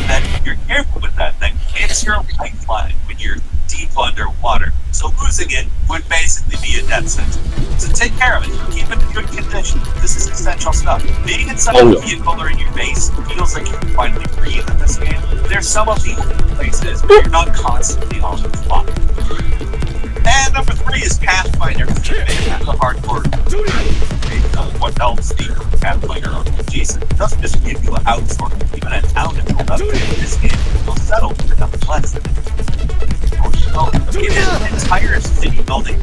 that if you're careful with that thing, it's your lifeline when you're deep underwater. So losing it would basically be a death sentence. So take care of it. Keep it in good condition. This is essential stuff. Being inside a vehicle or in your base feels like you can finally breathe in this game. There's some of the places where you're not constantly on the clock. And number 3 is Pathfinder. That's the hardcore. What else the Pathfinder RPGs? It doesn't just give you a house or even a town to build up. This game will settle for nothing less than it. It is an entire city building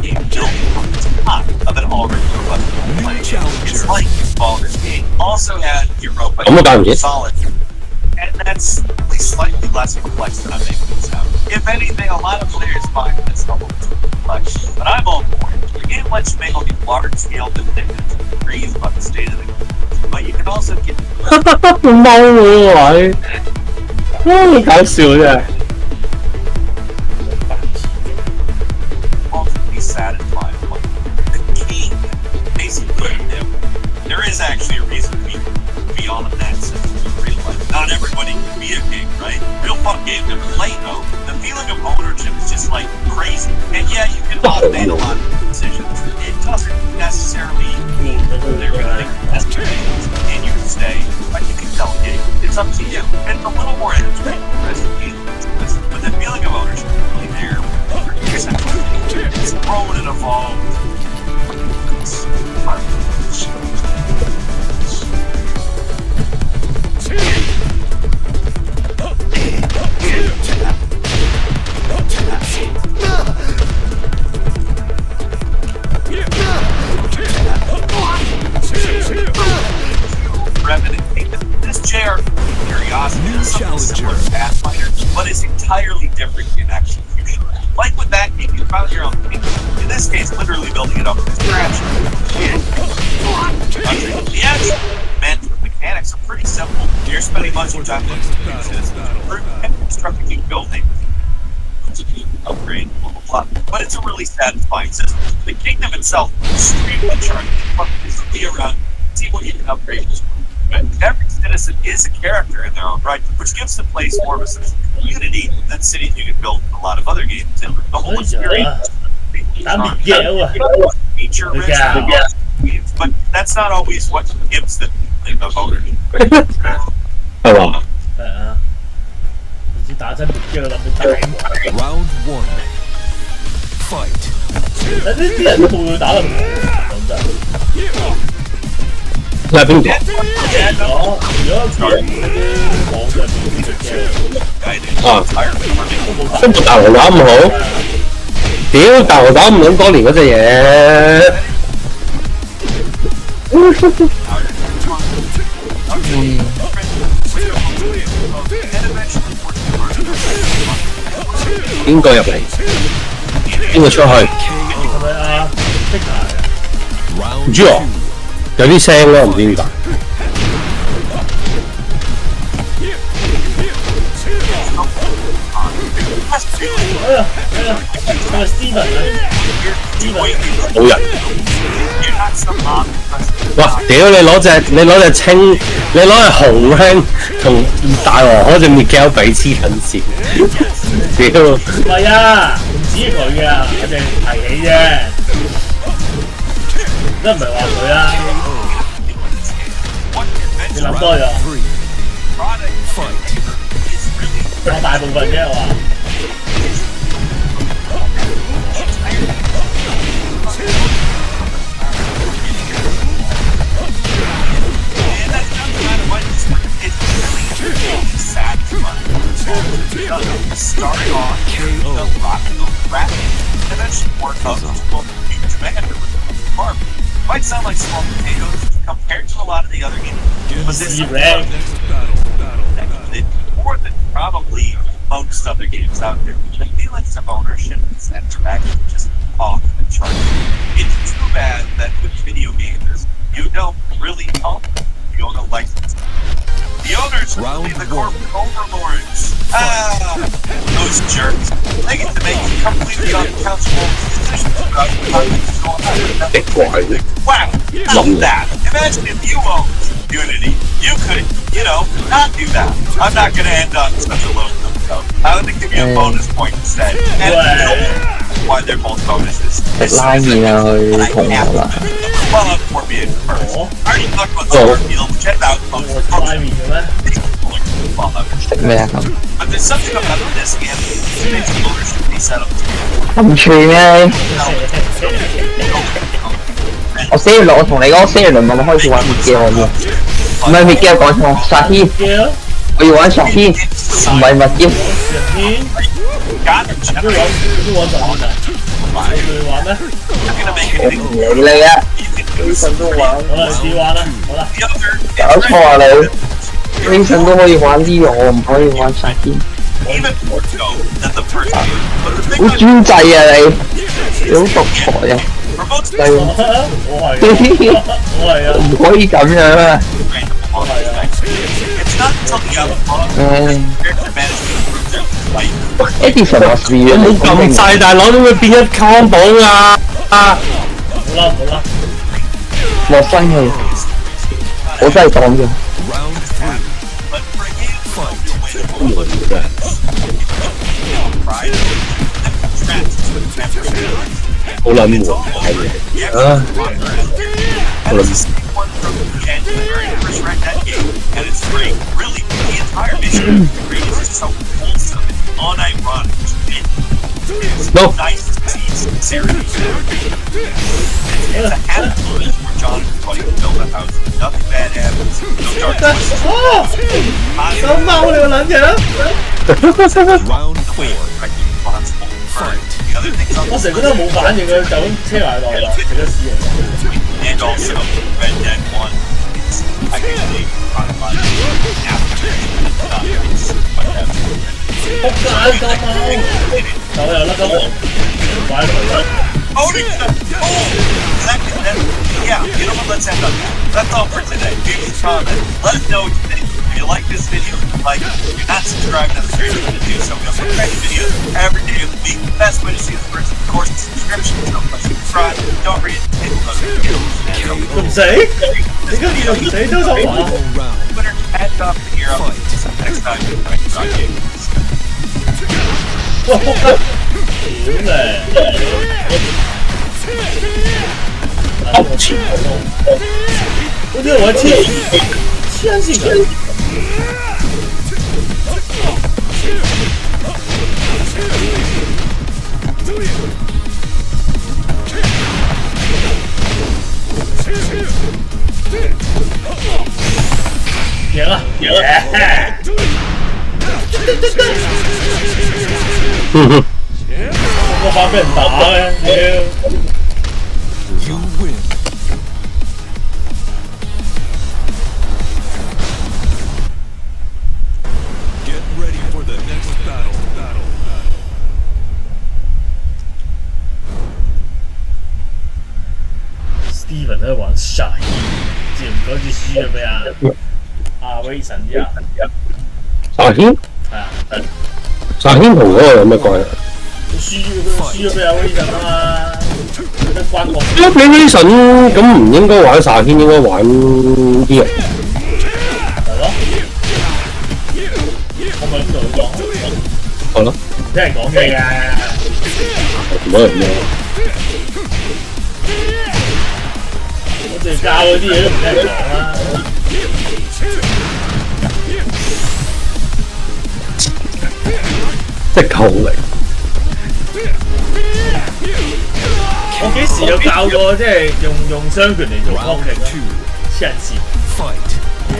game built on top of an already robust play. It's like Baldur's Gate also had Europa Solitude, and that's at least slightly less complex than I'm making it sound. If anything, a lot of players find it's a little too complex, but I'm on board. The game lets you make all these large-scale decisions and agrees about the state of the game, but you can also get ultimately satisfied. The king, basically, there is actually a reason to be beyond that system in real life. Not everybody can be a king, right? Real fun game to play though. The feeling of ownership is just like crazy. And yeah, you can automate a lot of decisions. It doesn't necessarily mean that they're going to make the best decisions and you can stay, but you can delegate. It's up to you. And it's a little more entertaining but the feeling of ownership is really there. It's grown and evolved. This JR Curiosity is something similar to Pathfinder, but it's entirely different in execution. Like with that game, you found your own thing. In this case, literally building it up from scratch. The actual mental mechanics are pretty simple. You're spending much of your time looking at systems, constructing new buildings, upgrade, blah, blah, blah. But it's a really satisfying system. The kingdom itself is extremely charming. Just be around, see what you can upgrade. But every citizen is a character in their own right, which gives the place more of a sense of community than cities you can build in a lot of other games. And the whole experience feature rich, but that's not always what gives the feeling of ownership. Round 1. Fight. Là邊個？跟住大龍打咁好，屌大龍打咁撚多年嗰隻嘢。邊個入嚟？邊個出去？唔知喎。有啲聲咯，唔知點解。冇人。哇！屌你攞隻青，你攞隻紅香同大王嗰隻滅膠比黐撚線。屌！唔係啊，唔止佢啊，我淨提起啫。真唔係話佢啦，你諗多咗。我大部分啫，我話。Start off the rock and rap, and eventually work up to a huge commander with farm. Might sound like small potatoes compared to a lot of the other games, but this is more than probably most other games out there. The feelings of ownership and satisfaction just off the charts. It's too bad that with video games, you don't really own you own a license. The owners are the corporate overlords. Those jerks. They get to make completely unaccountable decisions about how things go on. Wow, love that. Imagine if you owned opportunity, you could, not do that. I'm not going to end on such a low note, though. I'm going to give you a bonus point instead. And why they're both bonuses. 食拉麵啊，去同學啦。Well, up for being first. I already talked about Starfield, which has outcomes. 拉麵嘅咩？食咩啊咁？ But there's something about this game that makes the ownership be set up. 咁串咩？我星期六我同你講，星期六我開始玩滅機我要，唔係滅機講錯，殺天，我要玩殺天，唔係滅機。玩咩？你嚟啊！呢神都玩，好啦，試玩啦，好啦。搞錯啊你！呢神都可以玩呢個，我唔可以玩殺天。好專制啊你！你好獨裁啊！係我係啊，唔可以咁樣啊！Edison must be 冇咁細大佬點會變一康寶啊？好啦，我生氣，我真係講嘅。好撚悶啊！好撚。And it's great. Really, the entire mission is so wholesome and unironic. It's nice to see sincerity. It's a handful of where John and Buddy build a house. Nothing bad happens. No dark twists. 想貓你個撚樣！ Round 4. Responsible for the other things on 我成日覺得冇反應嘅，就咁車埋落啦，食咗屎嚟。And also, Red Dead 1 is technically on fun after仆街個貓，就又甩咗黃，擺佢啦。Yeah, you know what? Let's end on that. That's all for today. Leave us a comment. Let us know what you think. If you like this video, if you're not subscribed to the channel, do so. We upload great videos every day of the week. Best way to see the first, of course, is subscription. So subscribe. Don't forget to hit the notification. 唔死？你個電腦唔死都手話。Twitter @DocHero. Next time, on games. 哇！仆街！屌咧！好似我黐線嘅。贏啦！我怕俾人打嘅，屌！ You win. Get ready for the next battle. Steven 喺度玩晒，知唔趕住輸咗俾阿威神呀？沙軒係啊，沙軒同嗰個有咩關係？輸咗俾阿威神啊嘛，有得關我。輸咗俾 Wilson 咁唔應該玩沙軒，應該玩啲人。係咯，我咪咁同佢講。係咯，聽人講嘅㗎。冇人咩？我哋教嗰啲嘢都唔聽人講啦。即係夠力。我幾時有教過即係用雙拳嚟做攻擊啊？黐人線。屌！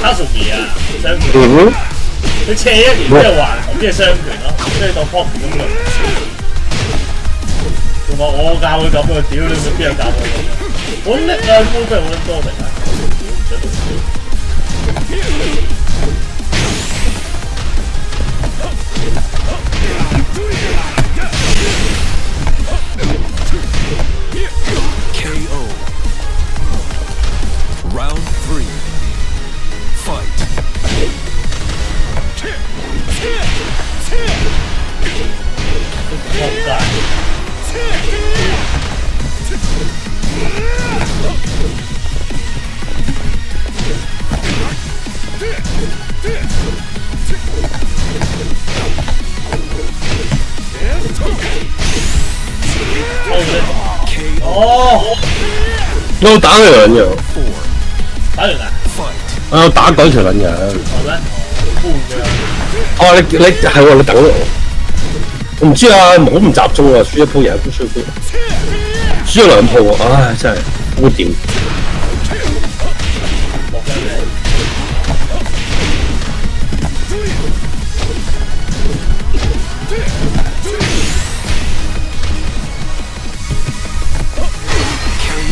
卡素比啊，雙拳。佢斜一年之後橫即係雙拳咯，即係當 pop 咁用。仲話我教佢咁啊！屌你，邊有教我咁？好叻啊！烏龜好撚多明啊！屌唔想到。KO. Round 3. Fight. 仆街！哦，我打佢兩樣，打完啦，我打鬼條撚樣。係咩？半嘅。哦，你係喎，你等我。我唔知啊，我唔集中啊，輸一鋪贏一鋪，輸一鋪，輸咗兩鋪啊！唉，真係好掂。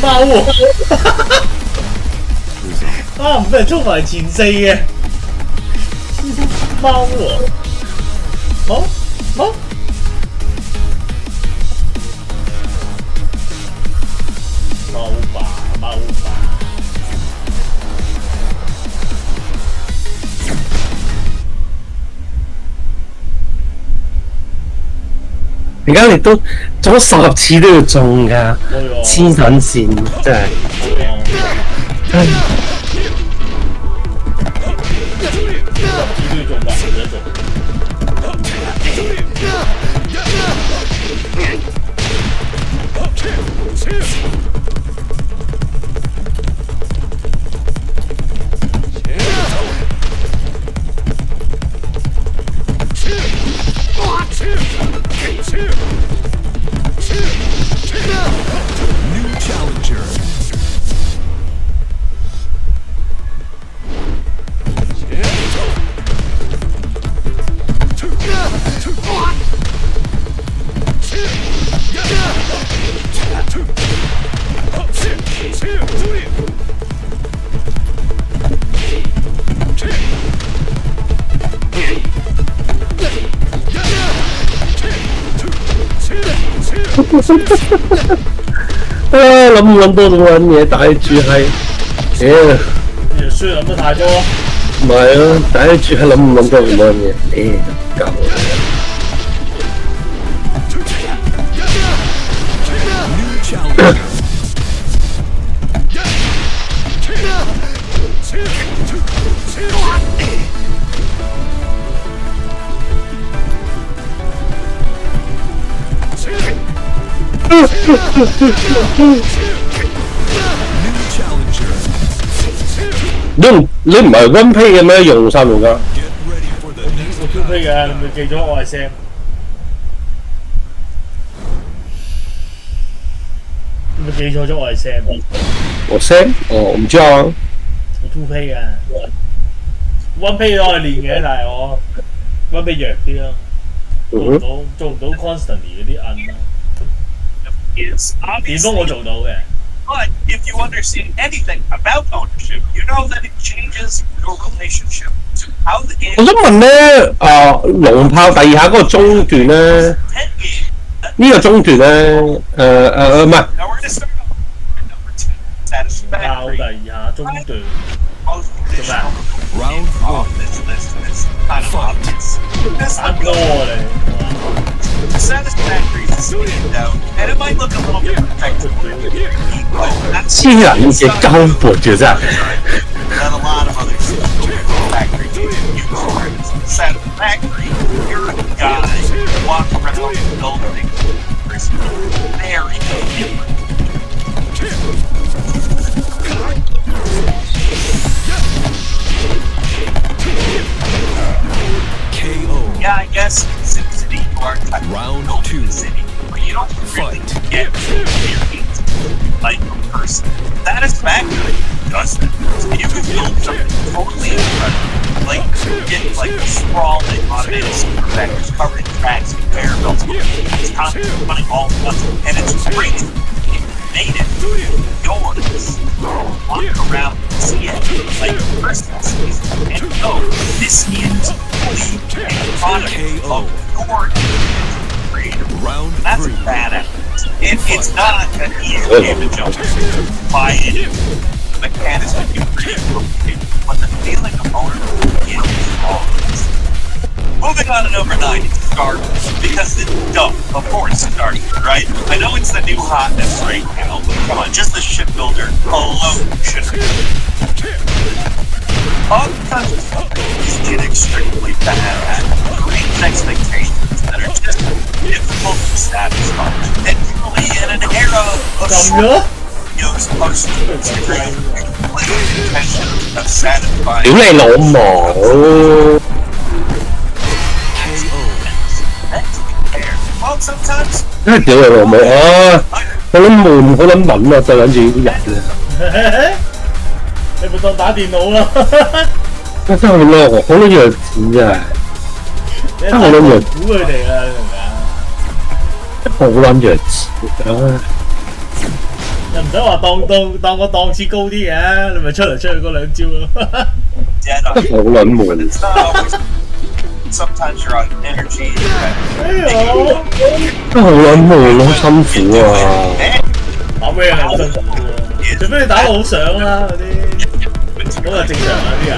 貓喎！啊，唔俾人衝埋前四嘅，貓喎！好，好。貓吧，貓吧。而家你都做咗10次都要中㗎，黐撚線真係。唉。諗唔諗多咗揾嘢帶住係，屌！你輸諗得太多。唔係啊，帶住係諗唔諗多咗揾嘢，屌！搞你唔係 one pay 嘅咩？用3用家。我 two pay 嘅，你咪記咗我係 Sam。你咪記錯咗我係 Sam。我 Sam？哦，唔知啊。我 two pay 嘅，one pay 我係練嘅，但係我 one pay 弱啲咯，做唔到 constantly 嗰啲摁咯。電風我做到嘅。But if you understand anything about ownership, you know that it changes your relationship to how the game. 我想問咧，龍炮第二下嗰個中段咧，呢個中段咧，唔係。Now we're gonna start off with number 2, 炮 satisfactory. 第二下中段做咩啊？ Round Oh, one. this kind of obvious. This 打波啊你！ satisfactory is sitting down, and it might look a little bit perfect. 黐人嘅鳩撥嘅真係。That a lot of other satisfactory use. Satisfactory, you're a guy walking around the building. Very different. KO. Yeah, I guess in SimCity you are kind of Round building 2. the city, but you don't really Fight. get experience like a person. Satisfactory does that. You can build something totally incredible, like get like sprawling automated super vectors covering tracks and conveyor belts. It's constantly running all at once, and it's great. You made it. Yours. Walk around and see it like Christmas season, and know this is fully a product of your creative. Round That's 3. badass. It's not an easy game to jump by it. The mechanics that you create, but the feeling of ownership is flawless. Moving on to number 9, it's Starfield, because it's dope. Of course, Starfield, right? I know it's the new hotness right now, but come on, just the shipbuilder alone should all kinds of things get extremely bad at creating expectations that are just difficult to satisfy. And really in an era of 咁嘅？ videos posted on Instagram, with the intention of satisfying 屌你老母！ well, sometimes 真係屌你老母啊！好撚悶，好撚悶啊！對撚住呢啲人啊！你咪當打電腦啦！真係好嬲喎，好撚弱智真係，真係好撚弱，估佢哋啦，你明唔明啊？好撚弱智啊！又唔使話當個檔次高啲嘅，你咪出嚟出去嗰兩招咯。dead on 好撚悶。 it's not always. Sometimes you're out of energy. 哎呀！真係好撚悶，好辛苦啊！ 打咩係好辛苦喎？除非你打到好上啦嗰啲，咁就正常啦啲人。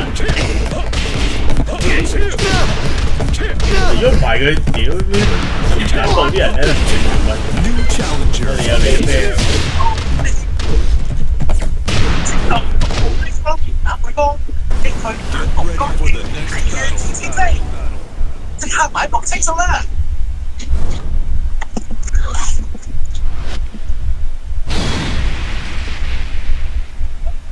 如果唔係佢屌打到啲人咧，唔知做乜。 New challenger. 我哋有你咩？ 即刻買部清數啦！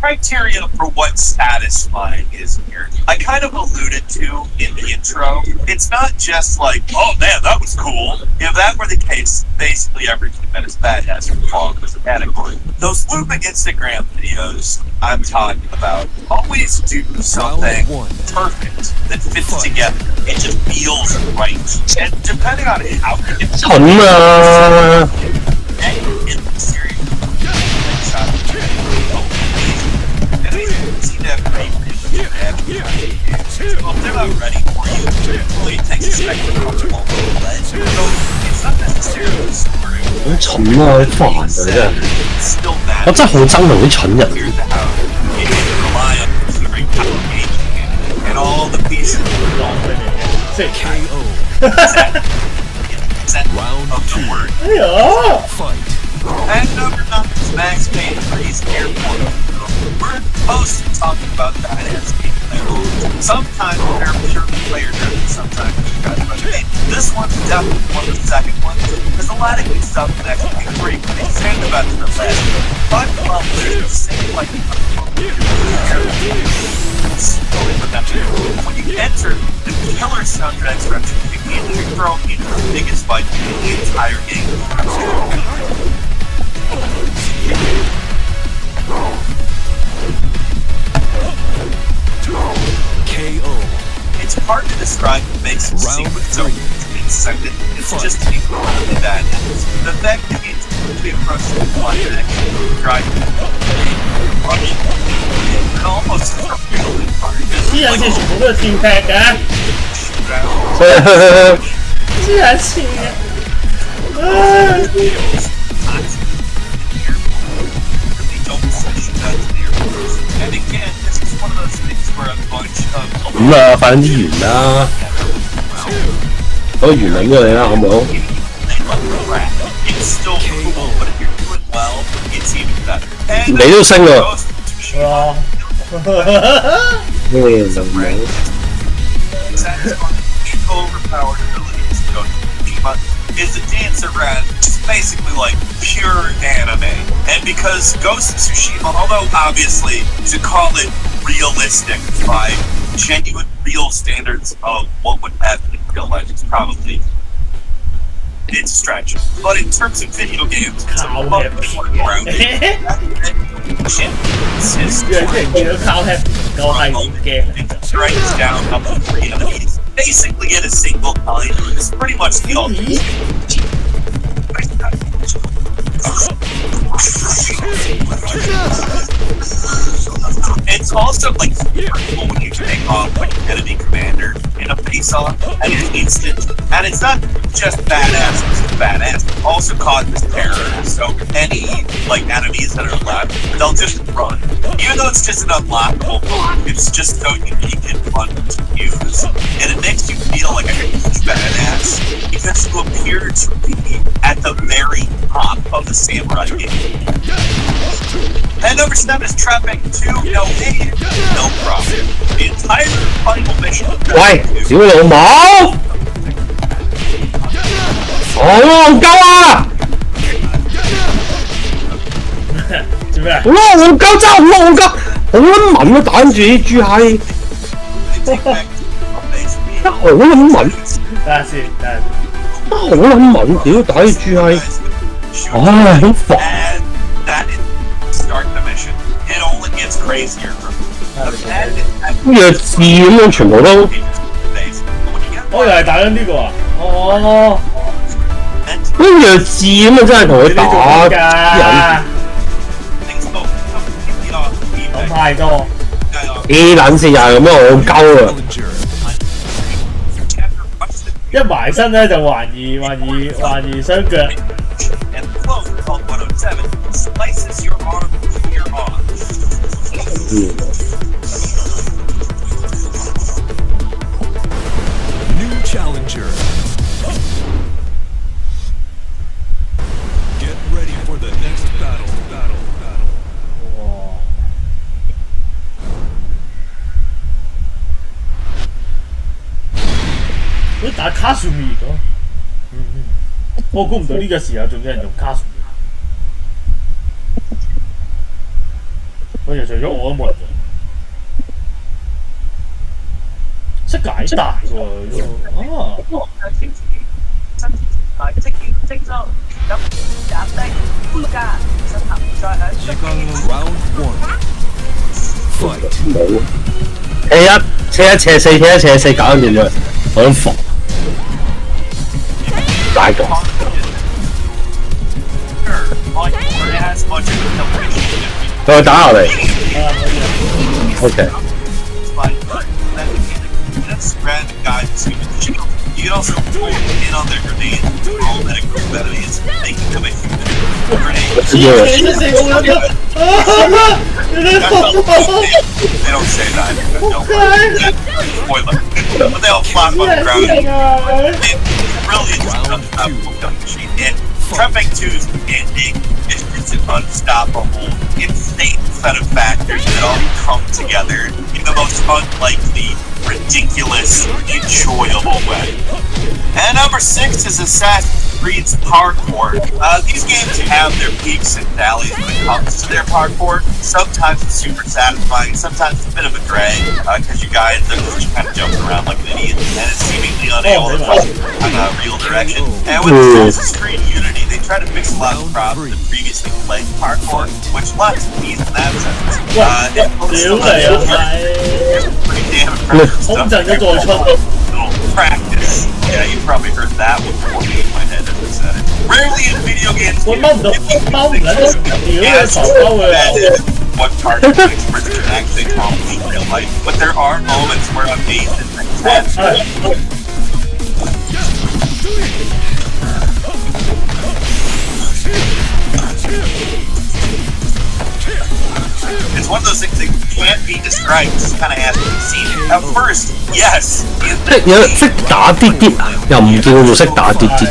Criteria for what satisfying is here. I kind of alluded to in the intro. It's not just like, oh man, that was cool. If that were the case, basically everything that is bad has to fall into the category. Those looping Instagram videos I'm talking about always do something perfect that fits together. It just feels right. And depending on how you get 蠢啊！ in the series, so if they're not ready for you, it takes a second to come along. So it's not necessarily super 好蠢啊！好煩啊！真係， still bad. 我真係好憎同啲蠢人。 Here's the how. You need to rely on considering how engaging and all the pieces 即係 KO. set of the word. 哎呀！ Fight. And number 9 is Max Payne 3's Airport. We're mostly talking about badass gameplay. Sometimes they're purely player driven, sometimes you guys run it. This one's definitely one of the second ones. There's a lot of good stuff in Max Payne 3, but it's saying about the last. But there's the same like when you enter the killer soundtrack section, you can throw in the biggest fight in the entire game. KO. It's hard to describe what makes the sequence so second. It's just incredibly bad. The fact that it's quickly approached the climax, driving it almost really hard. 啲人嘅全部都係跳踢嘅，黐人線嘅。And again, this is one of those things where a bunch of 咁啊，快啲完啦！我完領過你啦，好唔好？ it's still cool, but if you're doing well, it's even better. And 你都升喎！係啊。咩就冇？ overpowered abilities to go to Kojima is a dance around just basically like pure anime. And because Ghost of Tsushima, although obviously to call it realistic by genuine real standards of what would happen in real life is probably it's a stretch. But in terms of video games, it's a much more grounded. 樣啲人見到靠 happy 唔夠係唔驚。 Strikes down up to 3 enemies, basically in a single time. It's pretty much the ultimate. It's also like super cool when you take off like enemy commander in a face-off and it's instant. And it's not just badass, it's badass. It also causes terror. So any like enemies that are left, they'll just run. Even though it's just an unlockable, it's just so unique and fun to use. And it makes you feel like a huge badass because you appear to be at the very top of the samurai game. And number 7 is Trapping 2, no aid, no profit. The entire final mission. 喂，屌你老母！戇鳩啊！做咩啊？好戇鳩，真係好戇鳩，好撚文啊！打緊住啲豬閪，真係好撚文，等下先，等下。真係好撚文，屌打啲豬閪，唉，好煩。 That is start the mission. It only gets crazier from 弱智咁樣全部都。 我又係打緊呢個啊！哦，好弱智咁啊！真係同佢打啲諗太多。人，撚線又係咁樣戇鳩啊！ 一埋身咧就懷疑雙腳。 And the clone called 107 slices your arm through your arm. New challenger. Get ready for the next battle. 哇！佢打卡數面咯。我估唔到呢個時候仲有人用卡數面。我哋除咗我都冇人用。識解大喎啊！Round 1. Fight. 斜一搞掂咗，我都服。大個。 佢打落嚟。OK。 That's random guys assuming the shield. You can also pull in on their grenade and roll that a group of enemies, making them a human grenade. They don't say that. Don't worry. Spoiler. But they all flop on the ground. Brilliant machine. And Trepang 2's ending is just an unstoppable, insane set of factors that all come together in the most unlikely, ridiculous, enjoyable way. And number 6 is Assassin's Creed's parkour. These games have their peaks and valleys when it comes to their parkour. Sometimes it's super satisfying, sometimes it's a bit of a drag, because you guys are just kind of jumping around like an idiot, and it's seemingly unable to find a real direction. And with Assassin's Creed Unity, they try to mix a lot of props that previously played parkour, which lots of ease in that sense. Pretty damn impressive stuff. Little practice. Yeah, you probably heard that one before me in my head as I said it. Rarely in video games do what parkour experts can actually accomplish in real life, but there are moments where amazing things happen. It's one of those things that can't be described, just kind of has to be seen. At first, yes. 有識打啲啲啊，又唔叫做識打啲啲。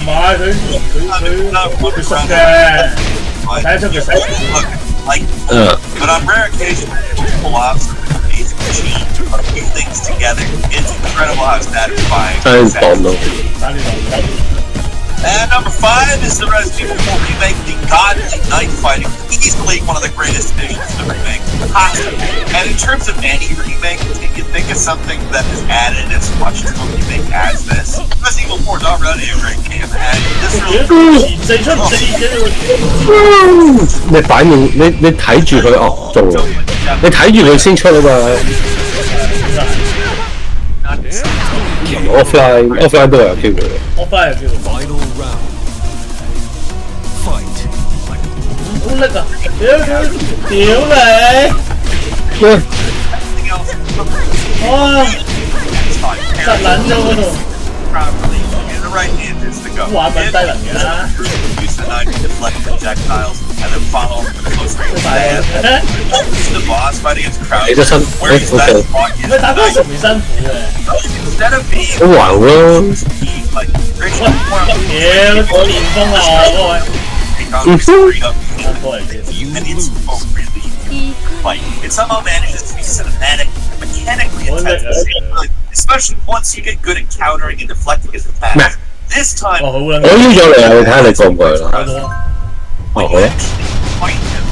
唔係佢熟嘅，睇得出佢細。Like, but on rare occasions, people pull off some amazing machine, a few things together. It's incredible how satisfying. And number 5 is the Resident Evil remake, the godly knife fighting, easily one of the greatest additions to the remake, possibly. And in terms of any remake, can you think of something that has added as much to a remake as this? Resident Evil 4 is already a great game, and this really... 你擺明你睇住佢哦做，你睇住佢先出啊嘛。offline 都有機會。offline 有機會。Final round. Fight. 好叻啊！屌你！哇！實撚咗嗰度。玩品低能嘅啦。deflect projectiles and then follow the close range stand. The boss fight against crowds. Where he's that walk is instead of being 好玩咯。 like 屌，我連風啊我and it's a really fight. It somehow manages to be cinematic and mechanically intense, especially once you get good at countering and deflecting his attacks. This time, 哦好撚，我邀咗你啊，你睇下你過唔過去啦？睇到啊，when 哦， you actually fight him,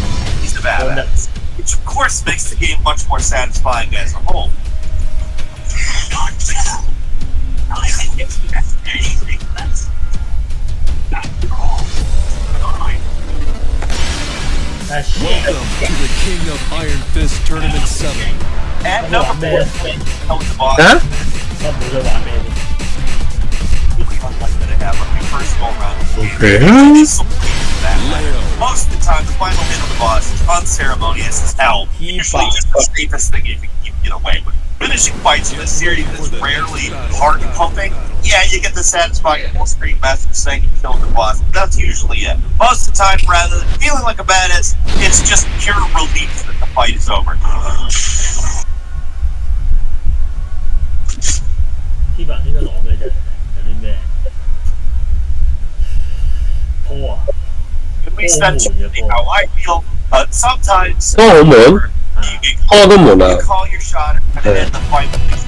he's a badass. Which of course makes the game much more satisfying as a whole. I think it's anything less. After all, Ah shit， Welcome to the King of Iron Fist Tournament 7. at number 4, that was the boss. 啊？我冇再玩咩添。 Really unlikely to have like your first go around. Okay. Most of the time, the final hit of the boss is unceremonious as hell. Usually just the safest thing you can get away with. Finishing fights in this series is rarely heart pumping. Yeah, you get the satisfying full screen message saying you killed the boss. That's usually it. Most of the time, rather than feeling like a badass, it's just pure relief that the fight is over. 呢把應該攞咩啫？有啲咩？拖啊！ At least that's usually how I feel. Sometimes 都好悶， you get 拖都悶 you 啊！ call your shot and end the fight with these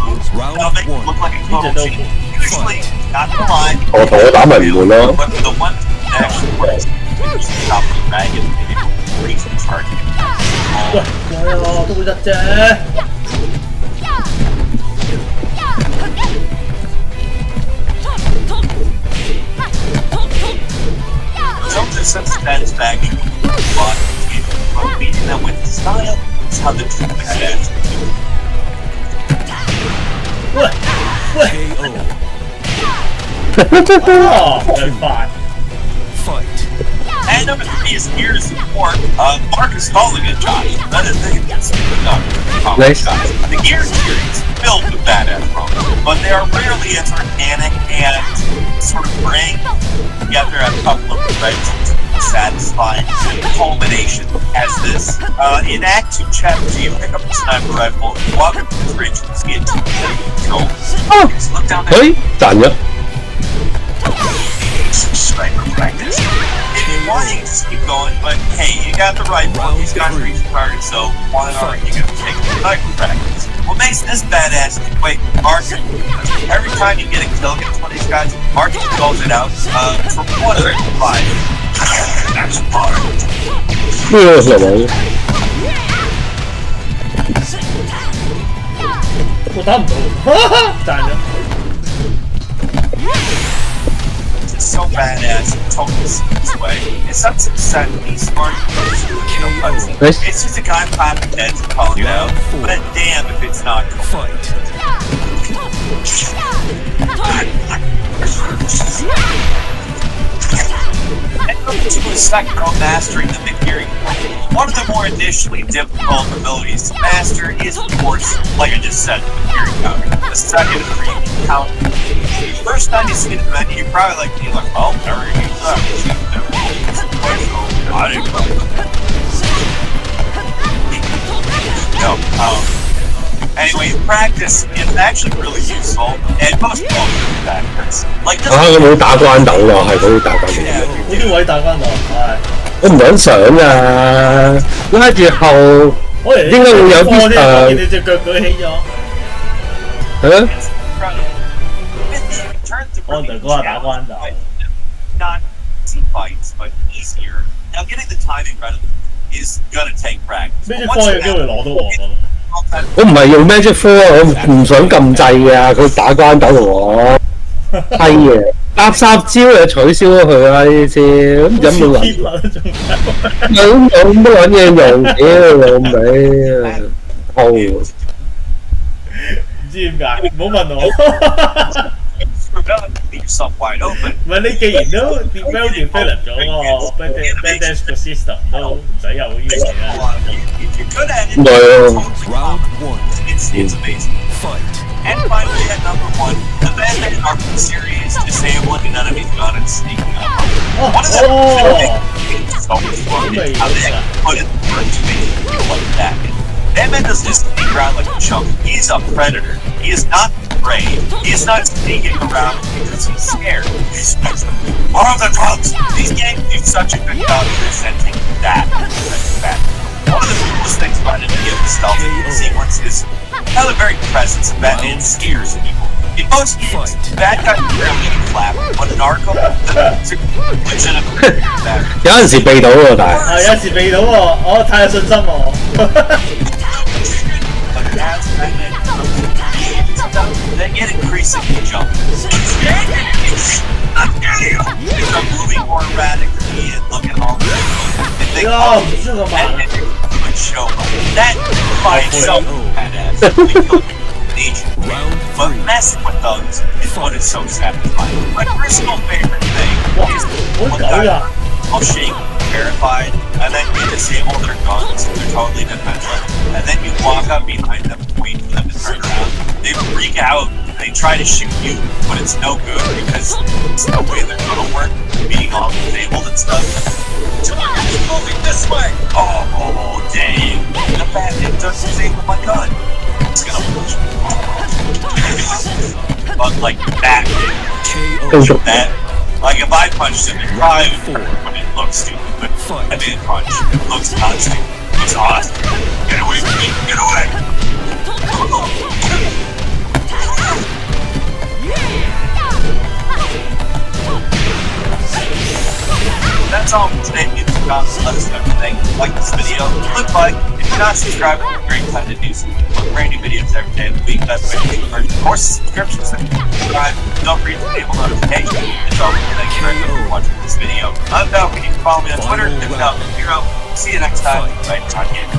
moves. They'll make it look like a total cheat. Usually, not gonna lie, 我同我打咪唔悶咯。 but the one that actually works is stop the dragon and it breaks the target. 喂，喂啊，都得啫。 Don't just sense satisfaction but beating them with style is how the true badass do. 喂喂， KO. 哦，真快！ Fight. And number 3 is Gears support. Marcus calling it, Josh. That is Nice. The Gears series filled with badass moments, but they are rarely as organic and sort of bring together a couple of threads satisfying culmination as this. In Act 2, Chapter G, you pick up the sniper rifle, walk up to the bridge, and get to control. Just look down there. 誒賺咗， Some sniper practice. If you want, you can just keep going, but hey, you got the rifle, these guys reach the target, so why not? You gotta take the sniper practice. What makes this badass is, wait, Marcus, every time you get a kill against one of these guys, Marcus calls it out for 105. That's hard. 呢個係咪？我打唔到，賺咗。 It's so badass and totally this way. It's such a set piece, smart, cutscene. Nice. It's just a guy popping heads and calling it out, but damn if it's not cool. Fight. And number 2 is second on mastering the McGeary. One of the more initially difficult abilities to master is, of course, like I just said, the McGeary counter. The second is the counter. The first time you see it in the menu, you're probably like, oh, never used that. I didn't know. No, anyway, in practice, it's actually really useful, and most people do backwards. Like this. 啊！我冇打關鬥喎，係佢打關鬥。 Yeah, 呢啲位打關到，係。我唔想上啊！拉住後我嚟應該會有啲我見你隻腳舉起咗。嚇 it's incredible. In terms of 我哋嗰下打關鬥。 not easy fights, but easier. Now, getting the timing right is gonna take practice. 呢 But 隻 once 科 you 有機會 have 攞到我㗎嘛？ 我唔係用 Magic Four，我唔想撳掣啊！佢打關鬥我係嘅，垃圾招就取消咗佢啦！呢啲招咁有冇貼撚？啊，仲有乜撚嘢用？屌老味啊！好，唔知點解？唔好問我。 screwed up, leave yourself wide open. 唔係你既然都 develop 咗個 badass system 都唔使有呢樣嘢啦。 If you're good at it, No. it's totally Round common. 1. It's amazing. Fight. And finally, at number 1, the Bandit RPG series disabling an enemy's gun and sneaking up. One of the it's so much fun is how they put it in work to make it feel like that. Batman doesn't just sneak around like a chump. He's a predator. He is not afraid. He is not sneaking around because he's scared. He's more of the drugs. These games do such a good job presenting that. One of the coolest things about it is the stealth sequence is how the very presence of Batman scares people. In most games, bad guys rarely get flat, but in Arkham, it's legitimately bad. 有陣時避到喎，但係係有時避到喎，我太有信心喎。But as they get increasingly jumpy. They start moving more erratically and looking all good. And they would show that by itself badass. But messing with those is what is so satisfying. My personal favorite thing is when I'll shake, terrified, and then you disable their guns, they're totally defenseless, and then you walk up behind them, wait for them to turn around. They freak out, they try to shoot you, but it's no good because it's no way they're gonna work, being all disabled and stuff. Target's moving this way! Oh, dang. The bad thing does disable my gun. It's gonna push me. But like that, that, like if I punched him, it probably would hurt when it looks stupid, but I didn't punch. It looks not stupid. It's awesome. Get away from me! Get away! That's all for today. If you got let us know what you think. Like this video, click like. If you're not subscribed, it's a great time to do so. Look brand new videos every day of the week. That's why you can of course subscriptions and subscribe. Don't forget to enable notifications. It's all. Thank you very much for watching this video. I'm Falcon. You can follow me on Twitter. If not, Hero. See you next time. Right on Game.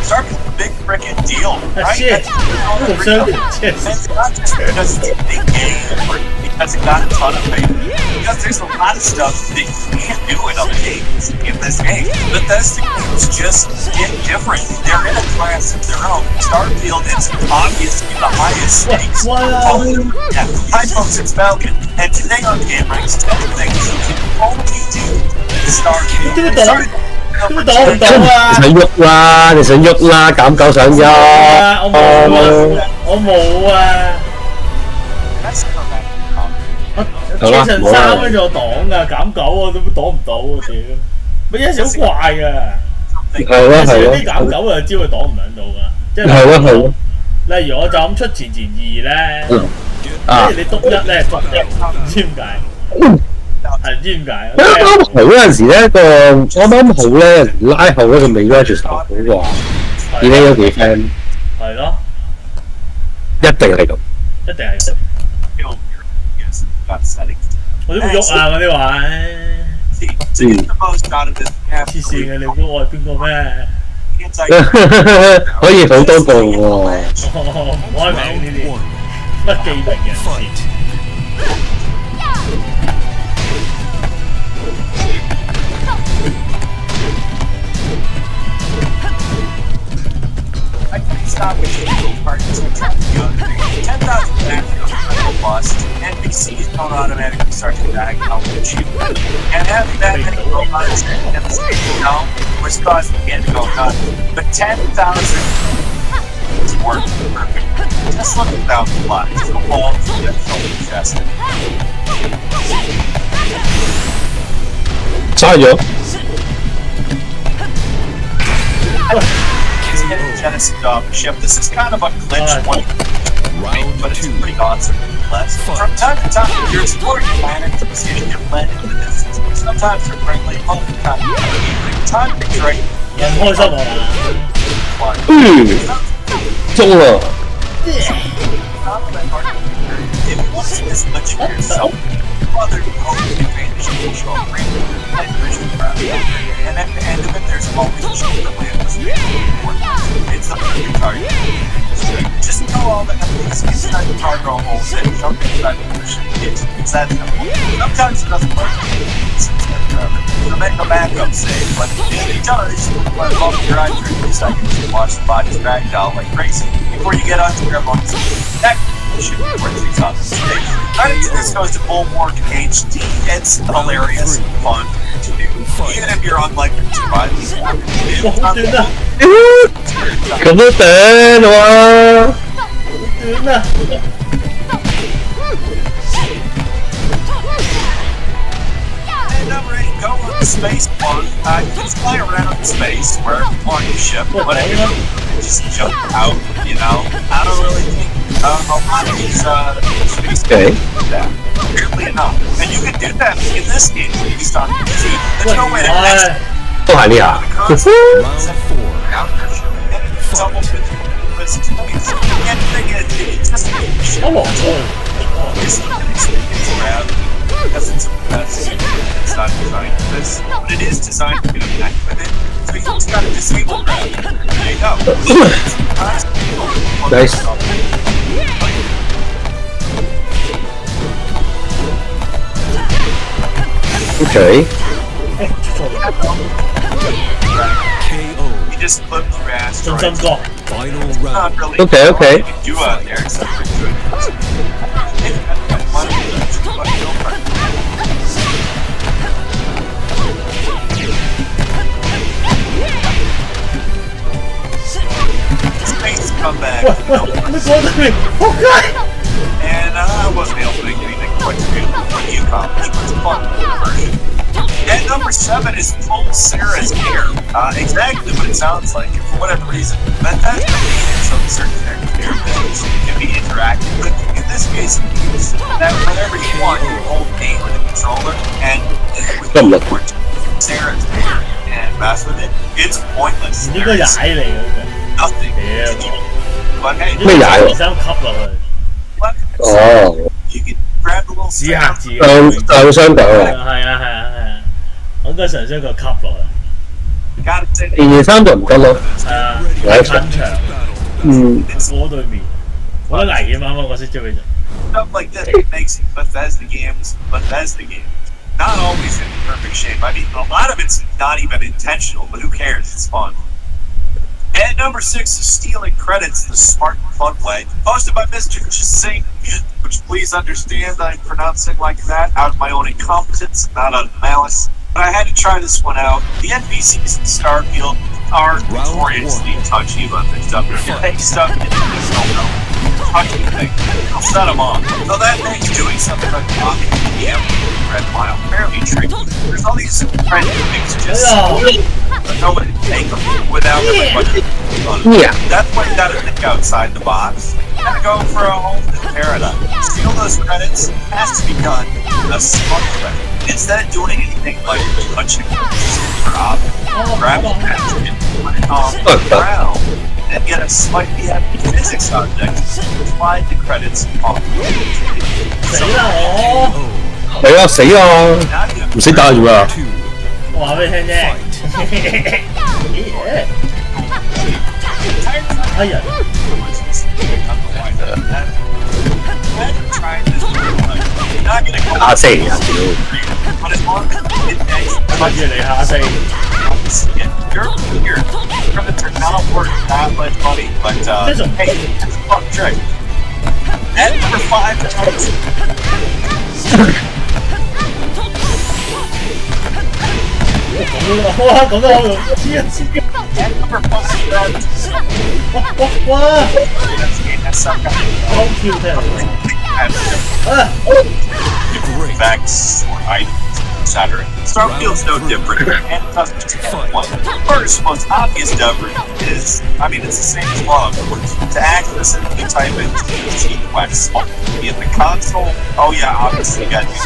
Start with a big frickin' deal, right? Shit. It's not just because it's a big game or because it got a ton of fame. Because there's a lot of stuff that you can't do in other games in this game. Bethesda games just get different. They're in a class of their own. Starfield is obviously the highest stakes. Wow. Yeah, hi folks, it's Falcon. And today on Game Ranks, 10 things you can only do in Starfield. 都擋唔到啊！你想喐啦，你想喐啦，減九想喐。我冇啊！我 Jason 3跟住我擋㗎，減9我都擋唔到啊！屌，咪有時好怪㗎。係咯係咯。啲減9啊，招佢擋唔撚到㗎，即係係咯係咯。例如我就咁出前2咧，即係你篤1咧篤1，唔知點解。係唔知點解？啱啱好嗰陣時咧，啱啱好咧拉後咧，佢未 register 好話 delay 咗幾 friend。係咯，一定係咁。一定係。我都會喐啊！嗰啲話，黐線嘅，你估我係邊個咩？可以好多個喎。唔開名呢啲，乜記名人士。Stop with parties and trying to go 10,000 backfield lost. NPCs don't automatically start to die out with you. And having that many robots in the state now was causing me to go nuts. But 10,000 is working perfect. Just look at that lot. It's the whole chest. 嘥咗。Genesis ship. This is kind of a glitch one, but it's pretty awesome. From time to time, you're exploring the planet to see if you blend into the distance. Sometimes you're friendly, other time to trade. 人開心啊！中啦！ If you want to see this glitch for yourself, other advantage of the show, night vision craft. And at the end of it, there's always a ship that lands. It's the perfect target. Just know all the enemies inside the cargo holds and jump inside the ship. It's that simple. Sometimes it doesn't work. So make a backup save, but if it does, let off your eyes for 3 seconds and watch the bodies drag down like crazy before you get onto your bones. That should be worth 600 stage. Credit to this goes to Bulwark HD. It's hilarious and fun to do. Even if you're unlikely to survive these咁都頂喎！短啊！ And number 8, go on the You can fly around in space where on your ship, but if you just jump out, you know, I don't really think a lot of these space Okay. do that. Weirdly enough. And you can do that in this game, at least on PC. There's no way to next 都係呢啊！ Round 4. out your ship and double this points. And the thing is, it's just a ship. 我落咗。 It's not an experience gravity because it's a fantasy. It's not designed for this, but it is designed to connect with it. So you just gotta disable gravity. There you go. Nice. Okay. KO. You just flip through 進 asteroids. 過。 Final Not round. really Okay, okay. you can do out there except for doing Space come back. 喂喂，你講得明？仆街！ And I wasn't able to make anything quite as good as you accomplished, but it's a fun version. And number 7 is Full Sarah's Hair. Exactly what it sounds like. And for whatever reason, Bethesda made some certain characters can be interactive with. In this case, it means that whenever you want, you hold A with the controller, and with the port Sarah's hair and mess with it, it's pointless. 呢個 There's 踩嚟嘅， nothing. 屌！ But hey, 咩踩喎？ 二三級落去， 哦， you can grab the little 指下 stick. 自己。上雙腳啊！係啊！我應該上將個級落去， Gotta say, 2、3就唔得咯。係啊，係近場嗯，過對面，好得危險啱啱個 situation。 stuff like this makes Bethesda games Bethesda games. Not always in perfect shape. I mean, a lot of it's not even intentional, but who cares? It's fun. And number 6 is stealing credits in the smart and fun way. Posted by Mr. Singh, which please understand I'm pronouncing like that out of my own incompetence, not out of malice. But I had to try this one out. The NPCs in Starfield are notoriously touchy about their stuff. If you take stuff and you just don't know, touchy thing, they'll set them off. So that makes doing something like copying the red mile fairly tricky. There's all these friendly things just but nobody can take them without everybody. Yeah. That's why you gotta think outside the box. You gotta go for a whole new paradigm. Steal those credits has to be done a smart way. Instead of doing anything like punching drop, grab a patch and put it on the ground, and get a slightly heavy physics object, slide the credits off. 死啦我！係啊，死啊！ Now you have 唔識打住啊！ 2. 我話俾你聽啫。咦？哎呀！ 打死人啊！屌！ But as long as it takes 跟住你下四， you're here. Credits are not worth that much money, but hey, it's a fun trick. And number 5 is哇咁都好用，黐一黐。 and number 5 is 哇！ this game has some kind 好 Q 聽 of 啊！ effects or items, etc. Starfield's no different, and it doesn't just have one. The first, most obvious difference is, I mean, it's the same as log. To access it, you type in T-Wax. In the console, oh yeah, obviously you got these.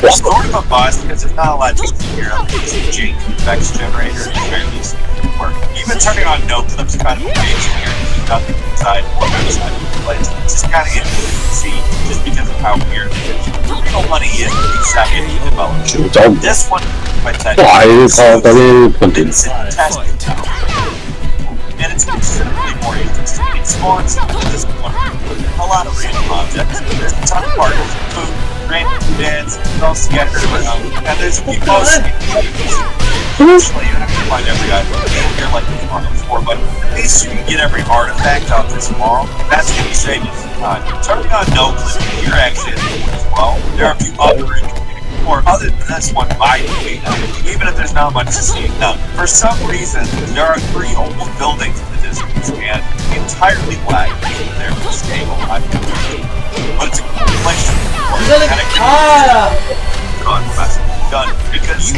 It's sort of a bust because there's not a lot to hear of these janky effects generator at the very least work. Even turning on no clips kind of amazing here. There's nothing inside or outside of the place. It's just kind of interesting to see just because of how weird it is. Real money is the second you develop. 走唔 This one, by 10 都係靠嗰啲判斷。 it's tested now. And it's considerably more interesting. It spawns this one a lot of random objects. There's a ton of particles, food, random beds, all scattered around. And there's most usually you have to find every item here like on the floor, but at least you can get every artifact out this tomorrow. That's gonna save you some time. Turning on no clip, you're actually as well. There are a few other or other than this one by the way, even if there's not much to see. Now, for some reason, there are 3 old buildings in the distance and entirely black. They're stable. But it's a cool place to Ah! God, gun because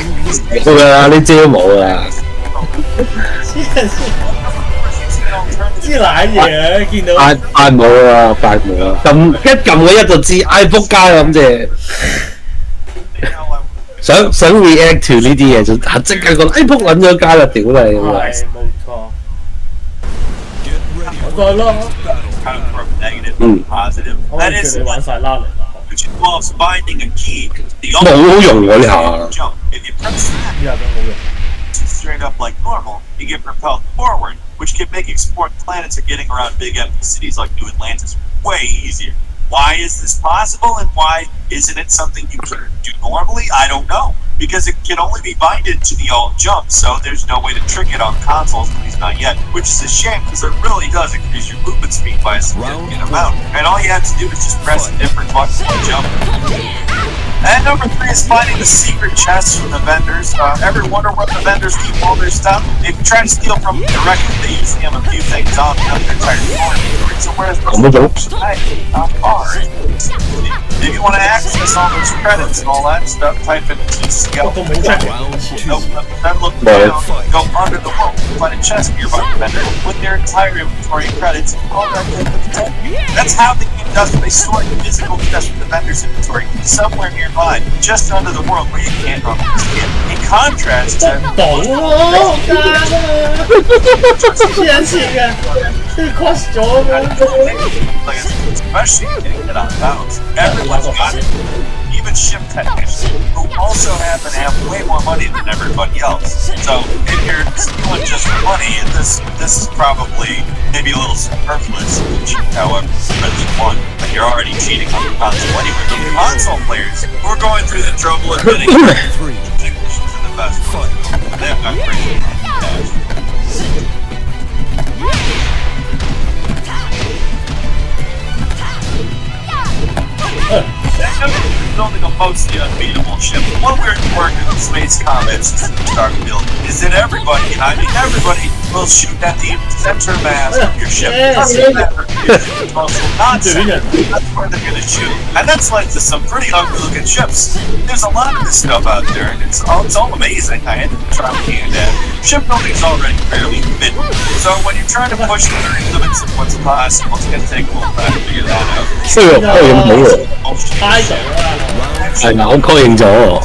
冇噶啦，呢招冇噶啦。知賴嘢見到快冇啦，快冇啦！撳嗰一就知，唉仆街咁啫。想 react to 呢啲嘢就即刻覺得唉仆撚咗街啦，屌你！係冇錯。再咯。positive. That is 你玩晒拉嚟啦。which involves finding a key. The 冇好用喎呢下。 jump. If you press that, 呢下都好用。 straight up like normal, you get propelled forward, which can make exploring planets or getting around big empty cities like New Atlantis way easier. Why is this possible and why isn't it something you can do normally? I don't know. Because it can only be binded to the alt jump, so there's no way to trick it on consoles, at least not yet, which is a shame because it really does increase your movement speed by a significant amount. And all you have to do is just press a different button to jump. And number 3 is finding the secret chests from the vendors. Ever wonder where the vendors keep all their stuff? If you try to steal from them directly, they usually have a few things on them their entire inventory. So where's the not far. If you want to access all those credits and all that stuff, type in T-Scout. Then look down, go under the world, find a chest nearby the vendor with their entire inventory and credits, all that good with the tech. That's how the game does it. They store the physical chests from the vendor's inventory somewhere nearby, just under the world where you can't run this game. In contrast to... 到咯，奸啊！黐撚線嘅，佢 cross 咗嘅。 especially getting it on bounce. Everyone's got it. Even ship technicians, who also happen to have way more money than everybody else. So if you're stealing just for money, this is probably maybe a little superfluous. However, that's one. But you're already cheating on the console anyway. The console players who are going through the trouble of getting technicians in the best way. They've got crazy cash. Building a mostly unbeatable ship. One weird quirk of the space combat's Star Field is that everybody will shoot at the center mass of your ship. That's where they're gonna shoot. And that's led to some pretty ugly looking ships. There's a lot of this stuff out there, and it's all amazing. I had to try looking at that. Shipbuilding's already fairly fit. So when you're trying to push the limits of what's possible, it's gonna take a little time to figure that out. 猜到啦。係啊，我確認咗。哦。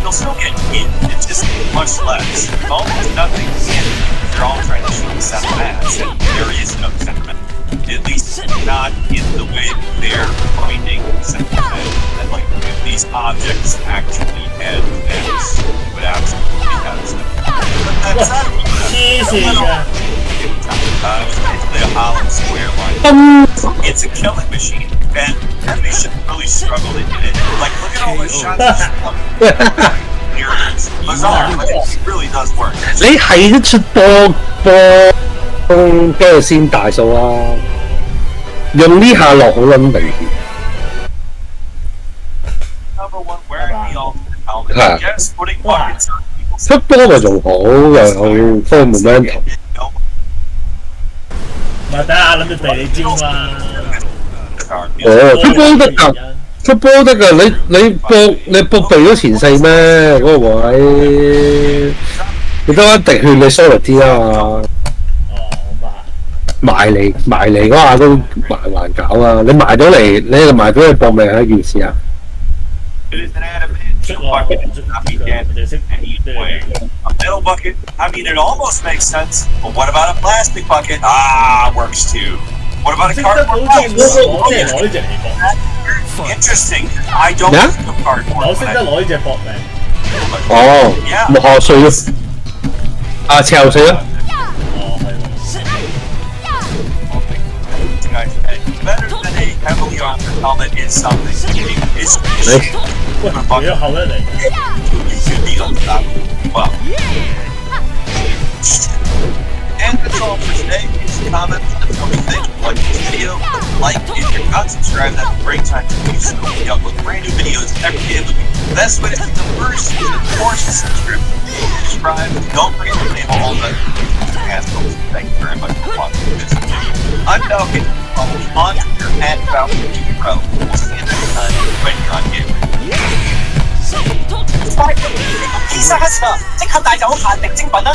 You'll still get hit, it's just much less. Almost nothing in. They're all trying to shoot the center mass, and there is no center mass. At least not in the way that they're finding center mass. And like, if these objects actually had mass, it would absolutely have center mass. But that's not黐線嘅。 it's basically a hollow square line. It's a killing machine, and enemies should really struggle to hit it. Like, look at all the shots. Bizarre, but it really does work. 你係一出波跟住先大數啊！用呢下落好撚明顯。Number 1, wearing the ultimate helmet. Yes, putting buckets on people's 出波咪仲好又有方面咩？ 唔係等下諗住避你招嘛。哦，出波得㗎，出波得㗎。你搏避咗前四咩？嗰個位你得一滴血，你 solid 啲啊嘛。哦，咁啊。埋嚟嗰下都難搞啊！你埋咗嚟，你就埋咗去搏命係一件事啊。 It is an adamant bucket does not be damaged in any way. A metal bucket, I mean, it almost makes sense. But what about a plastic bucket? Ah, works too. What about a cardboard box? Interesting. I don't use a cardboard. 我識得攞呢隻搏命。哦，木學水咯，啊，潮水咯。 哦，係喎。 Better than a heavily armored helmet is something. It's Nice. 喂，你有後一嚟。 You should be unstoppable. Well. And that's all for today. Comments, tell me things like this video, like if you're not subscribed, that's a great time to do so. We upload brand new videos every day of the week. The best way to see the first season, of course, is subscribe. Don't forget to enable all the assholes. Thank you very much for watching this video. I'm Falcon. on your hand about hero. We'll see you next time when you're on game. 醫生啊！即刻帶走限定精品啦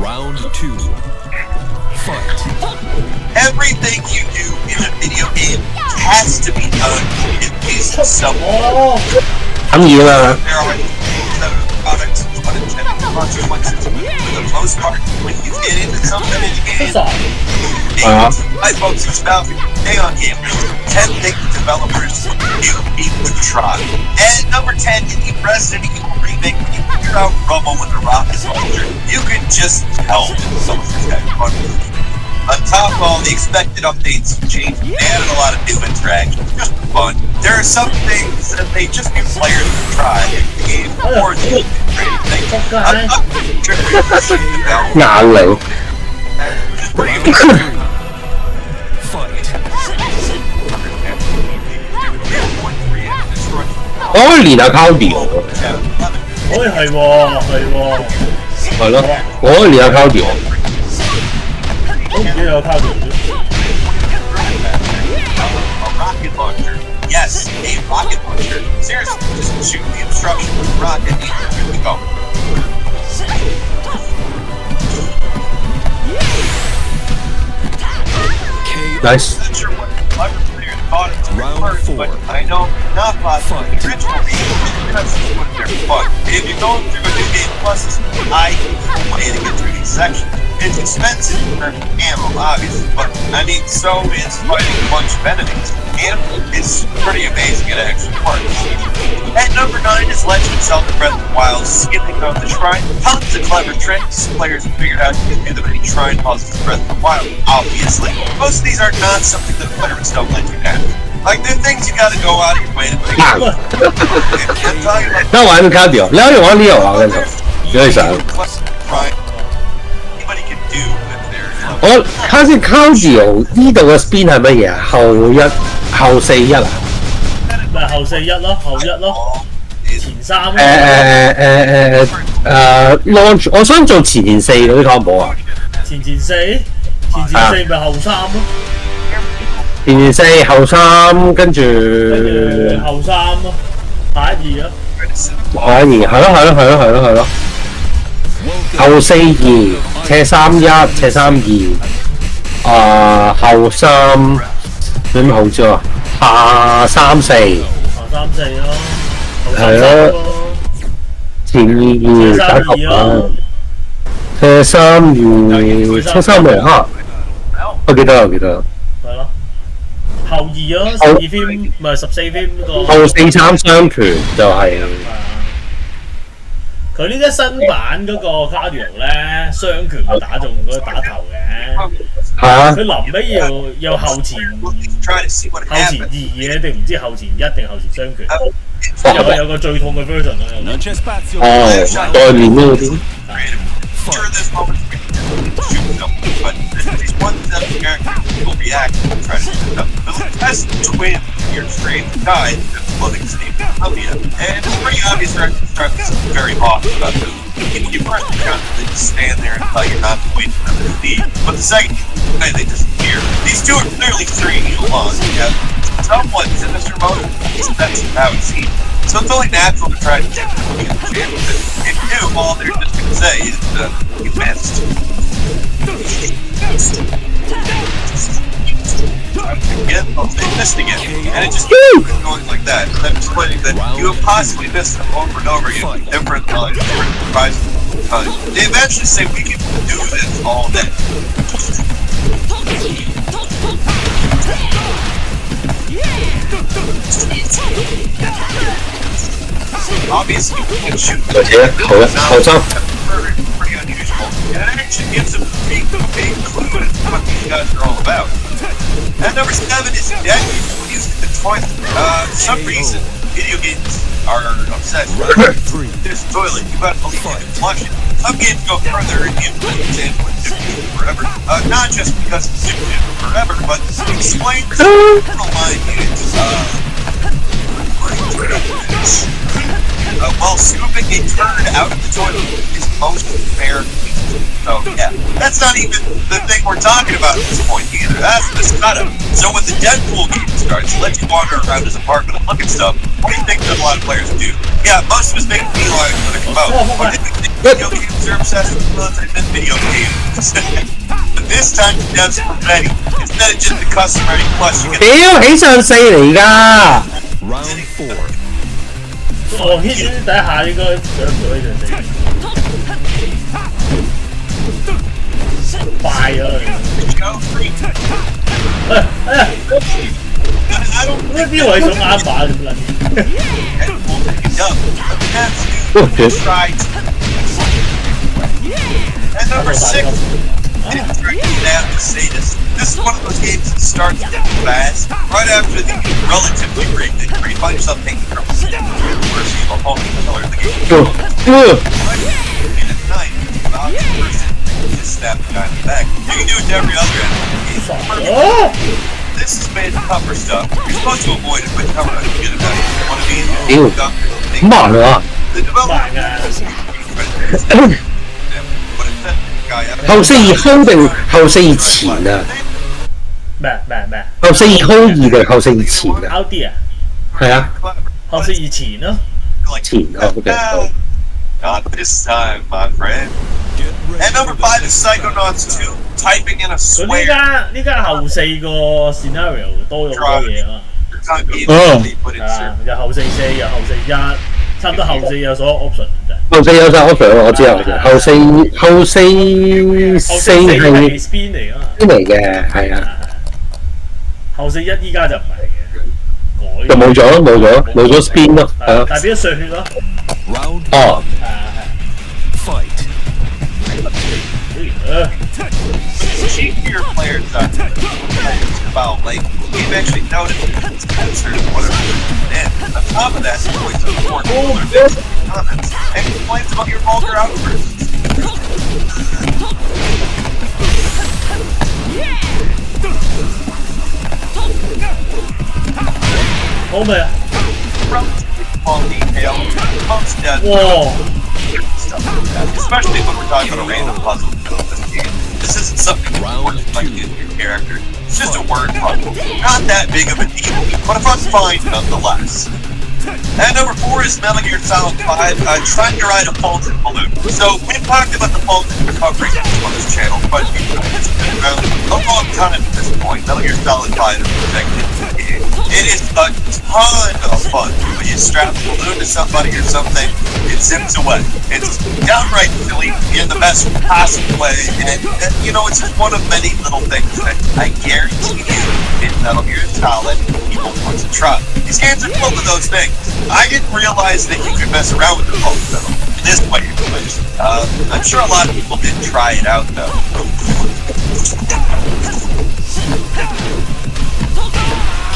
Round 2. Fight. Everything you do in a video game has to be done in case of someone. 當然啦。 There are products with unintended consequences. For the most part, when you get into something in the game, my folks is about day on game. 10 things developers you need to try. And number 10, in the Resident Evil remake, when you figure out Rumble with a rocket launcher, you can just tell that someone's got fun. On top of all the expected updates and changes, they added a lot of new interactions just for fun. There are some things that they just need players to try in the game or the things. I'm not sure about 眼嚟。 Fight. 我可以練下 cardio。係喎，係咯，我可以練下 cardio。都唔知有 cardio 啫。 A rocket launcher. Yes, a rocket launcher. Seriously, just shoot the instruction with the rocket and here we go. Nice. I'm not sure what clever players thought it was Round first, 4. but I know not possible. The original game because it's what they're fun. If you're going through a new game plus, it's way to get through these sections. It's expensive for ammo, obviously, but I mean, so is fighting a bunch of enemies. And it's pretty amazing it actually works. At number 9 is Legend of Zelda Breath of the Wild, skipping out the shrine. Tons of clever tricks. Players have figured out you can do the many shrine puzzles in Breath of the Wild, obviously. Most of these are not something that players don't let you have. Like, they're things you gotta go out of your way to figure out. I'm talking about 得玩 cardio，你可以玩呢個玩跟住，如果你想。 anybody can do with their 我睇先 cardio 呢度嘅 spin 係乜嘢啊？後四一啊？咪後4-1咯，後1咯，前3咯。launch， 我想做前4嗰啲combo啊。前4咪後3咯。前4後3，跟住後3咯，下1-2咯。下2係咯。後4-2，斜3-1，斜3-2，後3點後招啊？下3-4，下3-4咯，係咯，前2-2打球啊，斜3-2，斜3-2啊，我記得。係咯，後2咯，12 frame 唔係14 frame 呢個。後4-3雙拳就係。佢呢啲新版嗰個 cardio 咧，雙拳會打中嗰個打頭嘅。係啊。佢臨尾要後前2嘅定唔知後前1定後前雙拳。有個最痛嘅 version 咯。代練嗰啲。But these ones that the character will react and try to shoot them. As twin, your straight guide and floating state of you. And it's pretty obvious their instructions are very off about this. If you first encounter, they just stand there until you're not waiting for them to leave. But the second they disappear. These two are clearly stringing along. Yeah, somewhat sinister motive. That's how it seems. So it's only natural to try to get them to get the championship. If you do, all they're just going to say is you missed. Again, they missed again, and it just keeps going like that. And I'm explaining that you have possibly missed them over and over again with different prizes. They eventually say we can do this all day. Obviously, we can shoot. Pretty unusual, and it actually gives them a big clue as to what these guys are all about. And number 7 is dead people using the toilet. For some reason, video games are obsessed with this toilet. You gotta believe you can flush it. Some games go further and give an example of doing it forever. Not just because it's doing it forever, but explain the line units. while scooping a turd out of the toilet is most fair. So yeah, that's not even the thing we're talking about at this point either. That's the setup. So when the Deadpool game starts, let you wander around his apartment and look at stuff. What do you think that a lot of players do? Yeah, most of us make beeline for the come out. What do you think video games are obsessed with? Well, they've been video games. But this time the devs are ready. Instead of just the customary plus, you get 屌起上四嚟㗎， Round 4. 我 hit 第一下應該上唔到呢樣嘢，快咗佢。go free. 哎呀， I don't 呢啲位想啱把咁撚。 Deadpool take it up. But the devs Oh, shit. tried to. And number 6. Didn't drag me down to say this. This is one of those games that starts fast. Right after the relatively great victory, you find yourself taking from the mercy of a hulking killer in the game. And at night, about the person just stab the guy in the back. You can do it to every other enemy. 哦， This is made of tougher stuff. You're supposed to avoid it, but cover it. Get it out. One of these. Ew. Doctors, 咁慢啊！ the development. 慢㗎。 But it sent the guy out. 後四二 hold 定後四二前啊？咩？後四二 hold 二定後四二前啊？ out 啲啊，係啊，後四以前咯。 Like, 前啊 OK。 not this time, my friend. Get ready. And number 5 is Psychonauts 2, typing in a 佢 swear. 呢家後四個 scenario 多咗好多嘢啊， Time being Oh. they put in 係啊 certain，又後四四，又後四一，差唔多後四有所有 option 真係。後四有晒 option 我知啊，後四後四四係係 spin 嚟啊嘛，邊嚟嘅？係啊，後四一依家就唔係嘅，就改冇咗 spin 咯，係啊。但係變咗上血咯， Round 哦， 1. Fight. cheapier players about like you've actually noticed it's censored whatever. And on top of that, it's always important comments and complaints about your vulgar outbursts. home 未啊？ Relatively small detail, most dead哇！ stuff like that. Especially when we're talking about a random puzzle in this game. This isn't something important like in your character. It's just a word puzzle. Not that big of a deal, but a fun find nonetheless. And number 4 is Metal Gear Solid 5, trying to ride a Fulton balloon. So, we've talked about the Fulton recovery on this channel, but it's been around a long time at this point. Metal Gear Solid 5 is protected. It is a ton of fun. When you strap a balloon to somebody or something, it zips away. It's downright silly in the best possible way, and you know, it's just one of many little things that I guarantee you in Metal Gear Solid people want to try. These games are full of those things. I didn't realize that you could mess around with the pulse pedal this way. I'm sure a lot of people did try it out though.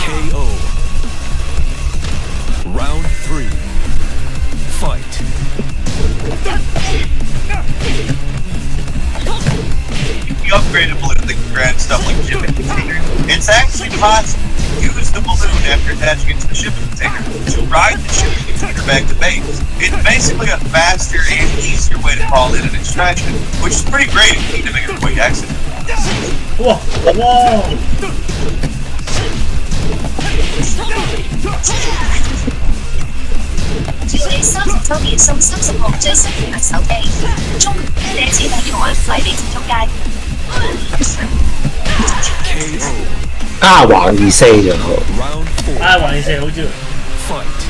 KO. Round 3. Fight. The upgraded balloon that can grab stuff like shipping containers. It's actually possible to use the balloon after attaching it to the shipping container to ride the shipping container back to base. It's basically a faster and easier way to call in an extraction, which is pretty great if you need to make a quick exit. 哇！ 照你30週年送30部最新嘅手機，中借錢抵用還費你接觸街。KO. 加橫二四就好。 Round 4. 啊，橫你四好招。 Fight.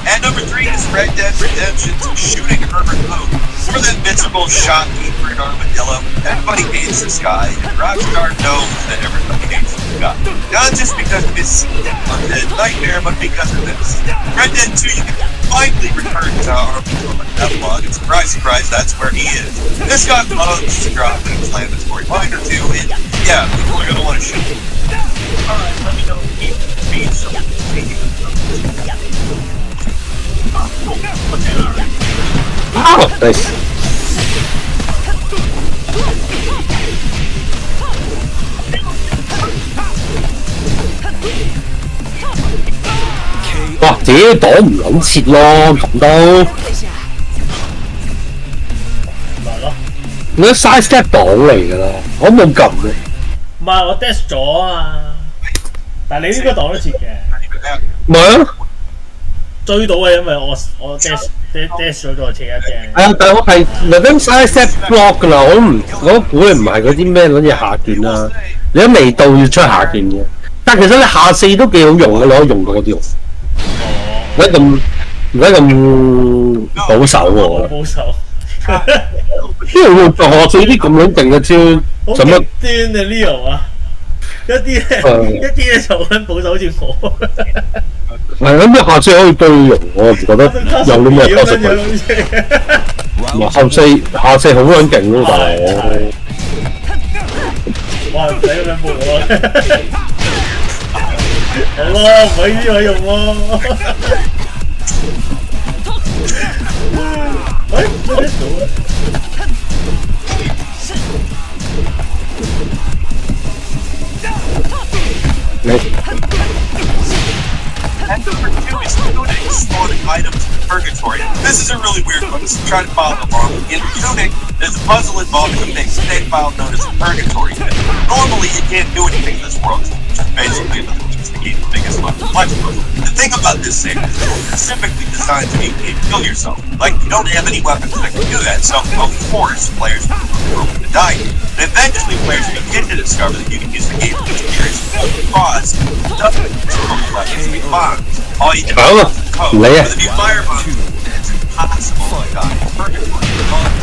And number 3 is Red Dead Redemption's shooting Herbert Moon. For that miserable shopkeeper in Armadillo, everybody hates this guy, and Rockstar knows that everybody hates this guy. Not just because of his undead nightmare, but because of this. Red Dead 2, you can finally return to Armadillo, and surprise, surprise, that's where he is. This guy loves to drop an inflammatory line or two, and yeah, people are gonna want to shoot him. Alright, let me know if you need something. Oh, nice. KO. 哇！自己擋唔撚切咯，咁都咪咯，你一 side step 擋嚟㗎啦，我冇撳嘅。唔係我 dash 咗啊！但係你應該擋得切嘅，咪啊，追到嘅，因為我 dash 咗再切一嘅。係啊，但係我係特登 side step block 㗎啦，我估你唔係嗰啲咩撚嘢下段啦，你都未到要出下段嘅。但其實你下四都幾好用嘅，你可以用到嗰啲喎，唔使咁保守喎。保守，因為我下四啲咁撚勁嘅招，好極端啊 Leo 啊！一啲咧就揾保守，好似我。係咁，你下四可以對用，我唔覺得有啲咩特色佢。下四好撚勁咯，大佬。哇！唔使咁樣撥我。好咯，唔可以呢個用喎。喂，做咩做啊？你 And number 2 is Tunic, spawning items in Purgatory. This is a really weird one, so try to follow along. In Tunic, there's a puzzle involving a big save file known as a Purgatory pit. Normally, you can't do anything in this world, which is basically the biggest one. The thing about this save is it's specifically designed to make you kill yourself. Like, you don't have any weapons that can do that, so of course, players will to die. And eventually, players begin to discover that you can use the game to carry cause nothing from weapons to be bombs. All you do is code. With a new fire bomb, it's impossible to die in Purgatory,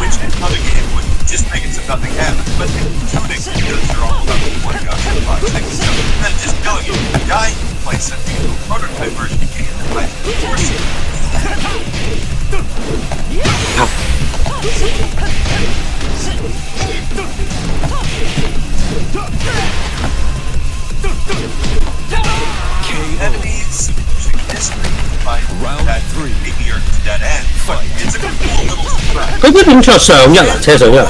which in another game would just make it so nothing happens. But in Tunic, because you're all about 40 guns in 5 seconds, instead of just killing you, you die, you play something in a prototype version, you can't play force it. Enemies using this find that maybe you're dead end, but it's a cool little surprise. 佢啲點出上一啊？車上一啊？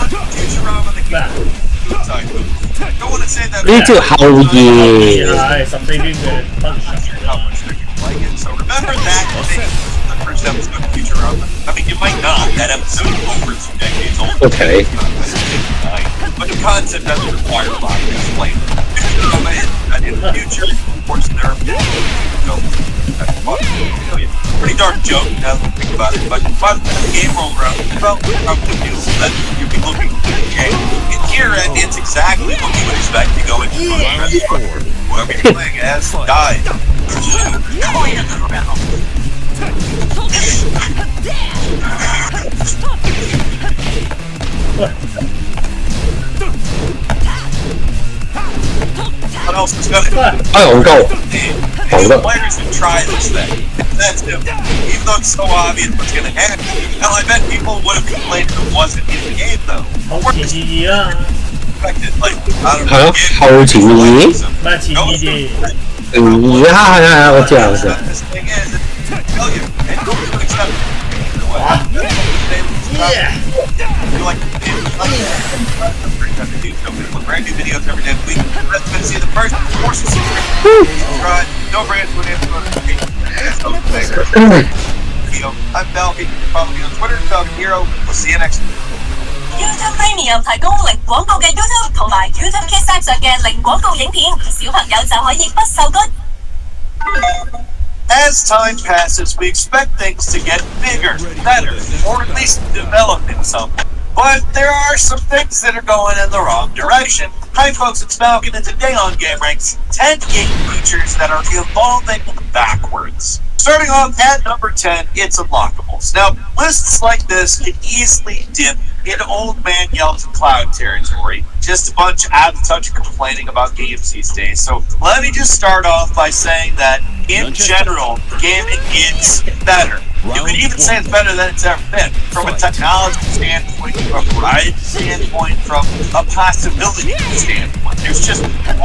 呢招後移。係14邊嘅分場。So remember that thing, the first episode of Futurama? I mean, you might not. That episode is over 2 decades old. Okay. But the concept doesn't require a lot to explain. And in the future, of course, there are pretty dark joke now that I think about it. But by the time the game rolled around, well, probably knew that you'd be looking for the game. In here, and it's exactly what you would expect to go into a restaurant. Whoever you're playing as died. Going around. What else is gonna players who try this thing. That's it. Even though it's so obvious what's gonna happen. Hell, I bet people would have complained if it wasn't in the game though. 好前意義啦， Like, I don't 係咯， know. 後前移。唔係前意義。係，我知啊，我知啊。 This thing is, it's failure. And nobody would accept it. Yeah. You're like, brand new videos every day of the week. Let's go see the first forces. Subscribe. Don't forget to video. I'm Belky. Follow me on Twitter, Hero. We'll see you next week. YouTube Premium 提供零廣告嘅 YouTube 同埋 YouTube Kids App 上嘅零廣告影片，小朋友就可以不受干。As time passes, we expect things to get bigger, better, or at least develop in some way. But there are some things that are going in the wrong direction. Hi folks, it's Falcon, and today on Game Ranks, 10 game features that are evolving backwards. Starting off at number 10, it's unlockables. Now, lists like this can easily dip in old man yells and cloud territory. Just a bunch out of touch complaining about games these days. So let me just start off by saying that in general, gaming gets better. You could even say it's better than it's ever been. From a technology standpoint, from a variety standpoint, from a possibility standpoint. There's just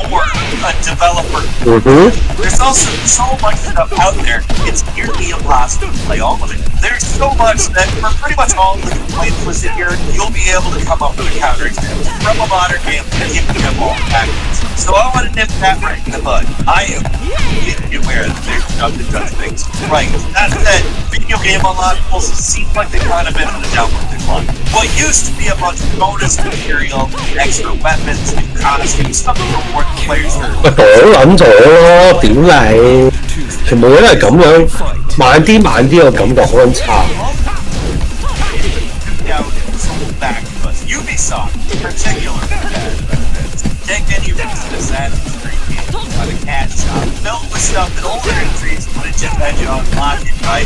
more a developer. Mm-hmm. There's also so much stuff out there, it's nearly impossible to play all of it. There's so much that for pretty much all the complaints listed here, you'll be able to come up with a counterexample from a modern game that gives you all backwards. So I want to nip that right in the bud. I am completely aware that there's stuff that does things right. That said, video game unlockables seem like they've kind of been on a downward decline. What used to be a bunch of bonus material, extra weapons, and costumes, stuff to reward the players for 咪好撚咗咯，屌你！全部都係咁樣，慢啲慢啲，我感覺好撚差。back to us. Ubisoft, in particular, Tekken, you can see Assassin's Creed game on a cash shop filled with stuff that older entries would have just had you unlock it by,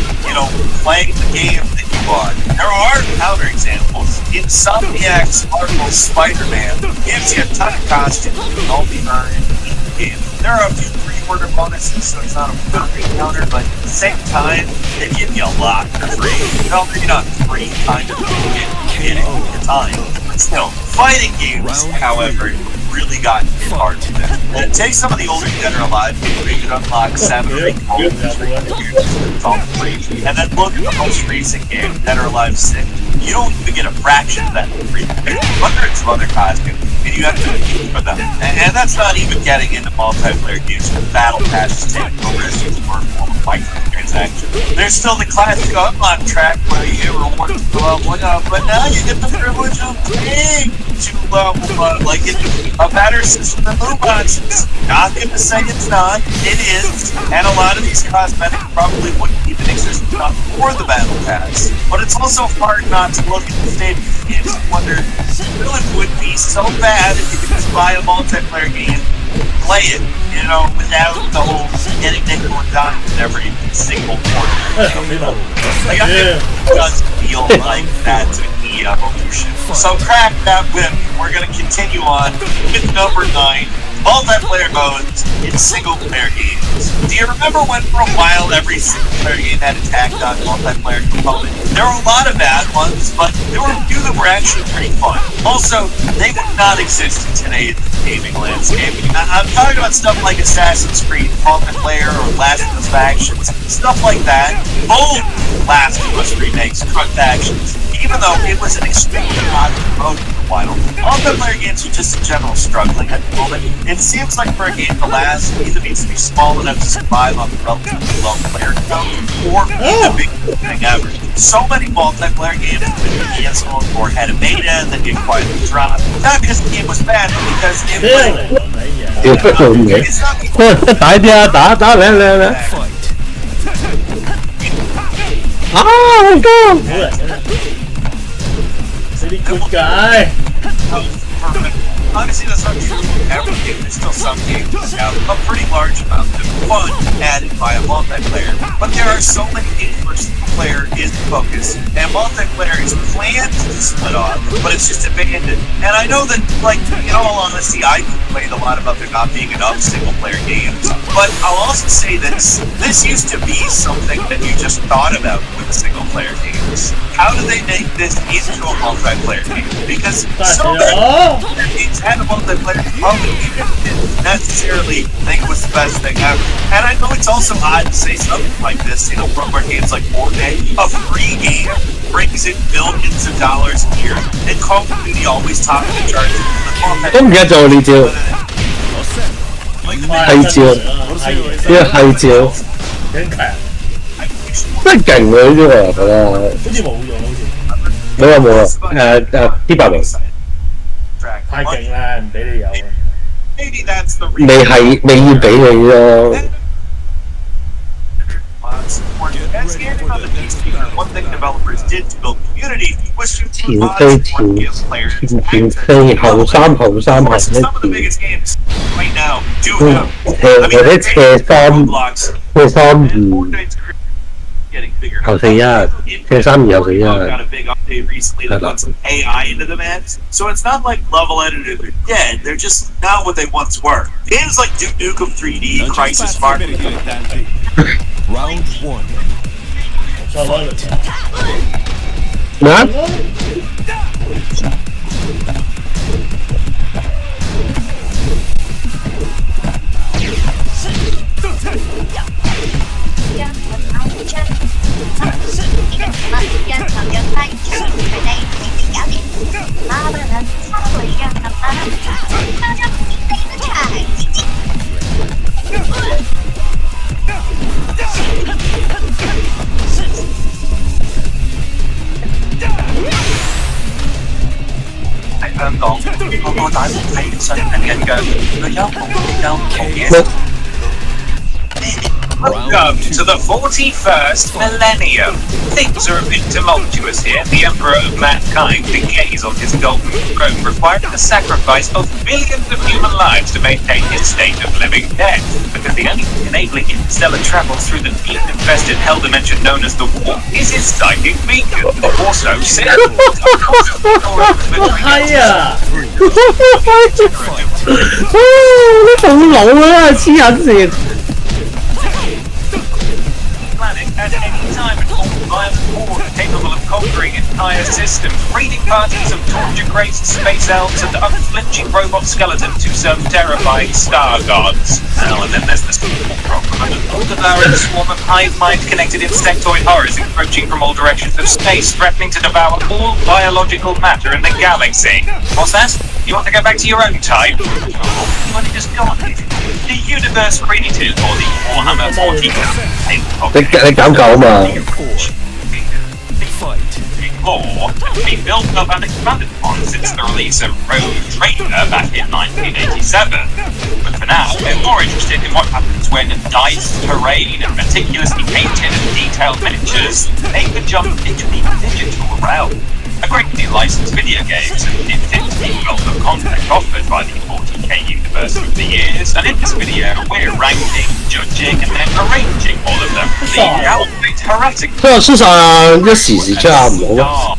playing the game that you bought. There are counterexamples. Insomniac's Marvel's Spider-Man gives you a ton of costumes that can all be earned in the game. There are a few pre-order bonuses, so it's not a perfect counter, but at the same time, they give you a lot for free. Well, maybe not free, kind of getting your time. But still, fighting games, however, really gotten hit hard to them. And take some of the older Dead or Alive games where you could unlock 7 or 8 gold, it's all free. And then look at the most recent game, Dead or Alive 6. You don't even get a fraction of that for free. There's hundreds of other costumes, and you have to compete for them. And that's not even getting into multiplayer games with battle passes, take progressions, or microtransactions. There's still the classic unlock track where you get rewards to leveling up, but now you get the privilege of paying to level up, like it's a better system than move options. Not gonna say it's not, it is, and a lot of these cosmetics probably wouldn't even exist before the battle pass. But it's also hard not to look at the state of these games and wonder, really would be so bad if you could just buy a multiplayer game, play it, without the whole getting nickel and dime with every single portal. Like, it does feel like that's a key evolution. So crack that whip. We're gonna continue on with number 9. Multiplayer modes in single-player games. Do you remember when for a while every single-player game had a tacked on multiplayer component? There were a lot of bad ones, but there were a few that were actually pretty fun. Also, they would not exist in today's gaming landscape. I'm talking about stuff like Assassin's Creed, multiplayer, or Last of Us Factions, stuff like that. Both Last of Us remakes, cut factions, even though it was an extremely hot mode for a while. Multiplayer games are just in general struggling at the moment. It seems like for a game to last, it either needs to be small enough to survive on the relatively low player count, or be the biggest thing ever. So many multiplayer games have been canceled or had a beta and then get quietly dropped. Not because the game was bad, but because it was... 屌乜做嘢？打啲啊！打嚟！啊！好高！ Really good guy. Honestly, that's not true of every game. There's still some games that have a pretty large amount of fun added by a multiplayer. But there are so many games where single player is the focus, and multiplayer is planned to split off, but it's just abandoned. And I know that, in all honesty, I complained a lot about there not being enough single player games. But I'll also say this used to be something that you just thought about with single player games. How do they make this into a multiplayer game? Because so many games had a multiplayer component, even if it didn't necessarily think it was the best thing ever. And I know it's also odd to say something like this, from where games like Fortnite, a free game brings in billions of dollars a year, and Call of Duty always tops the charts. 都唔記得咗呢招，係招，呢個係招，真係勁喎！呢招我覺得。好似冇用，好似。冇啲白明。太勁啦，唔俾你有。Maybe that's the 未要俾你咯。As standing on the PC, one thing developers did to build community was to include mods and give players access. 後三合 Some of the biggest games right now do have. 或者斜三Fortnite's getting bigger. 後四一，斜三二後四一。 Got a big update recently that put some AI into the mix. So it's not like level editors are dead. They're just not what they once were. Games like Duke Nukem 3D, Crisis Spark. Round 1. 咩啊？大陸係信任人嘅，佢有冇嘢？ Welcome to the 41st millennium. Things are a bit tumultuous here. The emperor of mankind decays on his golden throne, requiring the sacrifice of billions of human lives to maintain his state of living dead. Because the only thing enabling interstellar travel through the deep-infested hell dimension known as the Warp is his psychic beacon. Also, at any time and hold violent horde capable of conquering entire systems, breeding parties of torture-crazed space elves and unflinching robot skeletons who serve terrifying star gods. Oh, and then there's the small problem, an all-devouring swarm of hive-mind-connected insectoid horrors encroaching from all directions of space, threatening to devour all biological matter in the galaxy. What's that? You want to go back to your own time? You want to just go on it? The universe created or the Warhammer 40,000? 你搞搞嘛？ Or be built up and expanded upon since the release of Rogue Trader back in 1987. But for now, we're more interested in what happens when dice, terrain, and meticulously painted and detailed miniatures make the jump into the digital realm. A great new licensed video games and infinitely wealth of content offered by the 40k universe over the years, and in this video we're ranking, judging, and then arranging all of them. The outright heretic. 事實上一時差唔好。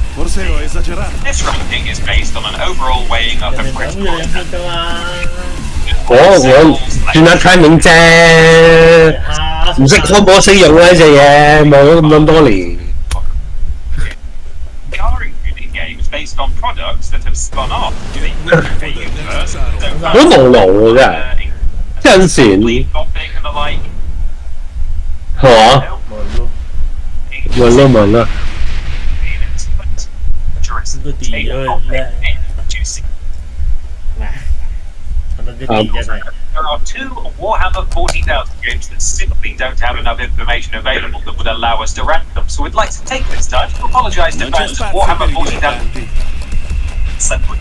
This ranking is based on an overall weighing up of critical 我轉下 timing 啫，唔識開波識用呢隻嘢，冇咗咁多年。 based on products that have spun off the universe. 好無腦嘅真係，真係嘛？問啦。There are two Warhammer 40,000 games that simply don't have enough information available that would allow us to rank them, so we'd like to take this time to apologise to fans of Warhammer 40,000.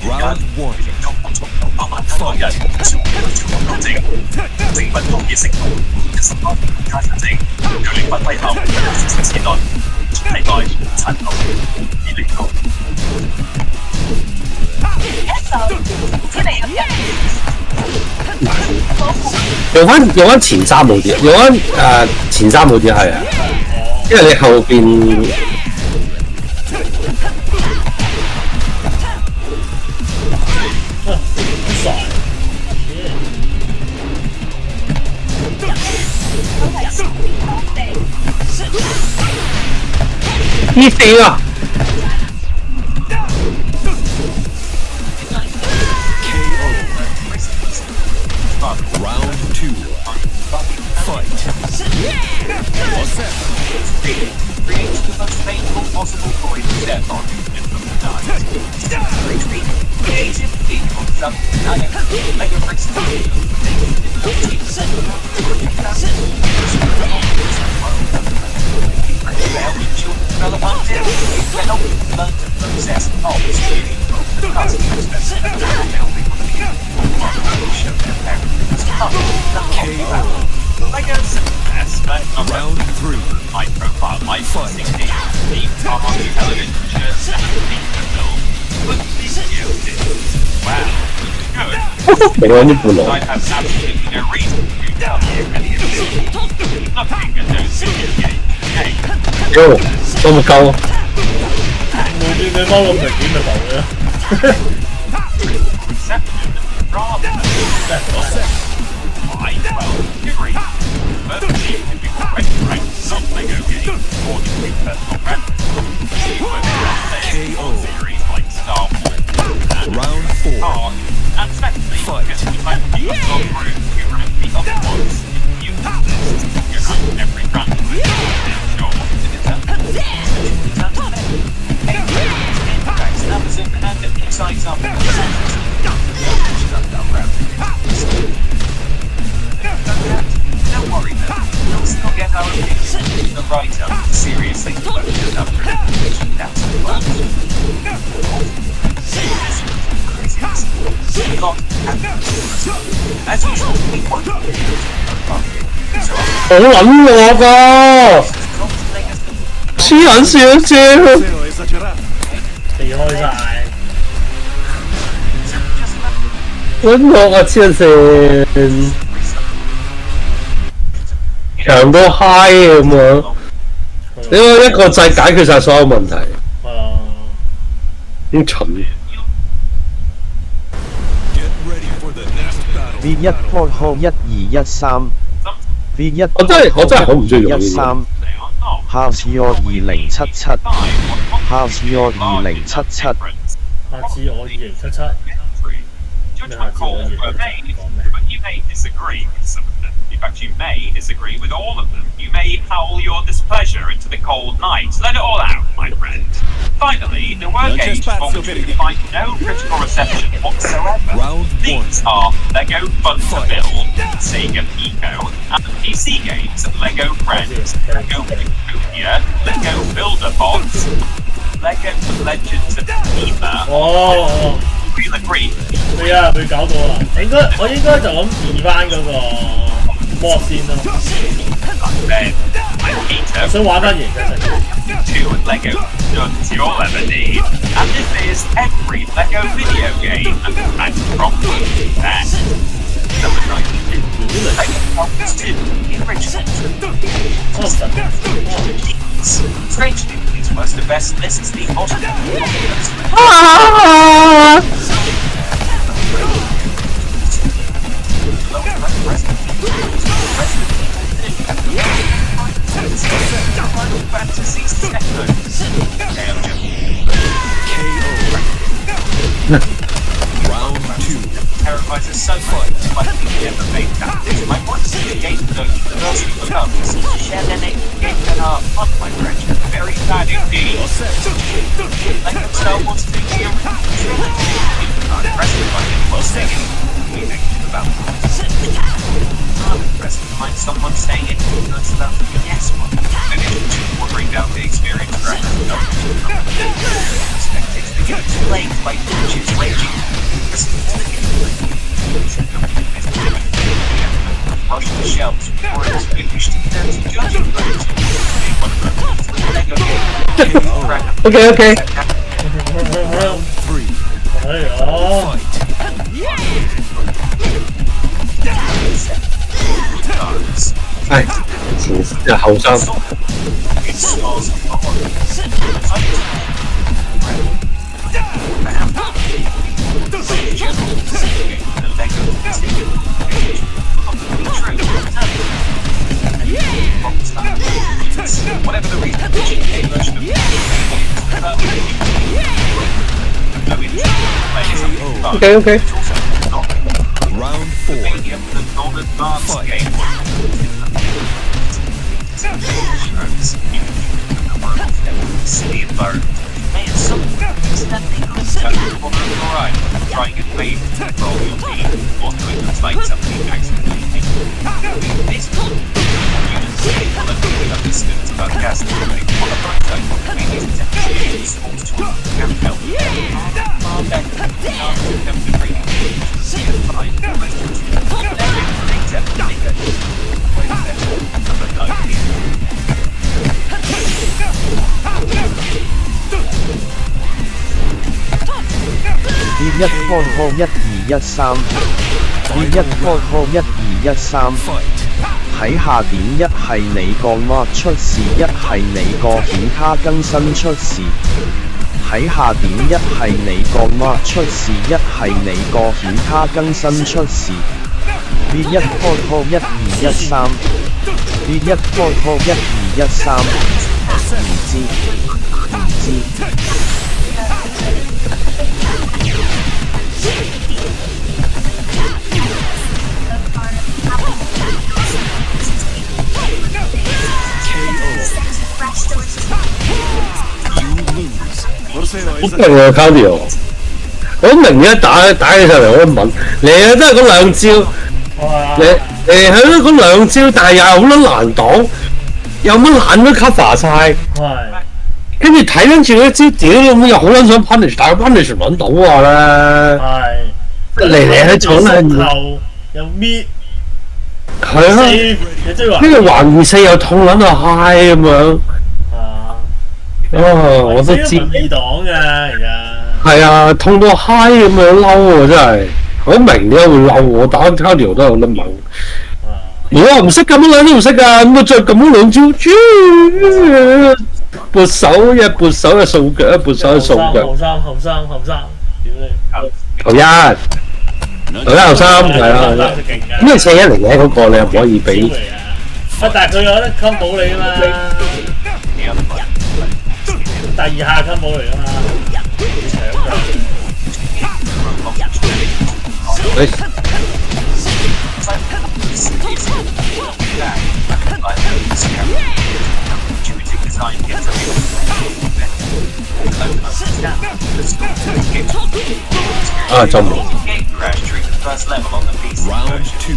Round 1. Fight. 用翻前三好啲，用翻前三好啲係啊，因為你後邊呢四啊！ Round 2. Fight. Creates the most painful possible void to step on in the night. Creative people something like a process of Round 3. My profile, my fighting deep on television, just wow, good. 未揾啲半路。 I have absolutely no reason to tell you any of this. Nothing at those video games. 屌，都冇夠。冇見佢踎咁明顯咪浮嘅。Round 4. And secondly, Fight. because we might be gone through you rank the other ones, you have this, you rank every rank. Sure, Amazon and it excites up. Don't worry then, we'll still get our opinion. The writer seriously devoted up that's the 好撚我㗎，黐撚線啫！避開晒。揾我啊黐線，強到嗨咁樣，你話一個掣解決晒所有問題，啲蠢。V 一 Port Hole 1213 V 一我真係好唔中意用呢13 House Your 2077 House Your 2077下次我2077。Judge my call were made, but you may disagree with some of them. In fact, you may disagree with all of them. You may howl your displeasure into the cold night. Let it all out, my friend. Finally, the word games for which we find no critical reception whatsoever. These are Lego Fun to Build, Sega Pico, and PC games Lego Friends, Lego Utopia, Lego Builder Bots, Lego Legends of Eva. Feel agree. 係啊，佢搞到啊！我應該就咁移翻嗰個 mod 先咯。我想玩翻型嘅Two Lego guns you'll ever need, and this is every Lego video game. And from that. Number 92. Lego 2, the original. Strangely, these was the best lists the alternate. Fantasy Round 2. Terrifies us so much, but we never made that. My point is the game that the girls who look up share their name game that are fun, my friend. Very bad indeed. Like the Star Wars thing here. I'm impressed by it while singing. We think about I'm impressed to find someone saying it because about the yes one. And it will bring down the experience for Spectators begin to play like witches raging. Rush the shelves before it's finished. There's judging Okay. Round 3. 係啊。 唉，又後生。Whatever the reason, Okay. Round 4. the golden advance game. City environment. Man, alright, try and get paid for all your team, or doing the fight something accidentally. This students about gas maybe it's to help. Far better them to bring V 一 Port Hole 1213 V 一 Port Hole 1213睇下點一係你個 mod 出事，一係你個顯卡更新出事。睇下點一係你個 mod 出事，一係你個顯卡更新出事。V 一 Port Hole 1213 V 一 Port Hole 1213唔知。好勁喎 cardio， 我明一打起上嚟我都問你啊，都係嗰兩招，你係咯嗰兩招，但係又係好撚難擋，有乜撚都 cover 晒，跟住睇緊住嗰招，屌咁又好撚想 punish，但係 punish 唔撚到我啦，嚟去做啦。又搣係啊，四又追還呢個橫二四又痛撚到嗨咁樣。啊！我都知。民二黨㗎，而家係啊，痛到嗨咁樣嬲喎，真係。我明點解會嬲我打卡條都有得猛。我話唔識咁樣都唔識㗎，咁我再撳咗兩招，撥手一掃腳，一撥手一掃腳。後生，屌你！後一後三係啦，咁你4-1嚟嘅嗰個你又唔可以俾。但係佢有得 combo 你啊嘛，第二下 combo 嚟啊嘛，啊，就冇。Round 2.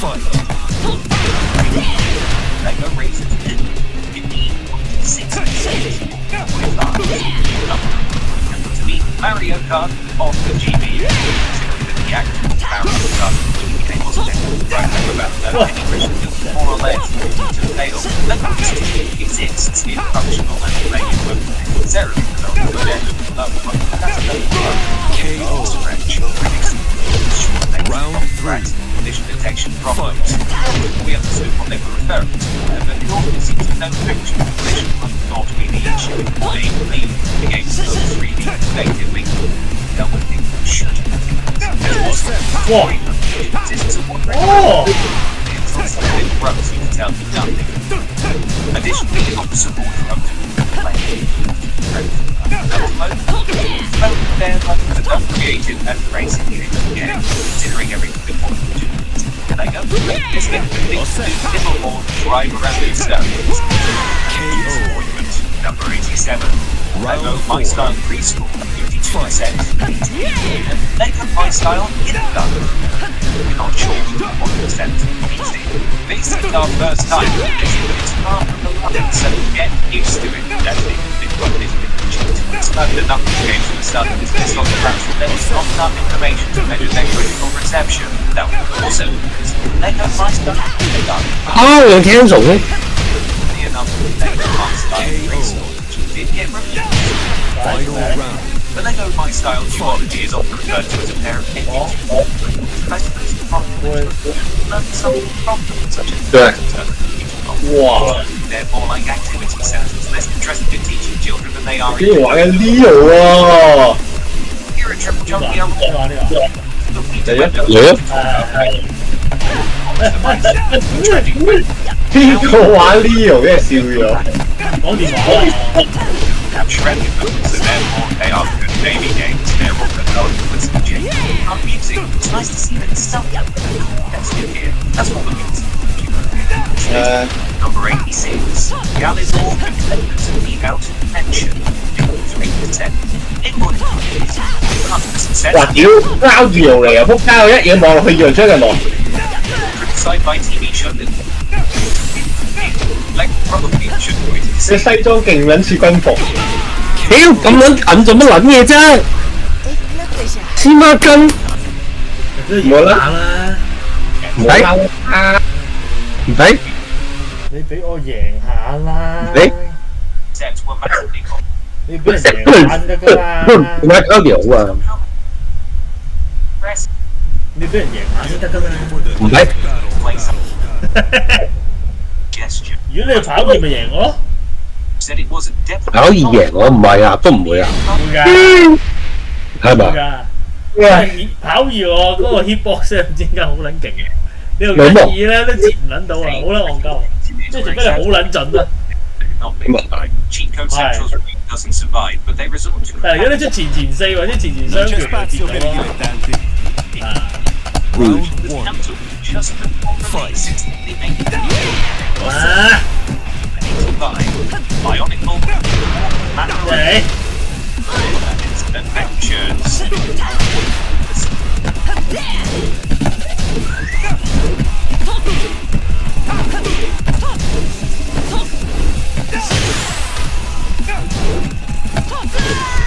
Fight. Mario Kart off the GB. The active Mario Kart more or less to fail. That exists in functional and making work necessarily KO. Round 3. Condition detection problems. We understood what they were referring to, but the audience seems to know picture condition might not be the issue. Namely, the game's so 3D effectively dealt with things that should have哇！哦！ it interrupts you to tell you nothing. Additionally, it offers support for up to play. They're created and racing game, considering everything before you do. And I go, this game things to do little more than drive around the circuits. Disappointment number 87. Lego My Style Preschool, 52%. Lego My Style Kindergarten. We're not sure what percent means it. This is our first time, but it's part of the love, so get used to it. That's the big one, this big cheat. It's not enough games from the start of this list on the ground, so there's not enough information to measure their critical reception. Now, also, Lego My Style Kindergarten. 有 cancel 嘅。 The enough Lego My Style Preschool, which did get reviewed. Final round. The Lego My Style duology is often referred to as a pair of endings. I suppose the problem learn something from them, such as Yeah. Wow. they're more like activity centers, less interested in teaching children than they are 竟然 in 玩緊 Leo 喎， You're a triple jump here. 第一嚟邊個玩 Leo 真係笑咗。講電話啊！ Have shredded them, so therefore they are good baby games. They're all good with some change. Music. It's nice to see that stuff. That's good here. That's what the music. Number 86. Galidor Competitors of the Out Mention. 3%. Input. 哇 100%. 屌，Cloud Leo 嚟啊！仆街，我一嘢望落去以為出緊來。 Sci-fi TV show that like probably should be 隻西裝勁撚似軍服，屌咁撚緊做乜撚嘢啫？黐孖筋，冇啦，唔使唔使，你俾我贏下啦！ sets were massively common. 你俾人贏玩得㗎嘛？點解交條啊？ Press 你俾人贏玩先得㗎嘛？唔使， play some gesture. 如果你跑贏咪贏我咯， Said it wasn't definitely 可以贏我唔係啊，都唔會啊，會㗎，係咪？會㗎。因為跑二我嗰個 hitbox 唔知點解好撚勁嘅，你用緊二咧都接唔撚到啊，好撚戇鳩，即係除非你好撚準啊。 not been like Cheat Code Central's review doesn't survive, but they resort to 但係如果你出前四或者前雙拳就接到咯。啊， Round 1. cancel just before release. They make it down. 啊， Bionicle 嚟， Adventures.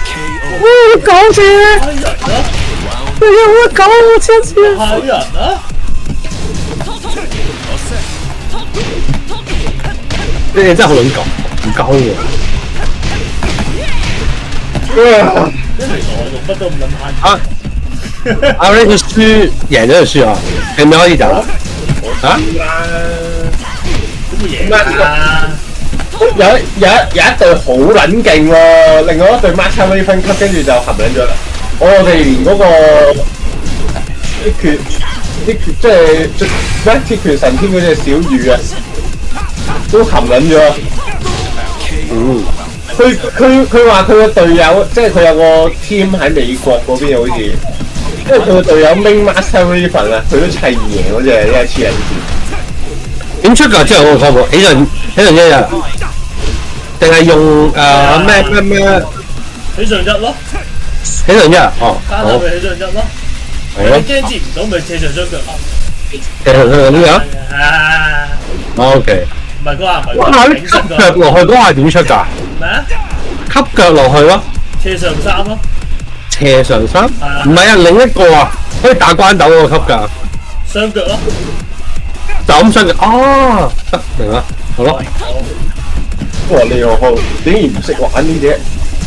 KO. 講住，哎呀，有乜搞我黐線？係人啊！你哋真係好撚講，唔鳩喎。啲嚟我用乜都唔撚慳。啊！阿 Ray 佢輸贏咗就輸啊，係咪可以走啊？啊？點會贏啊？有一隊好撚勁喎，另外一隊 Master Way 分級，跟住就含撚咗啦。我哋連嗰個即係咩鐵拳神天嗰隻小魚啊，都含撚咗。佢話佢個隊友，即係佢有個 team 喺美國嗰邊好似，因為佢個隊友 Main Master Raven 啊，佢都砌贏嗰隻，一係黐人線。點出㗎？之後嗰個 combo 起順一日，定係用咩？起上一咯，起順一哦，好，咪起上一咯。你驚接唔到咪斜上雙腳咯。起順呢樣啊 ？OK。唔係嗰下唔係。哇！你吸腳落去嗰下點出㗎？咩啊？吸腳落去咯。斜上三咯。斜上三？唔係啊，另一個啊，可以打關鬥嗰個吸腳。雙腳咯。就咁雙腳哦，得明啦，好咯。哇！你又好，竟然唔識玩呢隻？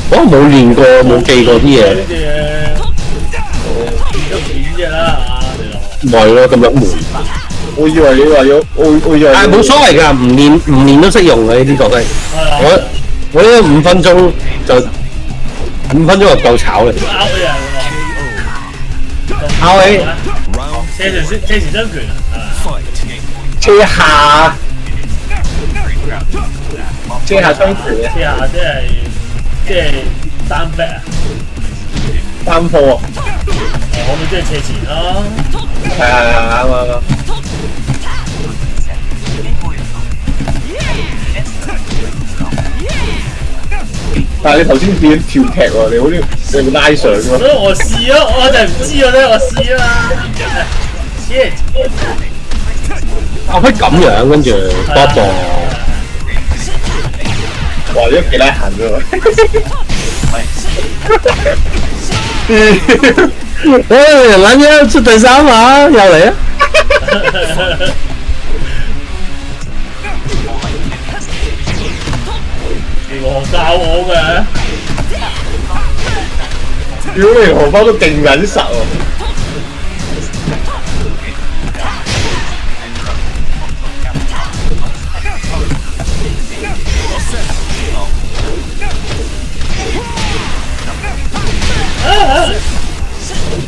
我冇練過，冇記過啲嘢。呢啲嘢，都片啫啦嚇，唔係咯，咁樣悶。我以為你話有，我以為。但係冇所謂㗎，唔練都識用嘅呢啲角色。我呢5分鐘就夠炒啦。拗起。斜前雙拳啊！車下雙拳斜下即係單臂啊！單貨啊！我咪即係斜前咯。係啱。但係你頭先變跳踢喎，你好似你拉上喎。所以我試咯，我就係唔知嘅啫，我試啊嘛。shit！可以咁樣跟住多步。哇！呢個幾拉痕喎。撚嘢出第三下，又嚟啊！我教我嘅，屌你荷包都勁撚實喎！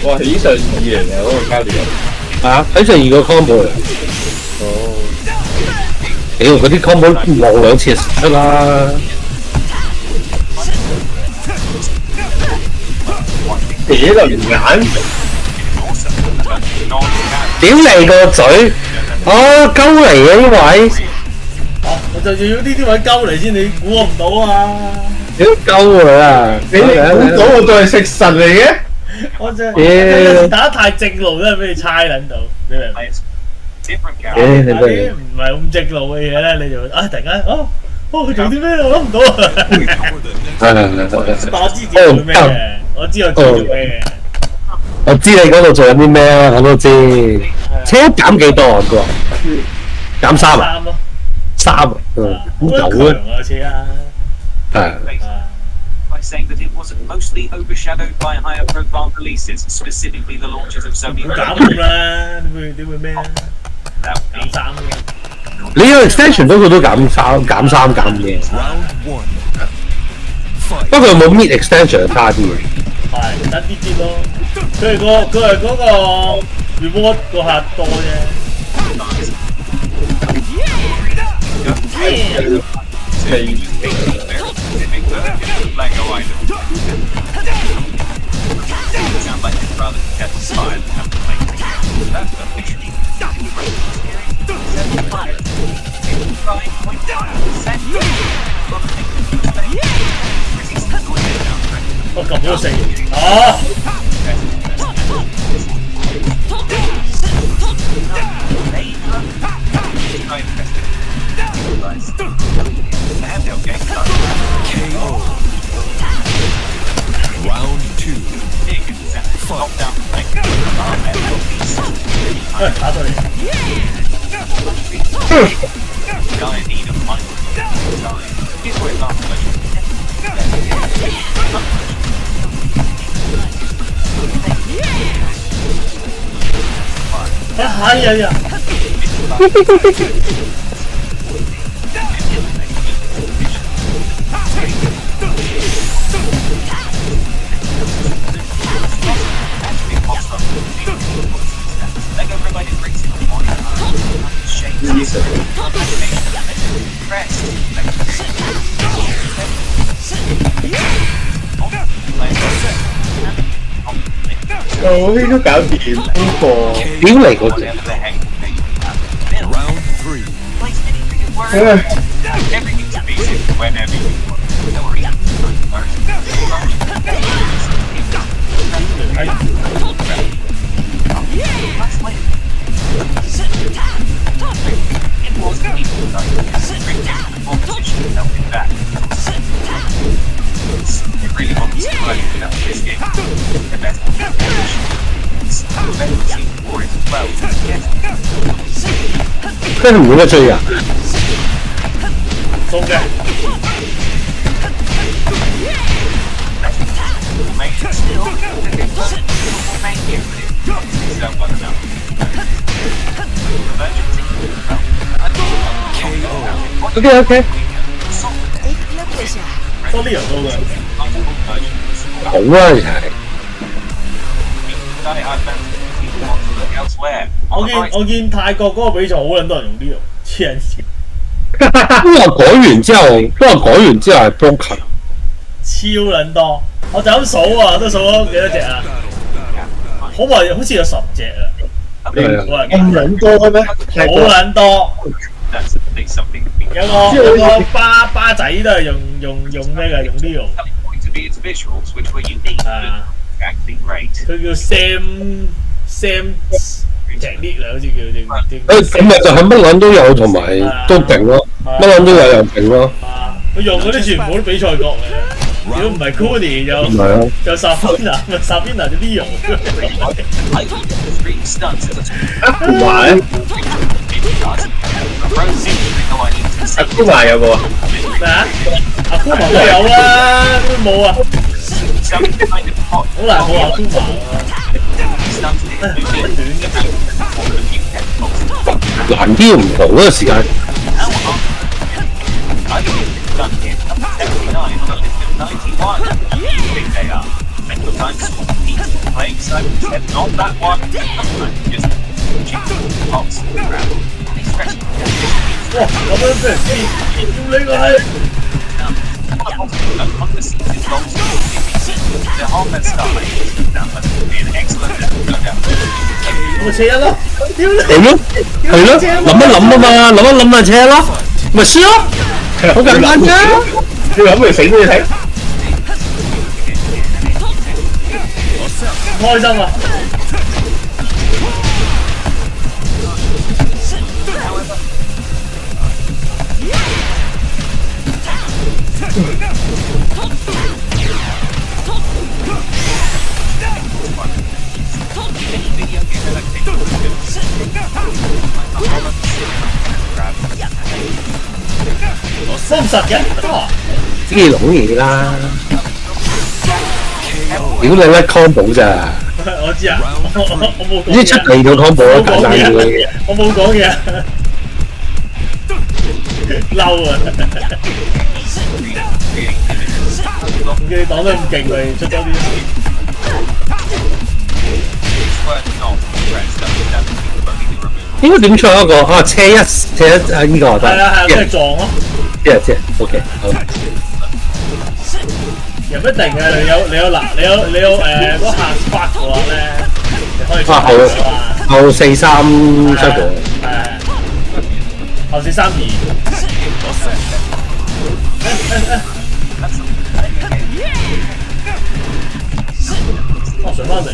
哇！起上2嚟嘅嗰個交流啊，起上2個 combo 嚟。哦。屌，嗰啲 combo 望2次就出啦。屌你眼！屌你個嘴！哦，鳩嚟嘅呢位。我就要呢啲位鳩嚟先，你估我唔到啊！屌鳩佢啊！你估到我都係食神嚟嘅？我真係有時打得太正路都係俾你猜撚到，你明唔明？你啲唔係咁正路嘅嘢咧，你就突然間佢做啲咩我諗唔到啊！但我知自己做咩嘅，我知我做咩嘅。我知你嗰度做緊啲咩啊，我都知。車減幾多啊？哥？減3啊？3啊？咁9啊？車啊！係。By saying that it was mostly overshadowed by higher profile releases, specifically the launches of Sony. 減啦，點會咩啊？減3嘅。你個 extension 嗰個都減3減5嘅。不過冇 mid extension 差啲嘅。係得啲咯，佢係嗰個 reward 嗰下多啫。Lego item. Sound like you'd rather satisfy than have to make the game. That's the picture. Oh, come on, say it. Ah! Round 2. Fight. 哎呀呀！哦，呢都搞掂呢個。屌嚟嗰隻， Round 3. Everything's basic whenever you want. Don't worry. It really wants to work without this game. The best for it as well. Yes. 真係唔會得追㗎。送嘅。OK OK， 多啲人到嘅。好啊，其實我見泰國嗰個比賽好撚多人用呢個，黐人線。都話改完之後係 broken。超撚多，我就咁數啊，都數咗幾多隻啊？好似有10隻啊！咁撚多嘅咩？好撚多。有個巴仔都係用咩㗎？用呢個。佢叫 Sam Technique 啊，好似叫定。咁咪就係乜撚都有，同埋都勁咯，乜撚都有又勁咯。佢用嗰啲全部都比賽國嚟嘅。如果唔係 Cody 就 Sabina 就 Leo。華咧？阿姑華有冇啊？咩啊？阿姑華都有啦，都冇啊。好難冇阿姑華難啲唔同嗰個時間。哇！咁樣俾人知，要你個係。咪車一咯，屌你！係咯，係咯，諗一諗啊嘛，諗一諗咪車咯，咪輸咯，好簡單啫。你諗佢死俾你睇。開心啊！封實嘅，自己攞嘢啦。屌你咩 combo 咋？我知啊，我冇講。呢出嚟個 combo 咯，簡單嘅。我冇講嘢，嬲啊！你擋得咁勁，咪出多啲。應該點唱一個啊？車一啊呢個得。係啊，跟住撞咯。知 OK 好。又唔一定嘅，你有嗰下 spark 嘅話咧，你可以出後4-3出嘅。係後4-3-2。上翻嚟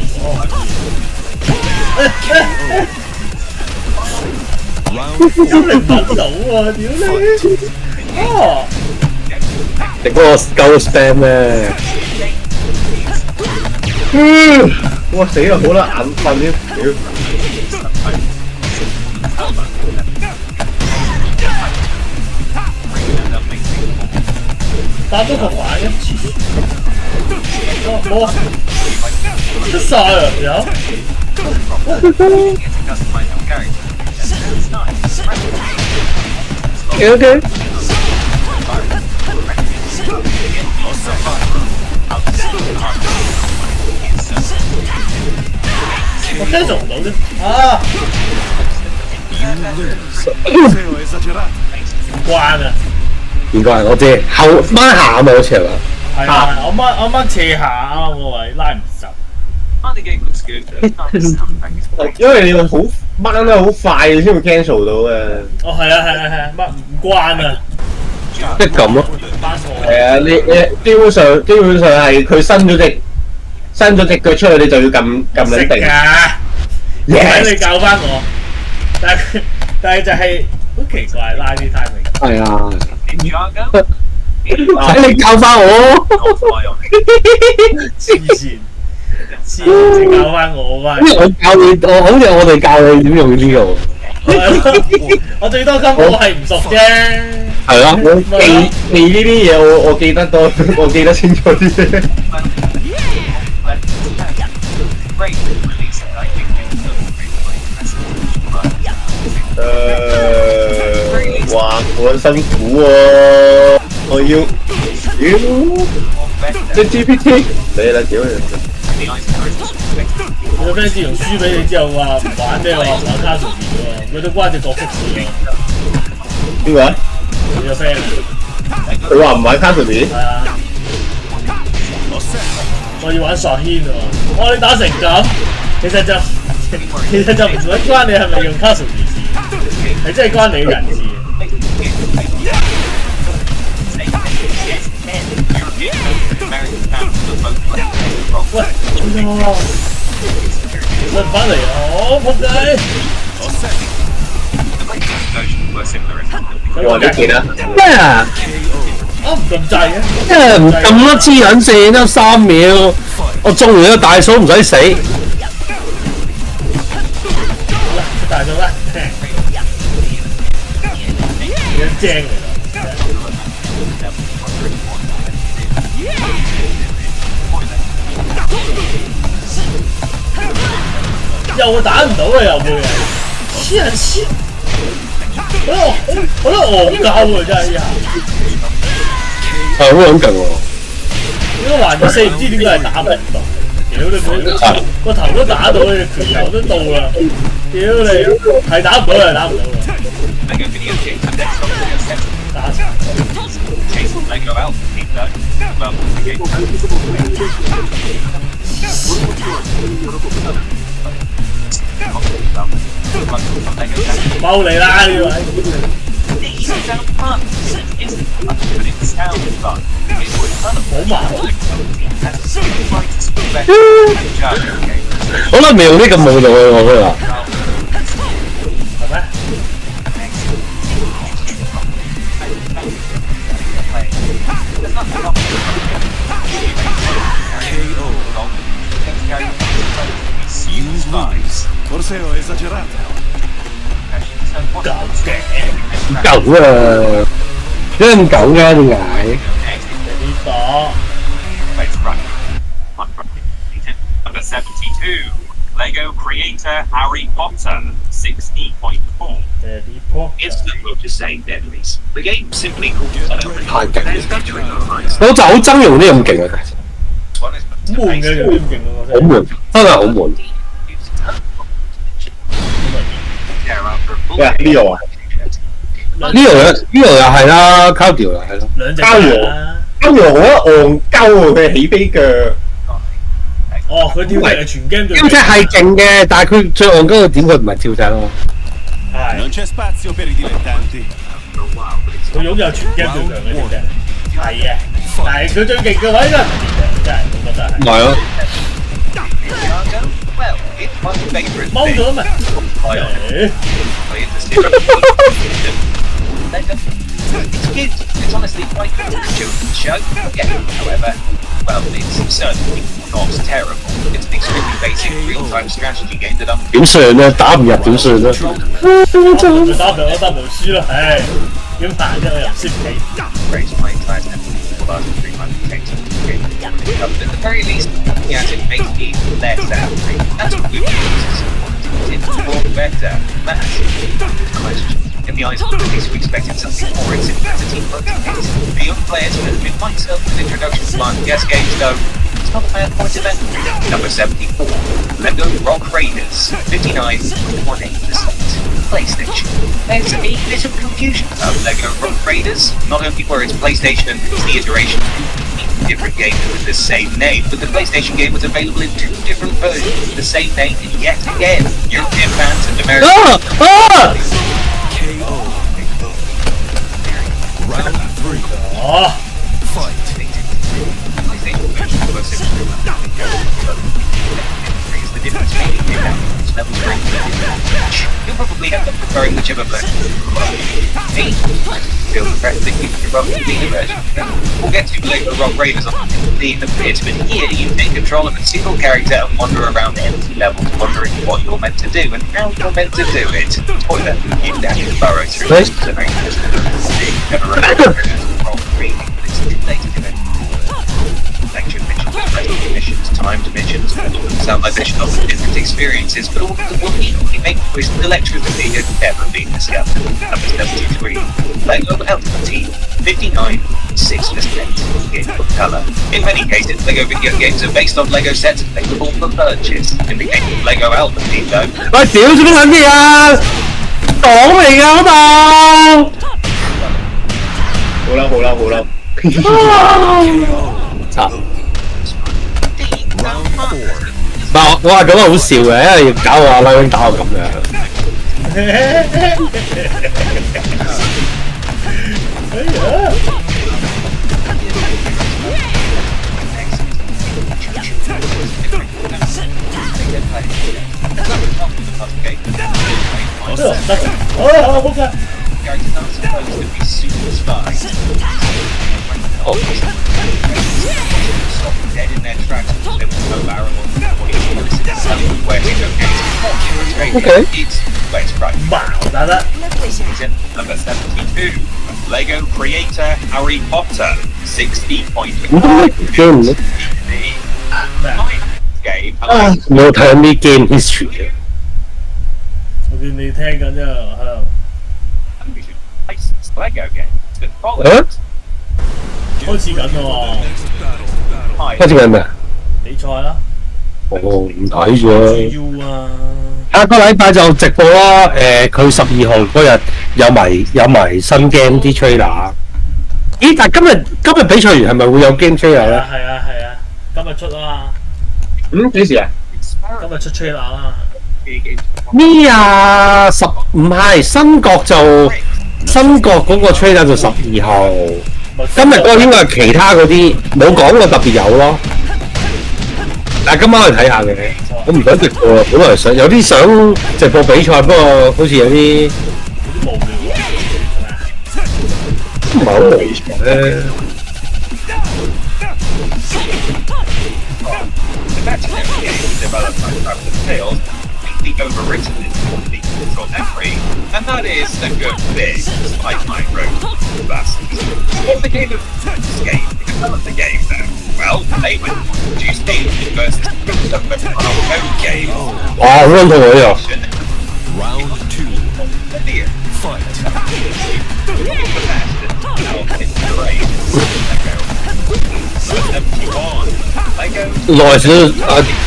屌你唔到啊！屌你！哦！你嗰個夠 spam 咩？哇死啦！好啦，眼瞓添，屌！打到個反嘅，冇出晒啊！有。OK。我真係做唔到啫。啊！關啊！唔該，我知後掹下嘛，好似係嘛？係啊，我掹斜下啱個位，拉唔實。因為你好掹得好快，你先會 cancel 到嘅。哦，係啊，乜唔關啊？即係咁咯。係啊，你基本上係佢伸咗隻腳出去，你就要撳撚定。唔使你教翻我，但係就係好奇怪，拉啲 timing。係啊。使你教翻我。黐線，教翻我翻。因為我教你，我好似我哋教你點用呢個。我最多今我係唔熟啫。係咯，記呢啲嘢我記得多，我記得清楚啲啫。哇，好辛苦喎！我要即 GPT 你啦，屌你！我個 friend 自從輸俾你之後話唔玩咩喎，唔玩卡數面喎，佢都關隻角色事喎。邊個啊？你個 friend 佢話唔玩卡數面？係啊。我要玩索軒喎，我你打成咁，其實就唔使關你係咪用卡數面事，係真係關你人事。喂，輪返嚟啊！我仆街！我話你記得咩啊？唔撳掣嘅，因為唔撳得黐撚線得3秒，我中完個大嫂唔使死。好啦，出大數啦，你正嚟啦！又打唔到啊！又會啊！黐人黐，我覺得戇鳩啊！真係呀！係好撚勁喎！呢個環4唔知點解係打唔到，屌你妹！個頭都打到，你拳頭都到啦！屌你，係打唔到係打唔到啊！打殘！包你啦呢位！好麻煩。好耐未用呢咁冇用嘅我覺得。係咩？狗啊！真狗嘅點解？呢個。Number 72, Lego Creator Harry Potter, 60.4. Instant to save memories. The game simply called 太勁！我就好憎用呢咁勁啊！悶嘅用啲咁勁咯，好悶，真係好悶。喂，Leo 啊呢度又係啦，交調又係咯。兩隻交我覺得戇鳩喎，佢起飛腳。哦，佢跳踢係全 game 最。跳踢係勁嘅，但係佢最戇鳩嘅點，佢唔係跳踢咯。係。佢擁有全 game 最強嘅跳踢。係嘅，但係佢最勁嘅位都係唔係跳踢，真係我覺得係。唔係咯。踎咗咪？It's honestly quite cool to children's show. Yeah, however, well, it's certainly not terrible. It's an extremely basic real-time strategy game that I'm... 點算咧？打唔入點算咧？佢打唔入，我打唔入輸啦，唉，點辦啫？我又唔識棋。last 3 months takes to get but at the very least, looking at it makes me less angry. That's what we do. It's more better. That's the question. In the eyes of the police, we expected something more in simplicity, but the young players who have been myself with introduction to Lion Guess games go, it's not a bad point of entry. Number 74, Lego Rock Raiders, 59.18%. PlayStation. There's a bit of confusion about Lego Rock Raiders. Not only were its PlayStation and the iteration different games with the same name, but the PlayStation game was available in 2 different versions with the same name yet again. European fans and American KO. Round 3. Fight. PlayStation version was the difference between the levels you'll probably have them preferring whichever version. Me, feel the fact that you can rock the version. We'll get to Lego Rock Raiders on the bit, but here you take control of a single character and wander around empty levels, wondering what you're meant to do and how you're meant to do it. Toilet, you dash and burrow through the very never remember rock reading, but it's too late to do it. Lecture missions, timed missions, sound like they should offer different experiences, but all of them will equally make the choice that the lecturers have never been discovered. Number 73, Lego Ultimate Team, 59.6% in colour. In many cases, Lego video games are based on Lego sets available for purchase. In the case of Lego Ultimate Team, though, 喂，屌做乜撚嘢啊？黨嚟㗎嗰度。好啦。操！唔係我話咁係好笑嘅，因為要搞我阿女打我咁樣。characters aren't supposed to be super spies. Stop dead in their tracks because there was no barrel or where to go. Okay. It's where's right. Wow, that. Number 72. Lego creator Harry Potter. 60.5. Game. 冇睇啲 game history 嘅。我見你聽緊啫，喺度。Lego game. 開始緊喎，開始緊咩？比賽啦。哦，唔睇咗。要啊！下個禮拜就直播啦。佢12號嗰日有埋新 game 啲 trailer。咦？但係今日比賽完係咪會有 game trailer 咧？係啊，今日出啊嘛。幾時啊？今日出 trailer 啦。咩啊？唔係新國嗰個 trailer 就12號。今日嗰個應該係其他嗰啲冇講過特別有咯。但係今晚去睇下嘅，我唔想直播啊，本來想有啲想直播比賽，不過好似有啲無聊唔係好無聊咧。Overwritten in the control memory, and that is a good thing, despite my road bastards. What's the game of this game? They developed the game though. Well, they would produce games versus the code game. Wow, run to it, yeah. Round 2. Fight. Lego 耐少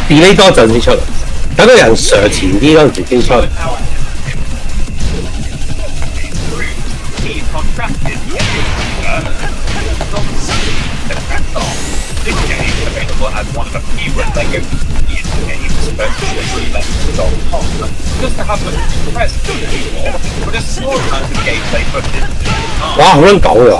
delay 多陣先出嚟。等個人上前啲嗰陣時先出。哇！好撚狗㗎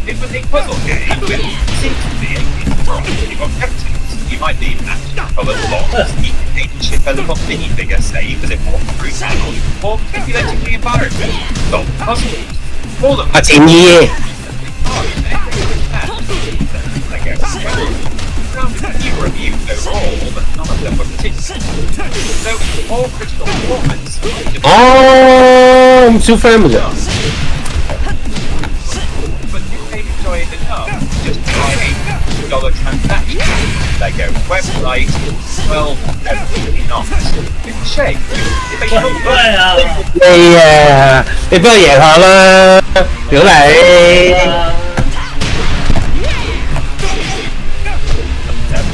！It was a puzzle game with seems to be a you've got captains. You might be matched up a little lot, each chip a little minifigure save as it walks through panels, or manipulating the environment. Solve puzzles. All of them. 前二。Few reviews overall, but none of them were particular. So, all critical performance. 哦，咁少 friend 嘅咋？ But do they enjoy it enough? Just buy $8 transaction Lego website? Well, absolutely not. It's a shame. If they told 喂啊！你幫我贏下啦，屌你！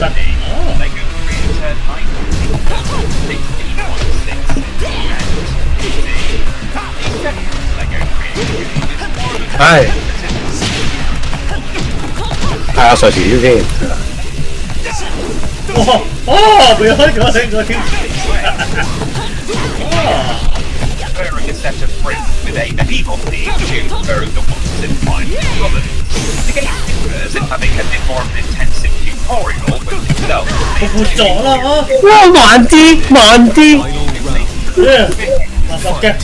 Lego return 係係啊，隨時先。哦，未開過聽過添。Preferring a set of bricks with a medieval theme to preferring the ones in fine colors. The game differs in having a bit more of an intensive tutorial with itself. 我活咗啦！哇，慢啲，慢啲。垃圾嘅。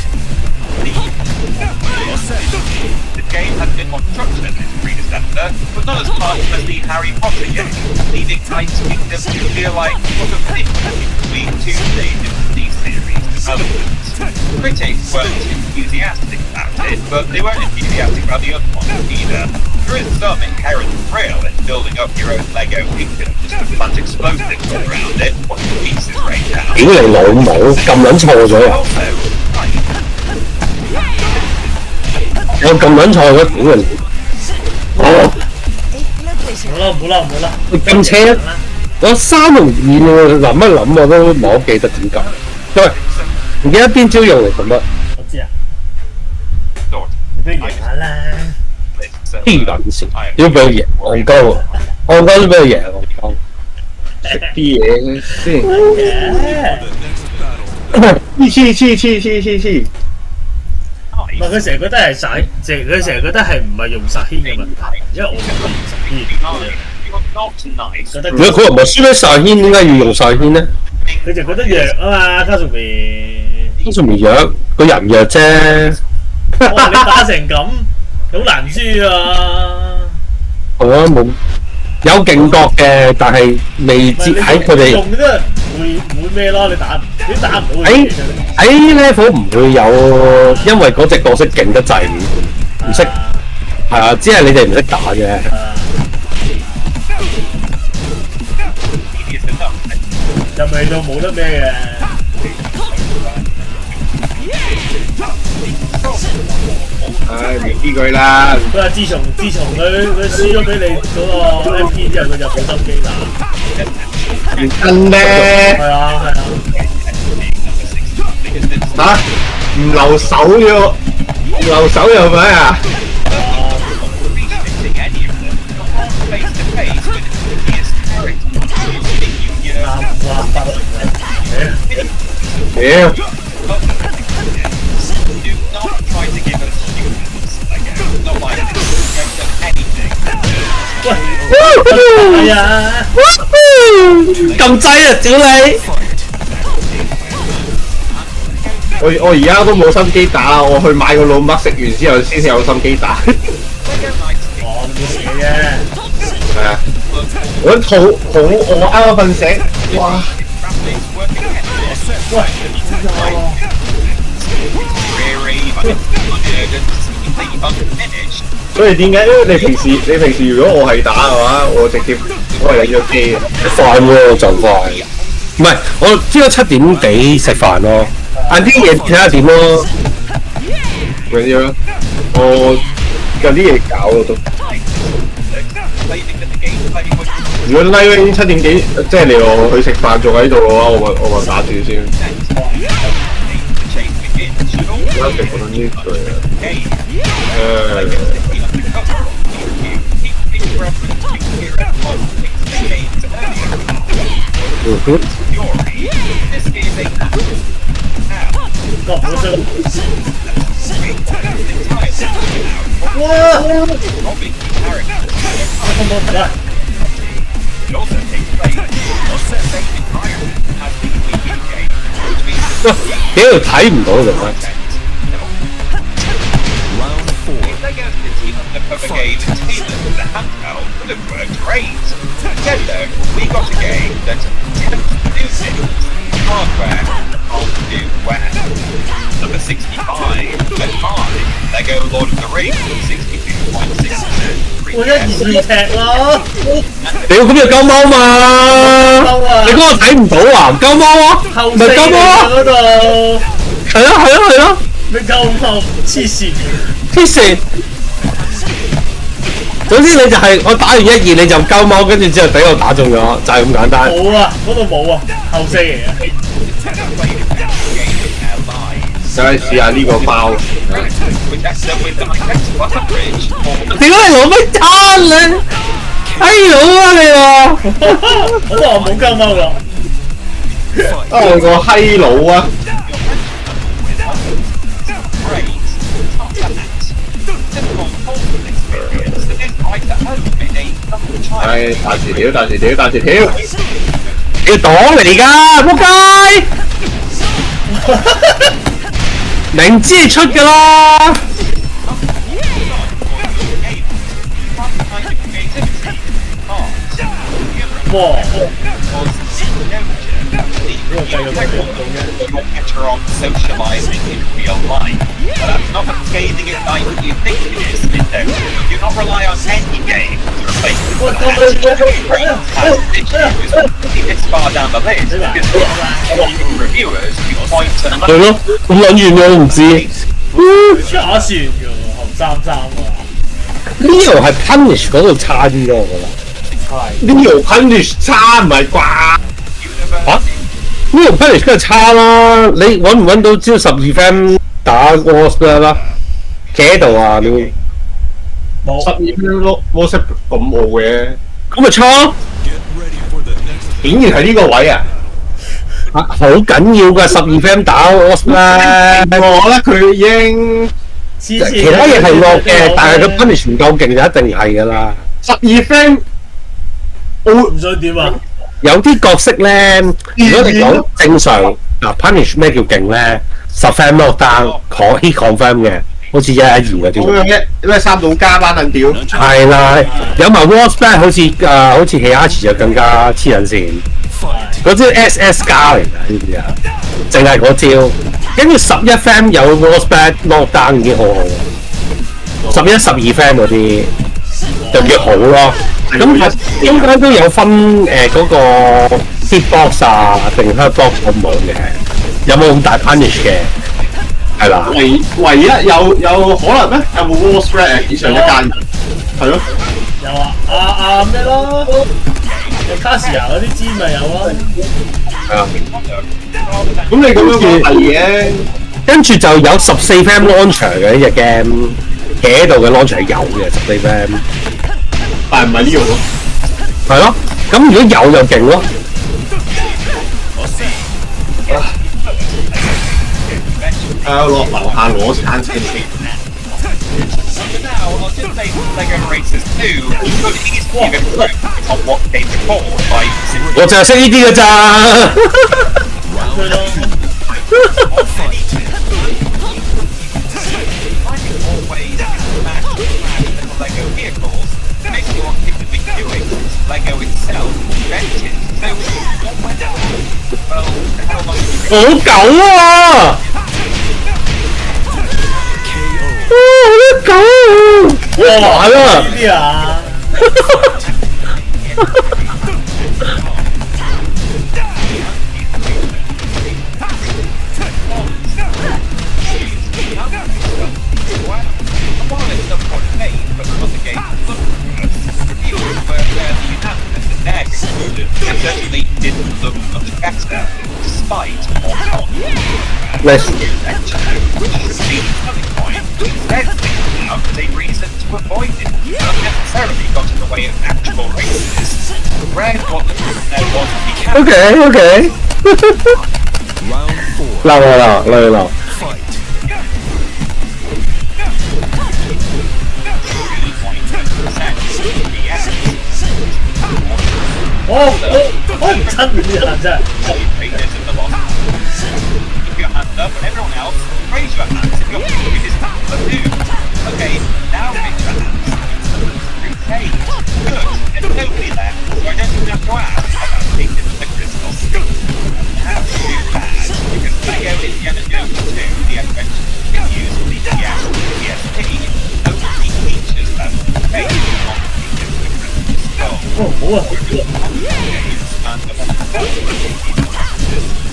The game has a bit more structure than its predecessor, but not as much as the Harry Potter game, leaving Knights Kingdom to feel like sort of midway between two stages of these series developments. Critics weren't enthusiastic about it, but they weren't enthusiastic about the other ones either. There is some inherent thrill in building up your own Lego kingdom just to plant explosives all around it, watch the pieces rain down. 屌你老母，撳撚錯咗啊！ Also, right, 我撳撚錯咗，屌你！哦，唔好啦，撳車，我3同2諗一諗我都唔係好記得點解，因為唔記得邊招用嚟撳乜。我知啊， sort 你俾贏下啦。 of. 黐撚線，要俾佢贏，戇鳩喎，戇鳩都俾佢贏，戇鳩。食啲嘢先。黐。唔係佢成日覺得係佢成日覺得係唔係用實軒嘅問題，因為我唔用實軒，覺得如果佢唔係輸俾曬軒，點解要用曬軒咧？佢就覺得弱啊嘛，卡素面。通常唔弱，個人弱啫。哇！你打成咁，好難輸啊！係啊，冇有勁角嘅，但係未接喺佢哋。用都唔會咩咯？你打唔到喺 level 唔會有，因為嗰隻角色勁得滯，唔識係啊，只係你哋唔識打啫。就未到冇得咩嘅。唉，唔知佢啦。佢話自從佢輸咗俾你嗰個 MP 之後，佢就冇心機打。真咩？係啊。嚇？唔留手啫喎，唔留手又係咪啊？屌！係啊！撳掣啊！屌你！我而家都冇心機打，我去買個老麥食完之後先至有心機打。哦，冇事嘅啫。係啊，我肚餓，啱啱瞓醒，哇！喂，所以點解你平時如果我係打嘅話，我直接我係有機嘅。快喎，就快。唔係，我知道7點幾食飯咯，晏啲嘢睇下點咯。唔緊要啦，我有啲嘢搞咯都。如果 Live 7點幾，即係你我去食飯仲喺度嘅話，我咪打住先。而家食嗰啲句哇！屌睇唔到就乜？ Game tailored to the handheld would have worked great. Nintendo, we got a game that attempts to do things hardware can't do well. Number 65, Lego Lord of the Rings, 62.6%. 我一二踢咯，屌咁就鳩貓嘛！你嗰個睇唔到啊？鳩貓啊？後咪鳩貓啊？嗰度係咯，咩鳩貓黐線，黐線！總之你就係我打完1、2你就鳩貓，跟住之後俾我打中咗，就係咁簡單。冇啊，嗰度冇啊，後四嚟嘅。就係試下呢個包。屌你攞咩餐你？閪佬啊你啊！我話冇鳩貓㗎。我個閪佬啊！係大字條，要擋嚟㗎，仆街！明知你出㗎啦！哇！socializing in real life. But that's not as scathing as you think it is, Nintendo. Do not rely on any game to replace the has issues this far down the list because reviewers who point to 係咯，咁撚遠我都唔知。打算㗎喎，後33啊！ Leo 係 Punish 嗰度差啲咯，我覺得。Leo Punish 差唔係啩？嚇？Leo Punish 梗係差啦！你揾唔揾到招12 frame 打 Wasp 啦？企喺度啊！你冇12 frame WhatsApp 咁冇嘅，咁咪差咯！竟然係呢個位啊！好緊要㗎，12 frame 打 Wasp 啦！我覺得佢已經其他嘢係惡嘅，但係佢 Punish 唔夠勁就一定係㗎啦。12 frame， 唔想點啊？有啲角色咧，如果你講正常Punish 咩叫勁咧？10 frame knockdown hit confirm 嘅，好似112嗰啲。咩3到加班撚屌？係啦，有埋 Wasp 咧，好似 Heihachi 就更加黐撚線。嗰招 SS 加嚟㗎，知唔知啊？淨係嗰招，跟住11 frame 有 Wasp knockdown 已經好好，11、12 frame 嗰啲就叫好咯。咁中間都有分嗰個 hitbox 啊定 hurtbox 好唔好嘅，有冇咁大 punish 嘅？係啦。唯一有可能咩？有冇 wall spread 以上一間？係咯。有啊，咩咯？卡士亞嗰啲支咪有咯。係啊。咁你咁樣講係嘅。跟住就有14 frame launcher 嘅呢隻 game， 企喺度嘅 launcher 係有嘅14 frame。但係唔係呢個咯，係咯。咁如果有就勁咯。落樓下攞餐先。Now, I'll just say Lego Racers 2 could easily improve on what came before by 我就係識呢啲㗎咋。finding more ways to match Lego vehicles makes me want to be doing Lego itself invented. So, well, how long 好狗啊！好狗！哇玩啊！呢啲啊！certainly didn't look much better, despite all Nice. Instead, a reason to avoid it, not necessarily got in the way of actual races. Read what there was to be happening. Okay. Round 4. 鬧。 Fight. 我唔親嗰啲人真係。Keep your hands up, and everyone else, raise your hands if you're thinking this is a do. Okay, now raise your hands. Okay, good. There's nobody there, so I don't even have to ask about taking the crystal skull. How too bad, because Lego Indiana Jones 2, The Adventure Continues, leads the PS2 哦，好啊！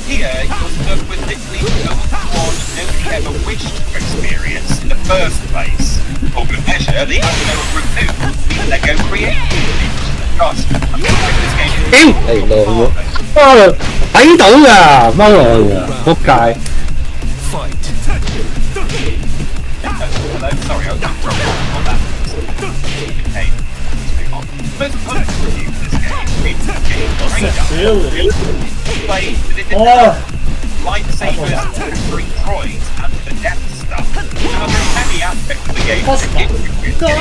Here, you're stuck with literally no one nobody ever wished to experience in the first place. For good measure, the unknown remove and then go create. Gosh, I'm going to pick this game. 嚟路喎，睇到㗎，踎落去㗎，仆街！ Hello, sorry, I was wrong on that. Okay, let's move on. Most others review this game read the game play with it lightsabers, three droids, and the Death Star. Now, there are many aspects of the game that get you, but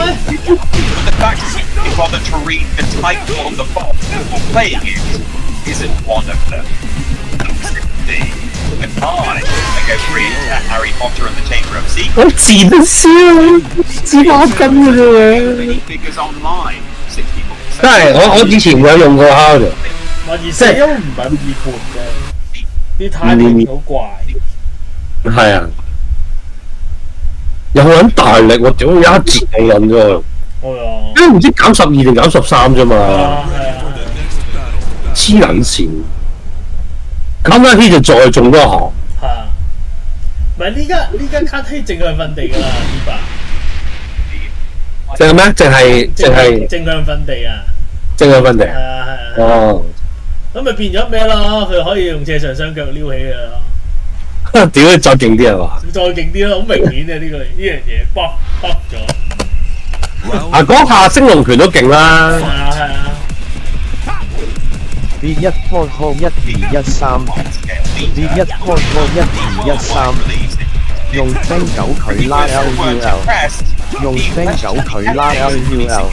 the fact that you bother to read the title on the box before playing it isn't one of them. I go free into Harry Potter and the Chamber of Secrets. 我自得笑，自把筋嘅啫。 Figures online, 60 books. 真係我以前有用過蝦嘅，萬二四都唔係咁易盤嘅，啲太平好怪。係啊，又揾大力我屌一截你撚咗，係啊，因為唔知減12定減13啫嘛，係啊，黐撚線。咁一啲就再中多行。係啊，唔係呢家卡希正向瞓地㗎啦，呢把。淨係咩？淨係正向瞓地啊！正向瞓地。係啊係啊。哦。咁咪變咗咩咯？佢可以用斜上雙腳撩起㗎咯。屌你再勁啲係嘛？再勁啲咯，好明顯嘅呢樣嘢 buff 咗。啊，嗰下升龍拳都勁啦。係啊係啊。B1 call call 1213 B1 call call 1213用 friend 狗佢拉 LUL 用 friend 狗佢拉 LUL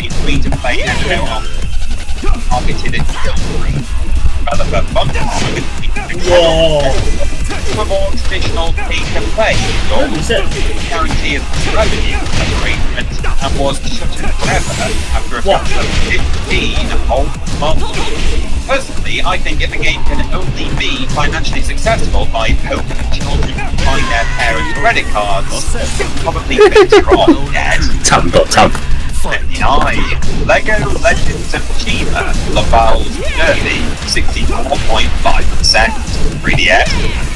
For more traditional pay-to-play, guarantee of revenue arrangement and was shut forever after a couple of 15 whole months. Personally, I think if a game can only be financially successful by hoping children find their parents' credit cards, it's probably better off dead. 差唔多。 Lego Legends of Chima, Laval's Derby, 64.5%. 3DS,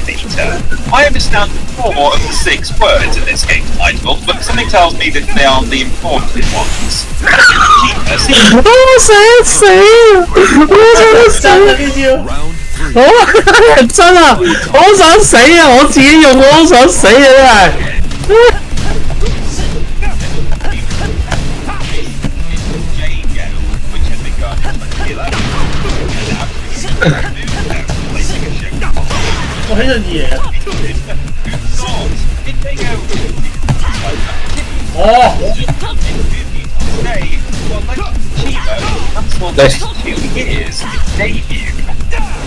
Beta. I understand 4 of the 6 words in this game's title, but something tells me that they aren't the important ones. Chima seems 我想死啊！我想死啊！呢招。我真啊！我想死啊！我自己用我都想死啊！真係。我喺度嘢。哦。Cancelled 2 years its debut.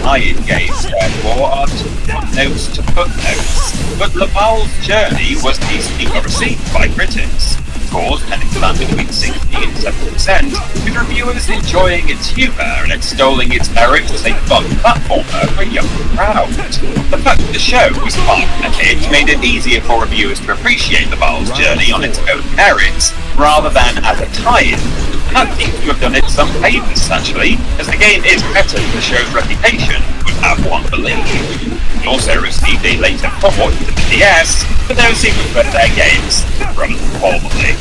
Iron games, therefore, are footnotes to footnotes, but Laval's journey was decently well received by critics. Scores tending to land between 60 and 70%, with reviewers enjoying its humour and extolling its merits as a fun platformer for a young crowd. The fact that the show was fun and it made it easier for reviewers to appreciate Laval's journey on its own merits, rather than as a tie-in. That seems to have done it some favours, actually, as the game is better than the show's reputation would have one believe. It also received a later port to the DS, but those seem to prefer their games from formally.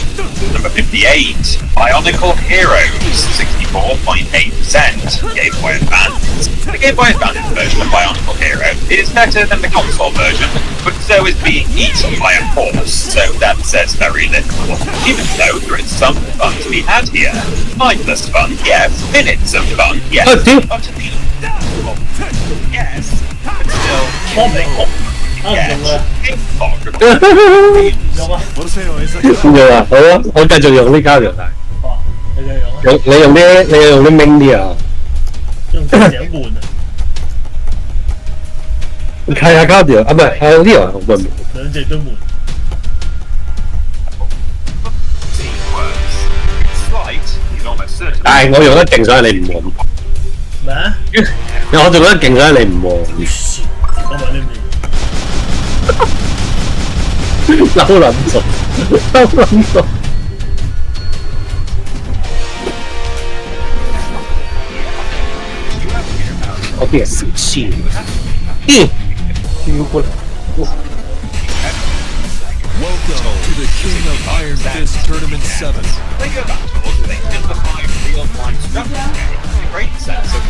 Number 58, Bionicle Heroes, 64.8%, Game Boy Advance. The Game Boy Advance version of Bionicle Hero is better than the console version, but so is being eaten by a horse, so that says very little. Even though there is some fun to be had here. Mindless fun, yes. Minutes of fun, yes. Yes, but still. Yes. 用啊，好啊，我繼續用呢膠條帶。哦，你繼續用。你用啲明啲啊。用成悶啊！睇下膠條啊，唔係呢個唔係。兩隻都悶。但係我用得勁，所以你唔喎。咩啊？我做得勁，所以你唔喎。我問你唔嬲撚咗，嬲撚咗。我俾人食黐。超過。Welcome to the King of Iron Fist Tournament 7. They go back towards they simplify real-time structure game. Great sense of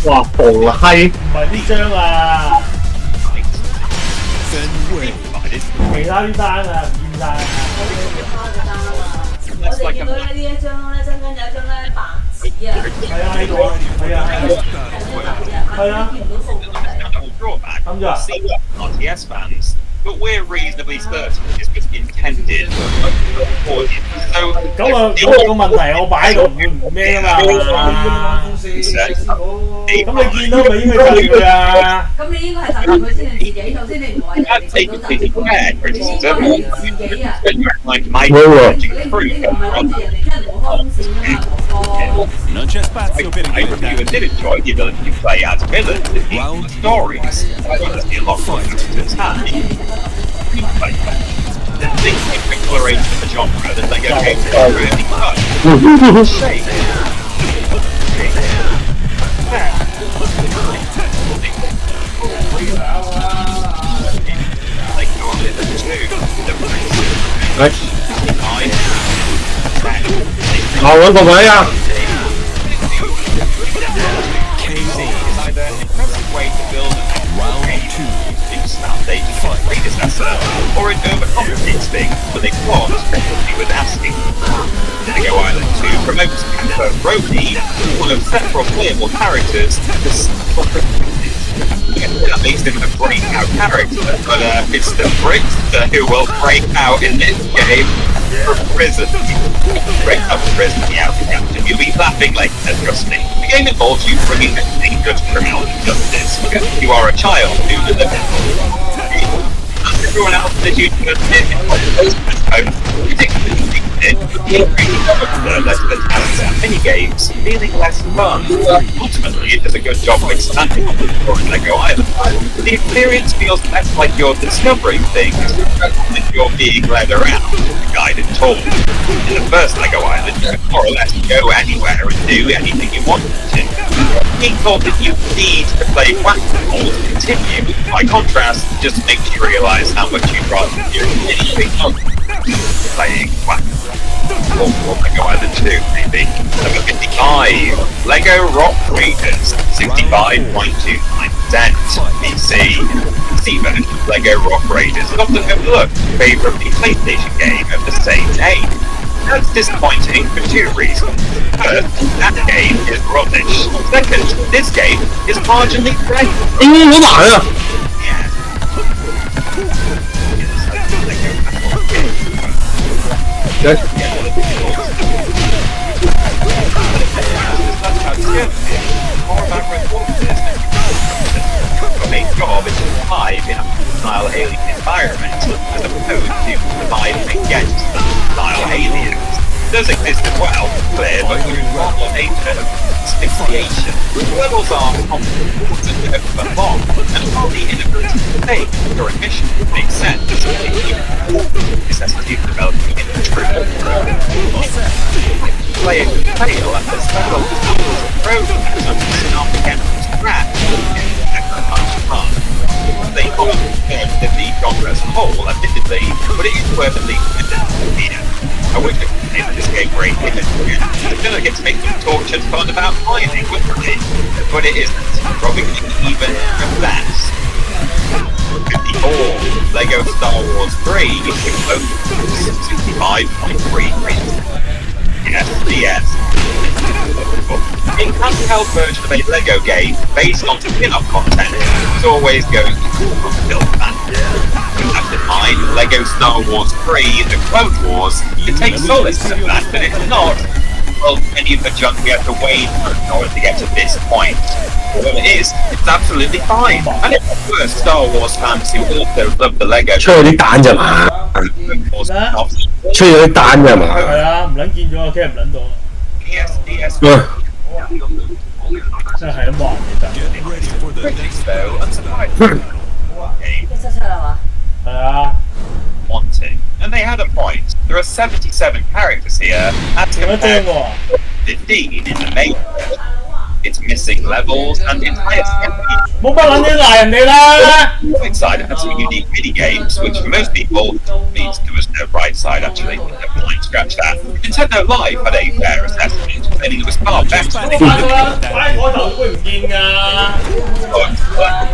哇，暴閪！唔係呢張啊， Fenway. 其他啲單啊，唔見晒。我哋見到咧呢一張咧，真有一張咧白紙啊，係啊，喺度啊，係啊，係啊，見唔到數據。 drawback. I'm just- See RTS fans, but we're reasonably certain this was intended for audience. So 咁個問題我擺喺度唔咩啊嘛？咁你見到咪應該睇佢啊？咁你應該係睇佢先係自己，頭先你唔係人哋見到睇自己啊！你唔係諗住人哋真係冇開風扇啊嘛？ Non c'è spazio per I did enjoy the ability to play as villains in these stories. I think there's a lot more to its hand. The thing exploration of the genre that they get paid for really much. Shame. Like go on with it too. 我揾個位啊！ is either an impressive way to build a foundation of predecessor, or it overcomplicates things with a plot he was asking. Lego Island 2 promotes Pepper Brody, one of several playable characters, that makes him a breakout character, but it's the Brit who will break out in this game from prison. Break out from prison, yeah, you'll be laughing like that, trust me. The game involves you bringing a dangerous criminal to justice because you are a child who delivers. Everyone else that you can admit less than talents and mini-games, feeling less fun. Ultimately, it does a good job of expanding on the story in Lego Island. The experience feels less like you're discovering things than you're being led around, a guided tour. In the first Lego Island, you can more or less go anywhere and do anything you want to. He thought that you need to play whack-a-mole to continue. By contrast, just makes you realise how much you'd rather do anything other than playing whack-a-mole. Or Lego Island 2, maybe. Number 55, Lego Rock Raiders, 65.29%. PC. PC version of Lego Rock Raiders is often overlooked in favour of the PlayStation game of the same name. That's disappointing for two reasons. First, that game is rubbish. Second, this game is marginally great. 好難啊！ A job is to survive in a hostile alien environment as opposed to survive against hostile aliens. It does exist as well, clear, but with normal nature of asphyxiation. Levels are complicated over long, and hardly inability to take during mission makes sense. Necessity of developing into true players fail at the several programs and up against scratch. They commonly compare to the genre as a whole, admittedly, but it is worth at least here. I wish I could make this game great if it's gonna get to make some tortured fun about mining, wouldn't it? But it isn't, probably even from that. 54, Lego Star Wars 3, 65.3%. Yes. A handheld version of a Lego game based on spin-off content is always going to fulfill that. With that in mind, Lego Star Wars 3 The Clone Wars, it takes solace in the fact that it's not, well, any of the junk we have to wade through in order to get to this point. Well, it is, it's absolutely fine. And it's the first Star Wars fans who also love the Lego. 出去啲蛋咋嘛？出去啲蛋咋嘛？係啊，唔撚見咗啊，驚唔撚到啊！ DS. 真係咁話你得。 Get ready for the Critics, next though, unsurprisingly, game 177係嘛？係啊， wanting. And they had a point. There are 77 characters here, as 點樣 compared 張喎？ to 15 in the main version. it's missing levels, and entire冇乜撚嘢賴人哋啦。 right side had some unique mini games, which for most people means there was no right side actually. Never mind, scratch that. Nintendo Live had a fair assessment, claiming it was far better. 擺咗啦，擺我頭會唔見㗎。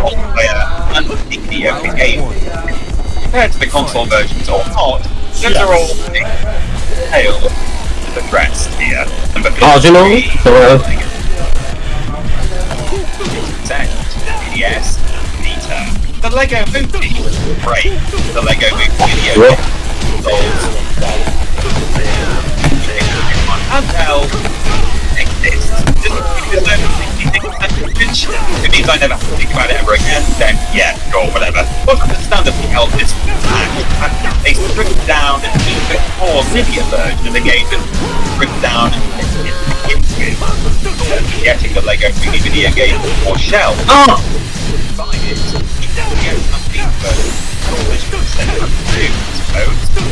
Multiplayer and video game. Compared to the console versions or not, those are all detailed addressed here. Number 53. Yes, Peter. The Lego Movie. Great. The Lego Movie video. Handheld exists. It means I never have to think about it ever again, then yeah, sure, whatever. But understandably held this a stripped down and even more linear version of the game and stripped down and getting the Lego Movie video game or shell. Buy it.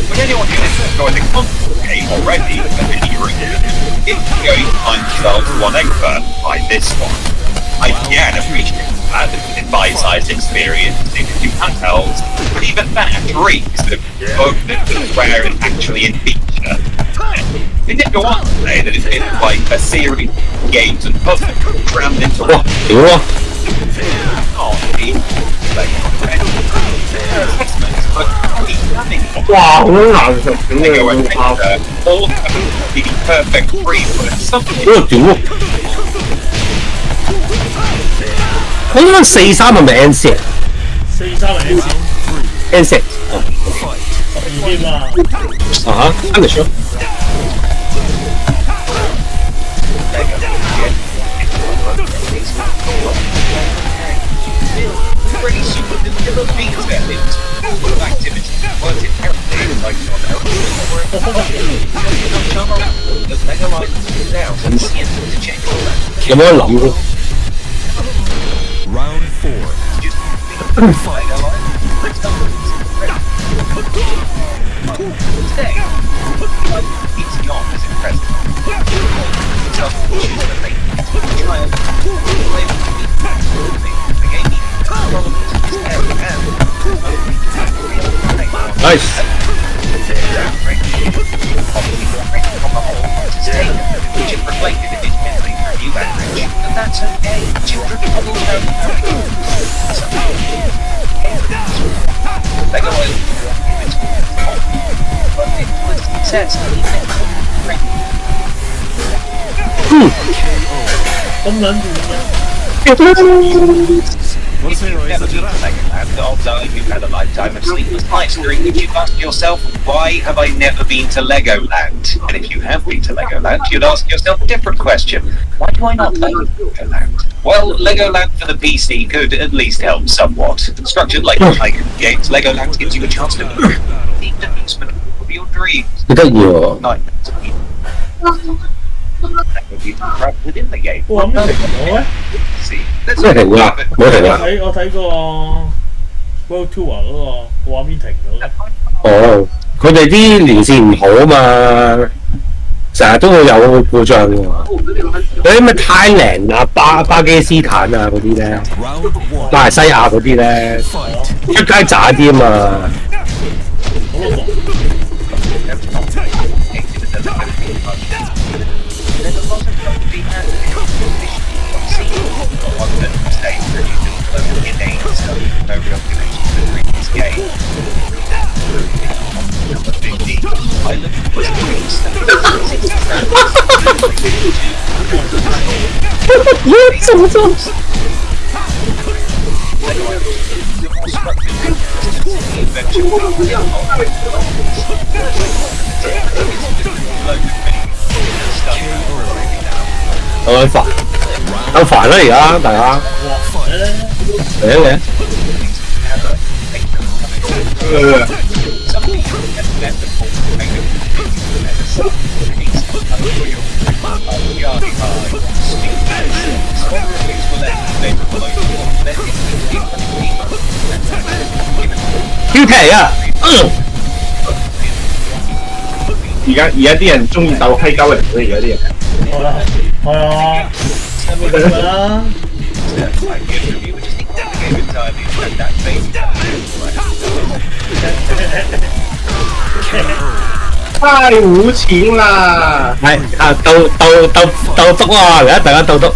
But anyone who has enjoyed the console game already, it's going to find themselves one expert by this one. I can appreciate that in bite-sized experience in two handhelds, but even that reeks of where it's actually in feature. They did go on to say that it's like a series of games and puzzles crammed into one. Wow, 好難食咁嘅會泡。all the perfect free for something. 嗰個屌！佢應該43係咪 N 四43係 N 四12添啊！啊哈，真係少。Pretty super vanilla beans activity. Was it terribly like the Lego items now and see it to check all that. 有冇得諗咯 Round 4. Lego today, it's not as impressive. Just choose the thing. Try and play with the game. Nice. Which is reflected in his review average, and that's okay. Children will know Lego it says although you've had a lifetime of sleepless nights during which you've asked yourself, why have I never been to Legoland? And if you have been to Legoland, you'd ask yourself a different question. Why do I not play Legoland? Well, Legoland for the PC could at least help somewhat. Structured like games, Legoland gives you a chance to the announcement of your dreams. 幾得意喎！ Within the game. 哇咁停咗咩？ See, 真係停㗎，冇停㗎。我睇個 World Tour 嗰個畫面停咗嘅。哦，佢哋啲連線唔好啊嘛，成日都會有故障㗎嘛。有啲咩泰蘭啊、巴基斯坦啊嗰啲咧，馬來西亞嗰啲咧，出街渣啲啊嘛。怎么做？好煩，好煩啦！而家大家嚟嚟。標題啊！而家啲人中意鬥閪鳩人嘅，而家啲人。係啊，係啊。啦。太無錢啦！係啊，鬥篤啊！而家大家鬥篤。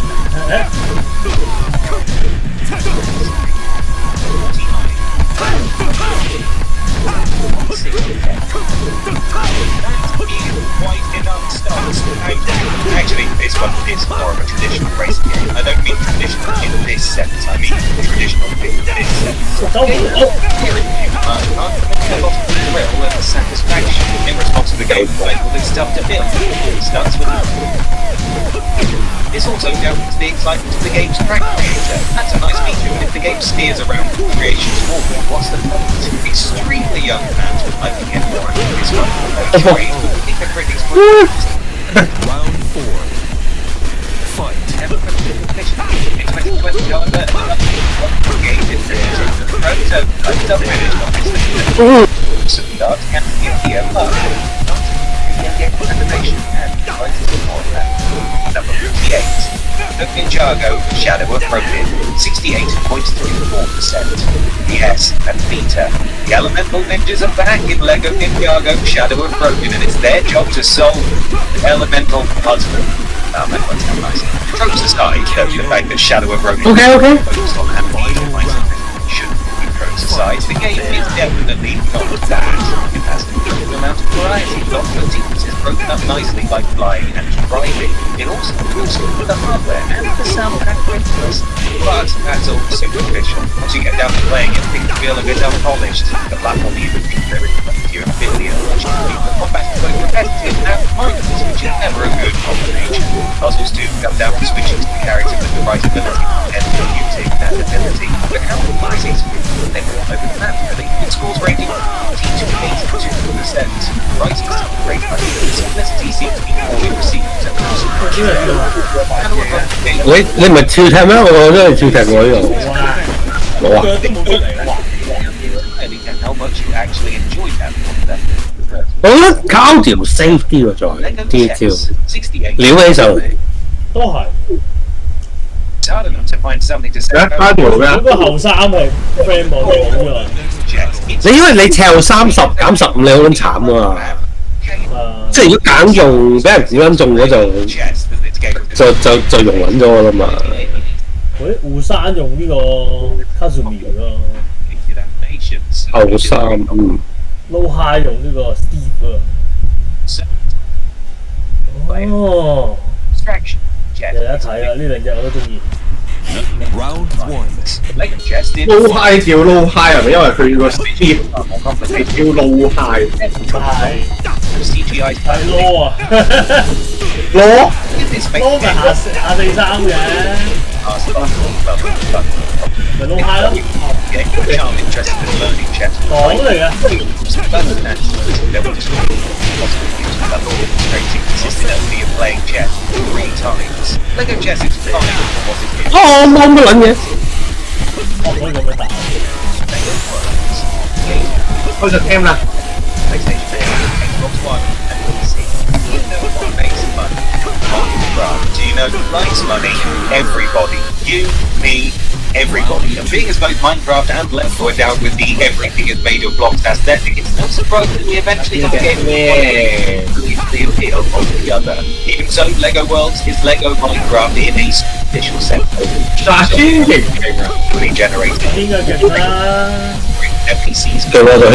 Actually, this one is more of a traditional racing game. I don't mean traditional in this sense. I mean traditional in this sense. A lot of the thrill and the satisfaction in response to the gameplay with its stuff to build. It starts with this also goes the excitement of the game's track creator. That's a nice feature, but if the game steers around creation's forward, what's the point? Extremely young fans would like to get more out of this one. Great, but I think the critics would. Round 4. Fight. In 2020, however, the game is unfinished, obviously. Start can be here, but animation and try to support that. Number 58. Ninjago Shadow of Broken, 68.34%. Yes, and Vita. The elemental ninjas are back in LEGO Ninjago Shadow of Broken, and it's their job to solve the elemental puzzle. That won't sound nice. Tropes aside, the fact that Shadow of Broken focused on animation shouldn't be tropes aside. The game is definitely not that. It has a good amount of variety. Lots of teams is broken up nicely by flying and driving. It also moves with the hardware and the soundtrack greatness. But that's all superficial. Once you get down to playing it, things feel a bit unpolished. The platform even feels very close to your ability of watching the combat is both repetitive and mindless, which is never a good combination. Puzzles do come down to switching to the character with the right ability and using that ability. But how applies it? They all over the map, really. It scores rating 82%. Right, great simplicity seems to be all we received. 你唔係跳踢咩？我都係跳踢喎呢度。冇啊。都冇出嚟哇！ How much you actually enjoy that. 我覺得搞條 safe 啲喎，再跳撩起上嚟。都係。It's hard enough to find something to say 卡條咩？嗰個後生係 friend 冇㗎。你因為你跳30減15，你好撚慘啊！即係如果揀中俾人點撚中咗就用撚咗啦嘛。喂，胡生用呢個 Kazumi 咯。後生Low High 用呢個 Steve 啊。哦，日日睇啊！呢兩隻我都中意。Round 1. low high 叫 low high 係咪因為佢個 Steve 係叫 low high？ 係 low 啊攞，low 咪下四三嘅，咪 low high 咯，講嚟嘅。哦，冇乜撚嘢。可以咁樣打。開咗 cam 啦。Do you know who likes money? Everybody. You, me, everybody. And being as both Minecraft and Left 4 Dead with the everything is made of blocks aesthetic, it's no surprise that we eventually got get the appeal of the other. Even so, LEGO Worlds is LEGO Minecraft in a special sense. Fully generated. 邊個勁啦？ NPCs 對喎對。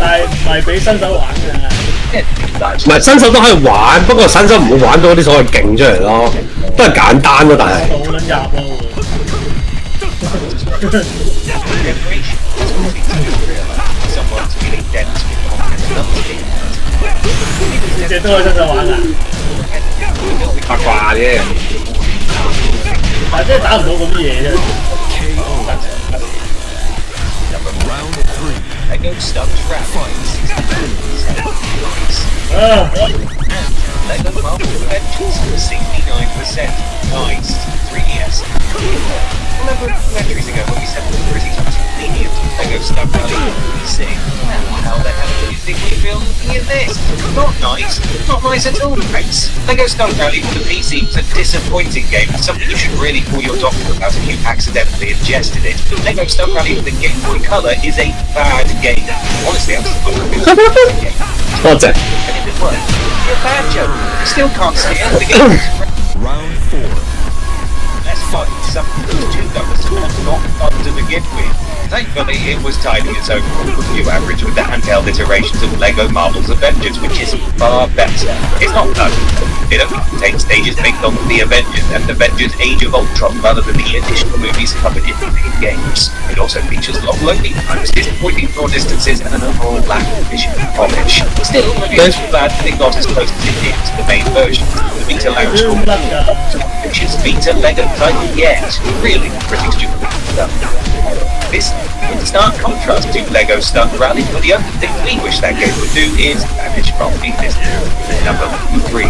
但係唔係俾新手玩嘅。唔係新手都可以玩，不過新手唔會玩到啲所謂勁出嚟咯，都係簡單咯，但係。好撚入咯。隻都可以新手玩㗎。八卦啫。但係真係打唔到咁啲嘢啫。Round 3. LEGO Stuffed Rabbits. LEGO Marvel Adventures, 69%. Nice. 3DS. Remember a few entries ago when we said it was pretty much convenient. LEGO Stuffed Rabbits PC. How the hell did think we feel looking at this? Not nice. Not nice at all, thanks. Lego Stunt Rally for the PC is a disappointing game. Something you should really call your doctor about if you accidentally ingested it. Lego Stunt Rally for the Game Boy Color is a bad game. Honestly, I'm still not a game. What's that? And if it works, it'd be a bad joke. You still can't steer the game. Round 4. Let's fight something those two numbers not fun to begin with. Thankfully, it was tidying its own review average with the handheld iterations of LEGO Marvel's Avengers, which is far better. It's not perfect. It only contains stages based on the Avengers and Avengers Age of Ultron rather than the additional movies covered in the main games. It also features long loading times, disappointing draw distances, and an overall lack of visual polish. Still, reviews are glad that it got as close as it did to the main version. The Vita Lounge score is Vita LEGO title yet. Really pretty stupid stuff. This in stark contrast to LEGO Stunt Rally, but the only thing we wish that game would do is manage properly this. Number 3,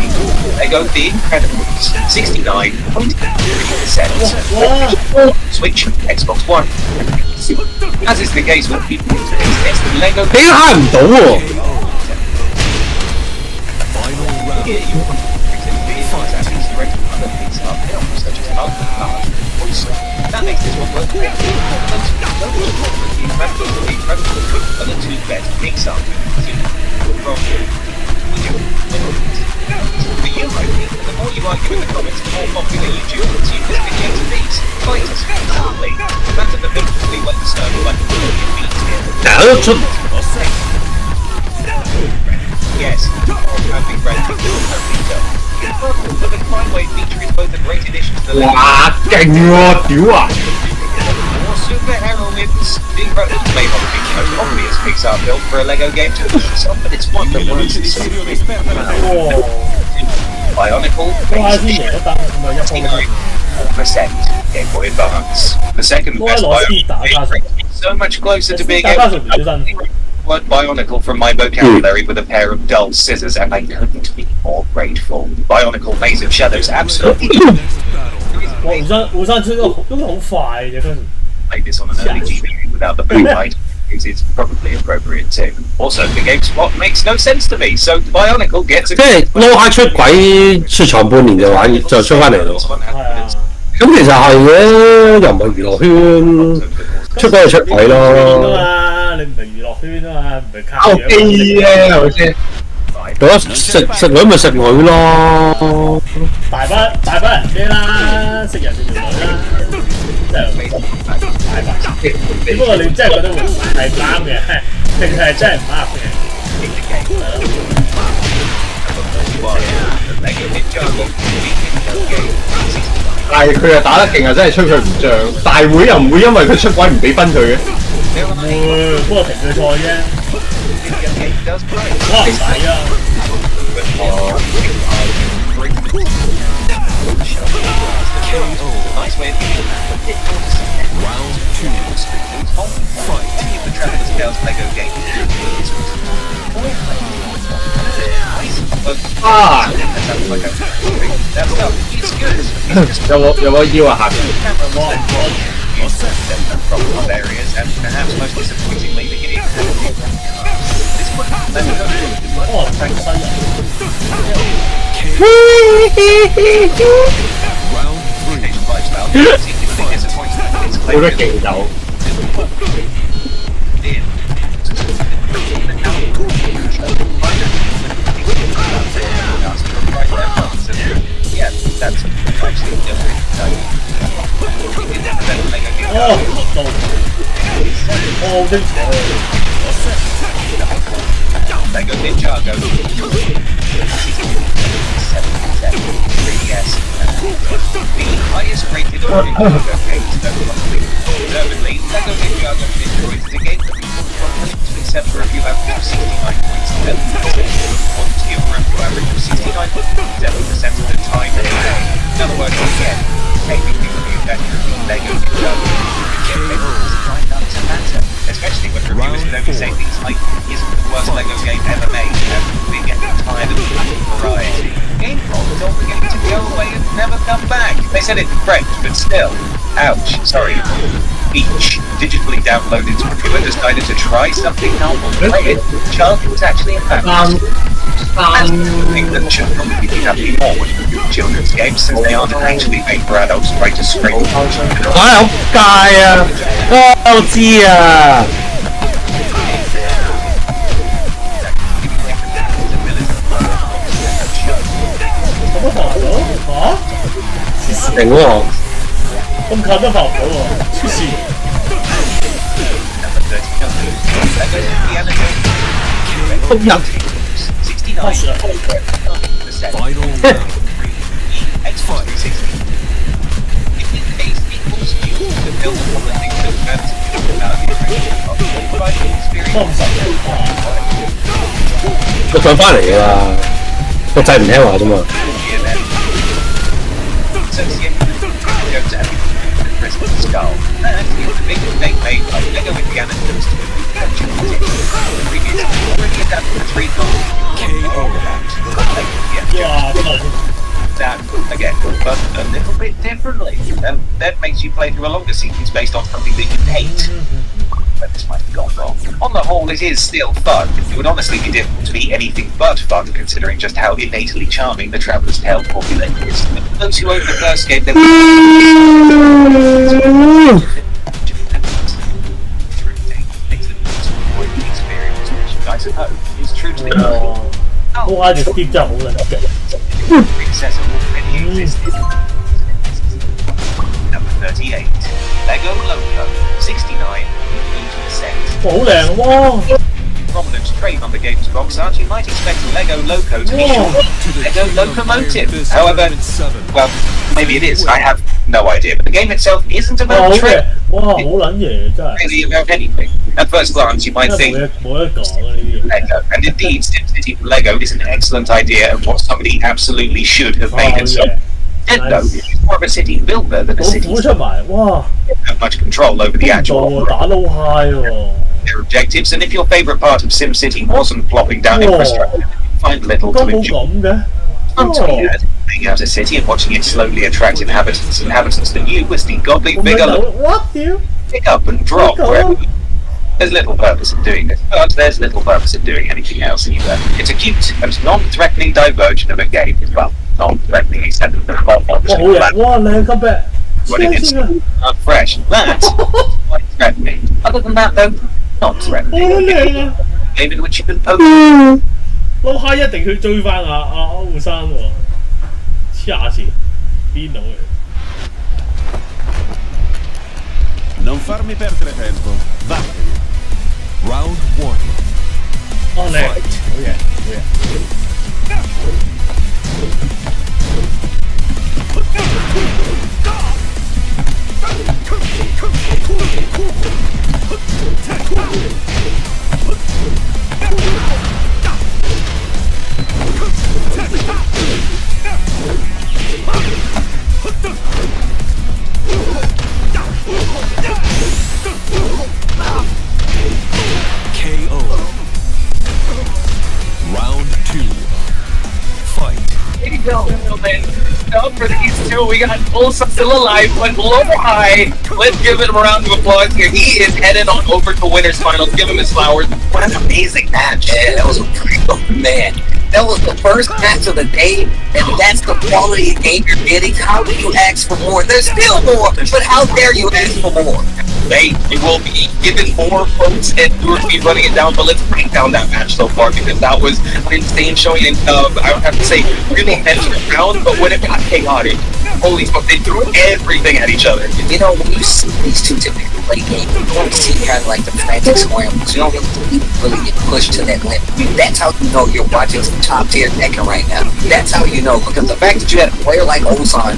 LEGO The Incredibles, 69.3%. Switch, Xbox One. As is the case with people who test the LEGO. 你喊唔到喎。 Here you want such as that makes this one worth playing. Are the two best Pixar movies. For you, I think, the more you argue in the comments, the more popular YouTube will see this video to be. Fight us, absolutely. That's at the biblically well served like a million beats here. 大家都出 Yes, having read the but the Climeway feature is both a great addition to the LEGO. 哇勁喎，屌啊！ More super heroines. The Incredibles may not be the most obvious Pixar film for a LEGO game to itself, but it's one that works simply. Bionicle, 69% Game Boy Advance. The second best Bionicle, so much closer to being able to word Bionicle from my vocabulary with a pair of dull scissors, and I couldn't be more grateful. Bionicle Maze of Shadows absolutely. 互相追都好快嘅，跟住。 Play this on an early TV without the blue light is probably appropriate too. Also, the game's plot makes no sense to me, so Bionicle gets a 即係撈下出軌出廠半年就玩就出翻嚟咯。咁其實係嘅，又唔係娛樂圈，出軌就出軌咯。你唔係娛樂圈啊嘛，唔係靠靠機咧，係咪先？咁食女咪食女咯。大班人咩啦，食人就條女啦，真係大班。只不過你真係覺得會係唔啱嘅，定係真係唔啱嘅？但係佢又打得勁啊，真係吹佢唔漲。大會又唔會因為佢出軌唔俾分佢嘅。會，不過停佢賽啫。哇唔使啊！ Nice way of Round 2. Fight. Any of the Traveler's Tales LEGO game. Ah! That's up. It's good. 有冇腰啊下邊？ From all areas, and perhaps most disappointingly, the game. This one, thanks. Round 3. Lifestyle, particularly disappointing. It's 好多勁走。 Yeah, that's actually different. Lego Ninjago. 3DS. The highest rated Ninjago games deservedly, Lego Ninjago Ninja is the game that except for if you have 69.7%. Onto your review average of 69.7% of the time. In other words, again, maybe you review that Lego Ninjago. To matter, especially when reviewers can only say things like, isn't the worst LEGO game ever made, and we get tired of the variety. Game Pop told the game to go away and never come back. They said it in French, but still. Ouch, sorry. Each digitally downloaded computer decided to try something novel. Play it. Child was actually a fact. I think that children will be happy more with children's games since they aren't actually made for adults trying to scrape. 好街啊！我知啊。咁都防唔到嚇？頂喎！咁近都防唔到喎，出事！攻入。pass 啦！ Final round. Fight. 我上翻嚟㗎啦，個掣唔聽話啫嘛。That again, but a little bit differently. That makes you play through a longer sequence based on something that you hate. But this might have gone wrong. On the whole, it is still fun. It would honestly be difficult to be anything but fun, considering just how innately charming the Traveller's Tale formula is. For those who own the first game, I suppose is true to the 我嗌條貼真係好撚勁。 accessible already existed. Number 38, Lego Loco, 69, 80%. 好靚喎！ Prominent trait on the game's box art, you might expect Lego Loco to be short. Lego Locomotive. However, well, maybe it is. I have no idea. But the game itself isn't 哇 about 好 trade, 嘅，哇好撚嘢真係， really about anything. At first glance, you might 真係 think 冇得講啊呢啲嘢。 Lego, and indeed, SimCity for Lego is an excellent idea and what somebody absolutely should have made it so. Nintendo is more of a city builder than a 老 city. 虎出埋，哇！ Have much control over the 做 actual 喎，打得好 high 喎。 their objectives, and if your favourite part of SimCity wasn't plopping down infrastructure, you'd find little 點 to 解冇 enjoy. 咁嘅？ Fun to be had, being out a city and watching it slowly attract inhabitants that you was the godly 咁 figure 樣 what 屌？ pick up and drop Pick up. wherever. There's little purpose in doing this, but there's little purpose in doing anything else either. It's a cute and non-threatening diversion of a game. Well, non-threatening except for the 哇好靚，哇靚級嘅， running 黐 it's 線啊！ not fresh. That's quite threatening. Other than that, though, not 好 threatening. 靚啊！ Game in which you can poke. 撈蝦一定去追翻阿歐生喎，黐下線，邊度嚟？ Non farmi perdere tempo. Vattene. Round 1. 哦靚，好嘢好嘢。 KO. Round 2. Fight. There you go, man. Now for these two, we got Olsa still alive, but low high. Let's give him a round of applause here. He is headed on over to winners finals. Give him his flowers. What an amazing match. Yeah, that was a pretty good man. That was the first match of the day, and that's the quality of game you're getting. How do you ask for more? There's still more, but how dare you ask for more? They will be given more folks and we'll be running it down, but let's break down that match so far because that was an insane showing of, I would have to say, really intense round, but when it got chaotic, holy smoke, they threw everything at each other. You know, when you see these two typically play games, you don't see kind of like the frantic scrambles. You don't really get pushed to that limit. That's how you know you're watching some top tier Tekken right now. That's how you know, because the fact that you had a player like Ozan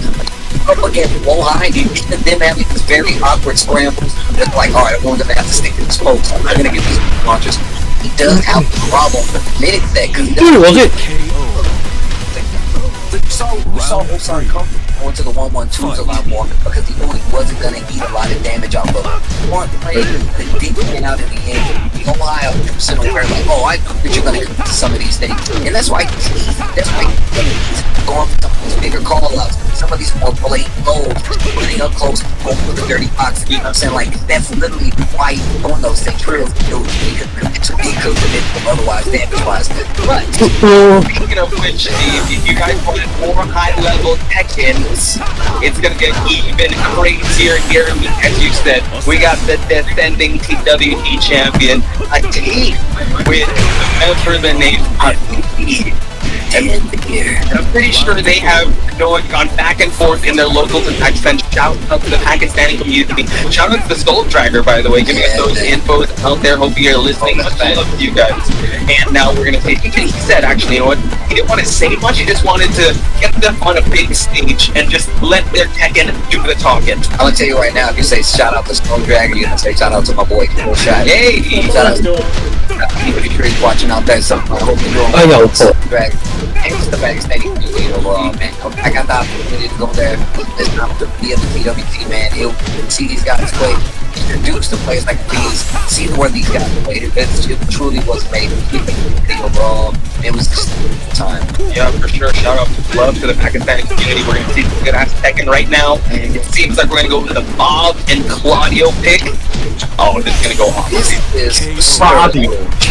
up against Wohai and them having these very awkward scrambles, it's like, all right, I'm going to have to stick to this post. I'm not going to get these launches. He does have a problem admitting that because he doesn't. We saw Ozan come going to the 1-1-2s a lot more because he knew he wasn't going to eat a lot of damage off of one play, the deep went out in the end. be Ohio, percent aware, like, oh, I know that you're gonna get some of these things, and that's why he's going for some of these bigger call-outs, some of these more blatant goals, running up close, going for the dirty box. You know what I'm saying? Like, that's literally why he's doing those things. He could commit them otherwise, damage-wise. But speaking of which, if you guys want more high-level Tekkens, it's gonna get even crazier here. As you said, we got the defending TWT champion, a team with a member the name of and I'm pretty sure they have gone back and forth in their locals and sent shout out to the Pakistani community. Shout out to the Soul Dragger, by the way, giving us those infos out there. Hope you're listening. Much love to you guys. And now we're gonna say, he said actually, you know what? He didn't want to say much. He just wanted to get them on a big stage and just let their Tekken do the talking. I'm gonna tell you right now, if you say shout out to Soul Dragger, you're gonna say shout out to my boy Cool Shot. Yay! Shout out to anybody sure he's watching out there. So I hope you're doing I know. Soul Dragger. Thanks to the Pakistani community overall, man. I got the opportunity to go there this time to be in the PWT, man. He'll see these guys play, introduce to players like these, see where these guys played. It truly was made overall. It was just a time. Yeah, for sure. Shout out to love to the Pakistani community. We're gonna see some good ass Tekken right now. It seems like we're gonna go with the Bob and Claudio pick. Oh, this is gonna go off. This is Claudio.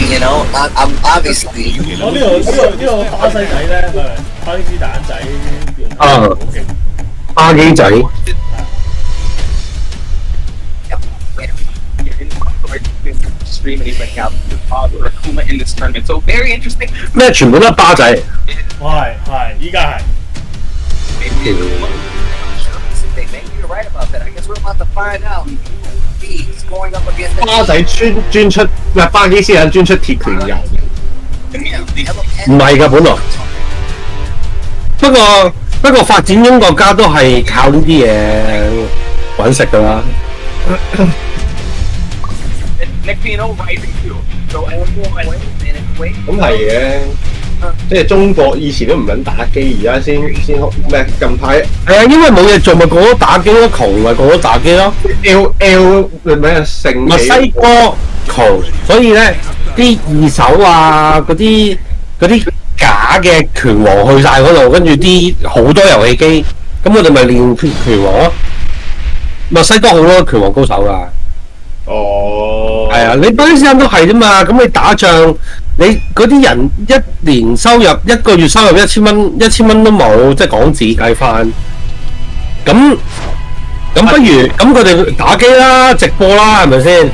You know, I'm obviously. 我呢個巴西仔咧，巴基斯坦仔用好勁。巴基仔。Stream and he's like out or Akuma in this tournament. So very interesting. 咩？全部都係巴仔。係，依家係。 Maybe you're right about that. I guess we're about to find out. He's going up against 巴仔專出，唔係巴基斯坦專出鐵拳人。唔係㗎，本來。不過發展中國家都係靠呢啲嘢揾食㗎啦。咁係嘅，即係中國以前都唔撚打機，而家先咩？近排係啊，因為冇嘢做，咪個個打機咯，窮咪個個打機咯。L 咩啊？成墨西哥窮，所以咧啲二手啊嗰啲假嘅拳王去晒嗰度，跟住啲好多遊戲機，咁我哋咪練拳王咯。墨西哥好多拳王高手㗎。哦，係啊，你巴基斯坦都係啫嘛。咁你打仗，你嗰啲人一年收入一個月收入1000蚊都冇，即係港紙計翻。咁不如咁佢哋打機啦，直播啦，係咪先？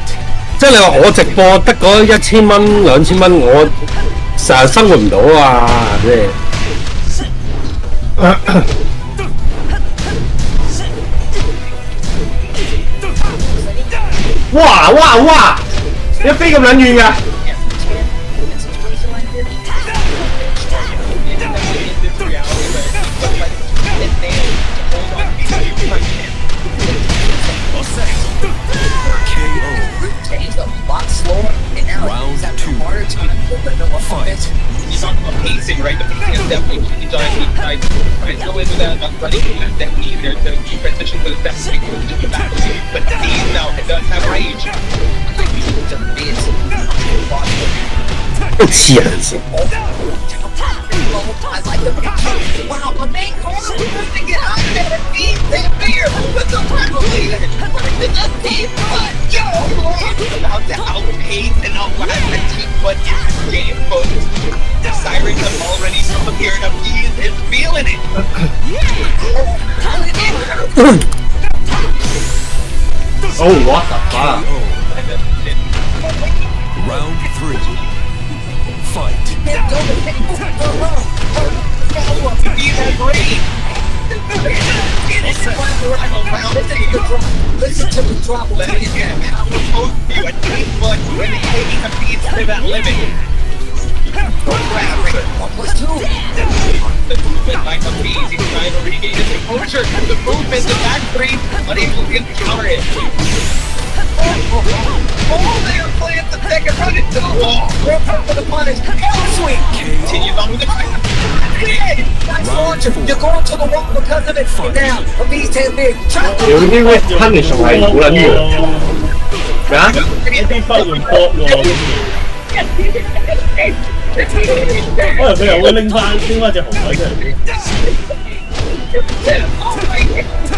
即係你話我直播得嗰1000蚊2000蚊，我成日生活唔到啊，係咪先？哇！你飛咁撚遠㗎！Round 2. Fight. You talk about pacing, right? The pacing is definitely changed on each side. Right, go into that running game is definitely easier to transition to the second phase, just the battle. But these now, it does have rage. 黐人線。I like the picture. Wow, my main corner was to get out there and beat that beer with the rivalry. It's a team, but yo, about to outpace and outlast the team, but it's game, folks. The Sirens have already appeared up. He is feeling it. Oh, what the fuck? Round 3. Fight. He's great. listen to the drop. Let it get how we're supposed to. A team, but when they taking a piece to that limit. What's two? The movement like a beast. He's trying to regain his composure. The movement, the back three, unable to get the counter hit. Oh, they are playing the second run into the wall. Real quick for the punish. Swing. Continues on with the fight. Nice launcher. You're going to the wall because of it. Now, a beast has big. 屌啲 punish 係好撚弱。咩啊？一啲北用搏喎，可能佢又會拎翻隻紅鬼出嚟。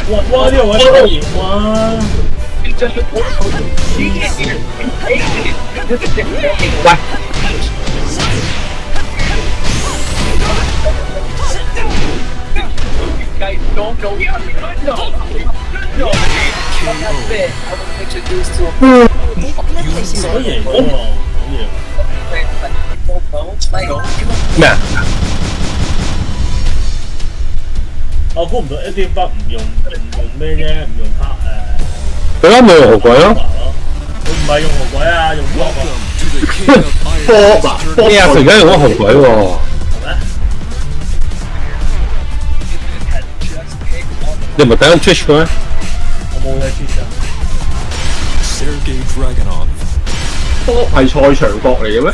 哇！呢個位好熱，哇！喂！guys don't know yet. No. That's it. I was introduced to a 好型喎，好型。咩啊？我估唔到一啲筆唔用咩啫，唔用黑佢啱咪用紅鬼咯。佢唔係用紅鬼啊，用波啊。波啊！咩啊？佢而家用咗紅鬼喎。你唔係睇緊 Twitch 嘅咩？我冇睇 Twitch 啊。波係賽場角嚟嘅咩？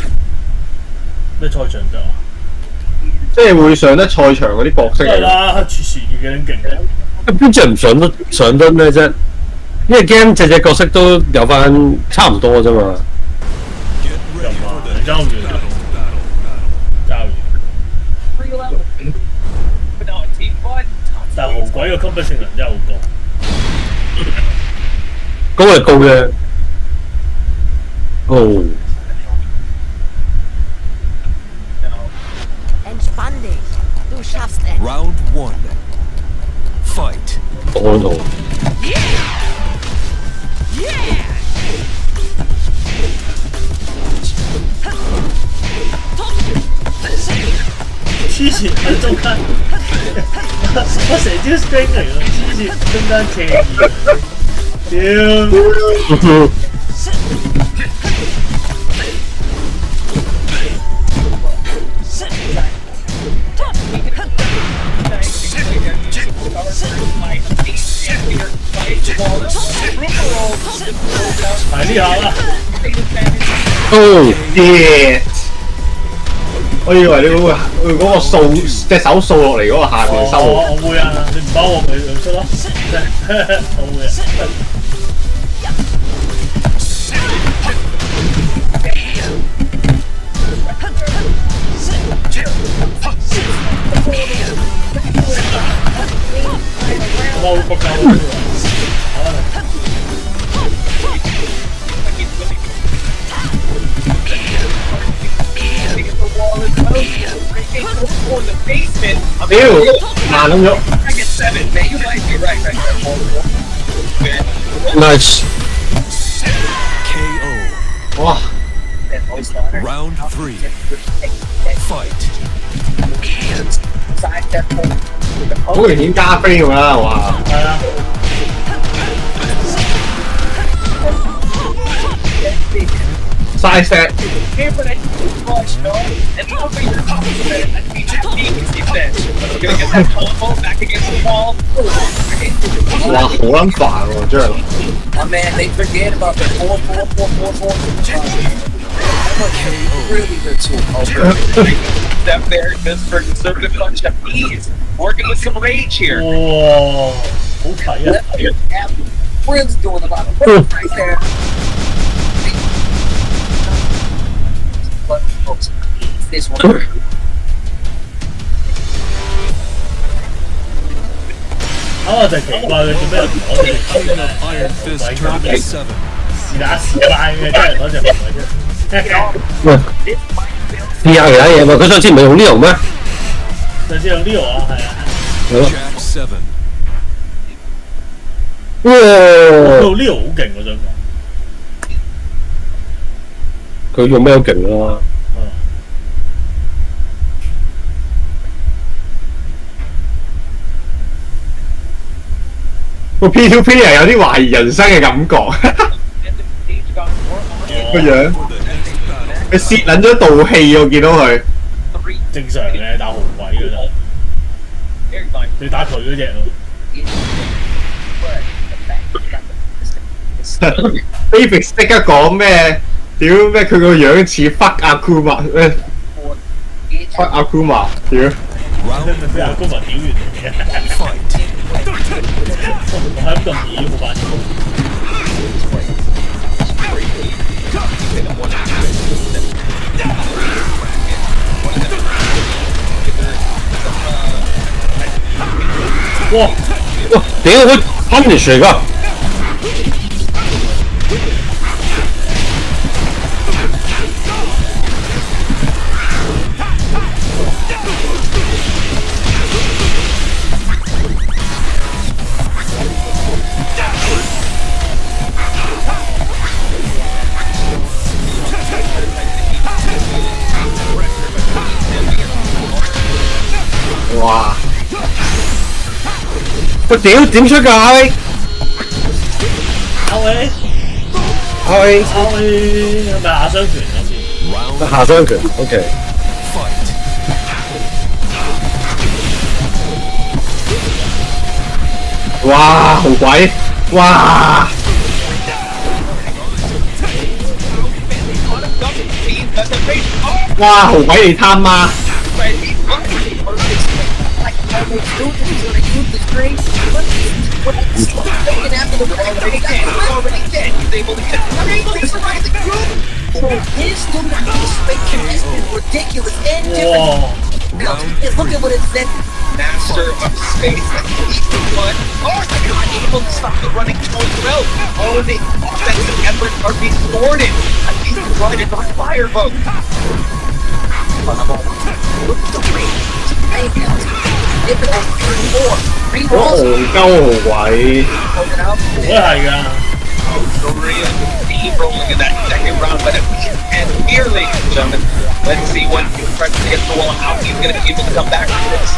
咩賽場角啊？即係會上得賽場嗰啲角色嚟。係啦，Twitch 幾撚勁嘅。邊隻唔上得咩啫？因為 game 隻角色都有翻差唔多啫嘛。又嘛，爭完，但係紅鬼嘅 combat 性能真係好高。高係高嘅。哦。Entspann dich. Du schaffst es. Round 1. Fight. Oh no.黐線喺中間，我成招 string 嚟喎，黐線中間斜移，屌！係呢下啦。Oh shit！我以為你會嗰個掃隻手掃落嚟嗰個下邊收。我會啊，你唔包我咪出咯。我會啊。我會仆街喎。屌，慢咁咗。Nice。KO。哇 Round 3. Fight. 好明顯加飛㗎啦，哇！係啊。Side step。哇，好撚煩喎，真係。Oh man, they forget about the 4-4-4-4-4. Really good tool. Step there just for conservative punch up ease. Working with some rage here. 哇，好睇啊！ Really doing a lot of work right there. But folks, this one. 我就奇怪佢做咩唔攞隻紅鬼嘅？是打是爛嘅，真係攞隻紅鬼啫。喂，試下其他嘢喎，佢上次唔係用 Leo 咩？上次用 Leo 啊，係啊。係咯。哇 ！Leo 好勁，我想講。佢用咩好勁啦？個 P2P 係有啲懷疑人生嘅感覺，個樣佢泄撚咗道氣，我見到佢。正常嘅打紅鬼㗎咋，你打佢嗰隻喎。David 即刻講咩？屌咩？佢個樣似 fuck 阿 Kuma 咩 ？fuck 阿 Kuma 屌！俾阿 Kuma 屌完嘅。我喺咁易冇辦法。哇！哇！屌佢punish嚟㗎！哇！我屌點出㗎阿 A？ 阿 A 阿 A 阿 A 係咪下雙拳啊先？下雙拳 ，OK。哇！好鬼！哇！哇！好鬼你他媽！Look at what it said. Master of space. But oh my god, able to stop the running towards well. All of the offensive efforts are being thwarted. He's provided on fireboat. Look at the range. If it was 3-4, 3 rolls. 鳩位。我係㗎。Korea steamrolling in that second round, but and here, ladies and gentlemen, let's see when he tries to get the wall, how he's going to be able to come back from this.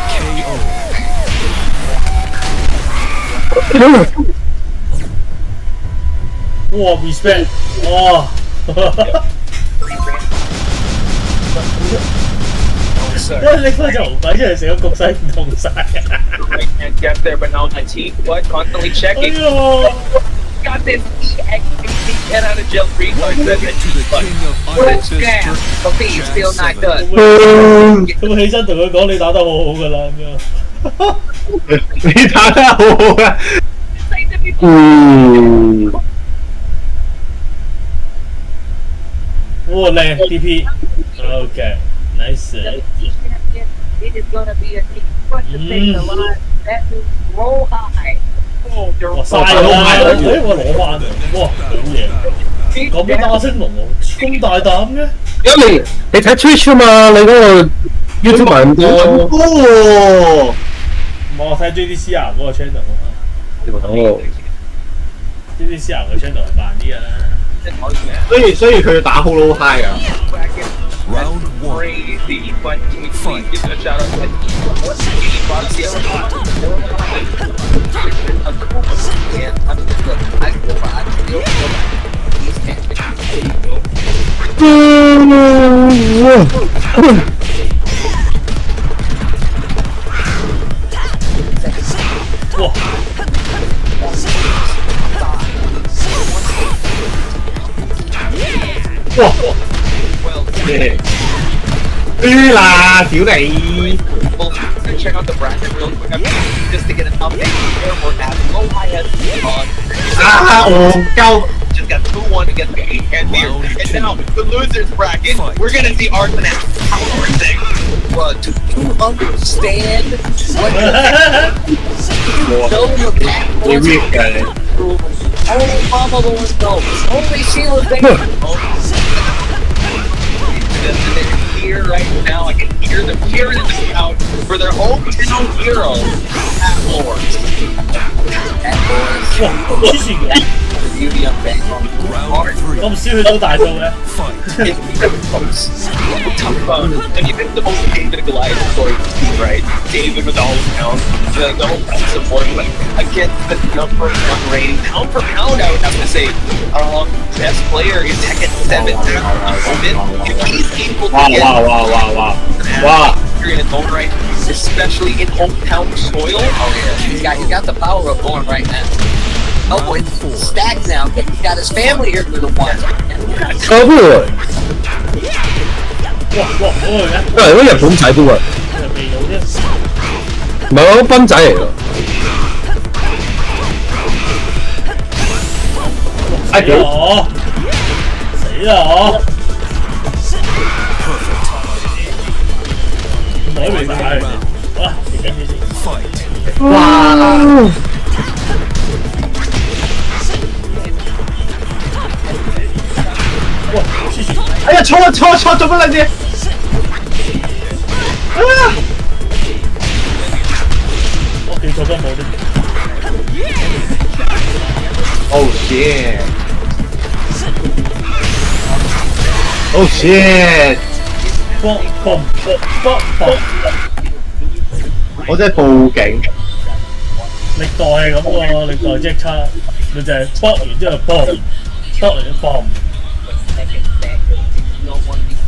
Wow, respect. Oh. What the fuck? Right hand get there, but now Atif, what? Constantly checking. Got this get out of jail free card. What a scam. Okay, you're still not done. 咁起身同佢講你打得好好㗎啦咁樣。你打得好好啊！哇靚 DP。OK， nice。It is going to be a question to take the line. That means roll high. 哇嘥啦！我攞翻嚟，哇好嘢！咁樣打星龍喎，咁大膽嘅？因為你睇 Twitch 啊嘛，你嗰個 YouTube 埋咁多。哦，我睇 JDCR 嗰個 channel 啊嘛。哦 JDCR 個 channel 係慢啲㗎啦。所以佢要打 Hollow High 啊。Round one. Crazy, but please give it a shout out to what's the game, Boxy? Wow. Là tiểu này. Check out the bracket real quick. I'm just to get an update here. We're at low high as Go. Just got 2-1 against the 8 and here. And now the losers bracket. We're gonna see Arson at power thing. Well, do you understand what only Mama Lord knows. Only Sheila's there. Here right now, I can hear them cheering in the crowd for their hometown hero, at Lords. At Lords. The beauty of Bangkok. I'm still no die though. Tough fun. And you pick the most David and Goliath story, right? David with the whole town, the whole town support, but against the number one rating, pound for pound, I would have to say, best player in Tekken 7 at the moment. If he's able to get Wow. in his own right, especially in hometown soil. Oh yeah, he's got the power of going right now. Oh boy, stacked now. He's got his family here for the one. 錯邊喎？因為日本仔啲喎，唔係我賓仔嚟㗎。死啦我！死啦我！唔可以俾佢打佢。好啦，你跟住先。哇！錯做乜撚嘢？我記錯咗冇啲。Oh shit! Oh shit! 我真係報警。歷代係咁喎，歷代即刻你就係卜完之後嘣，卜完之後嘣，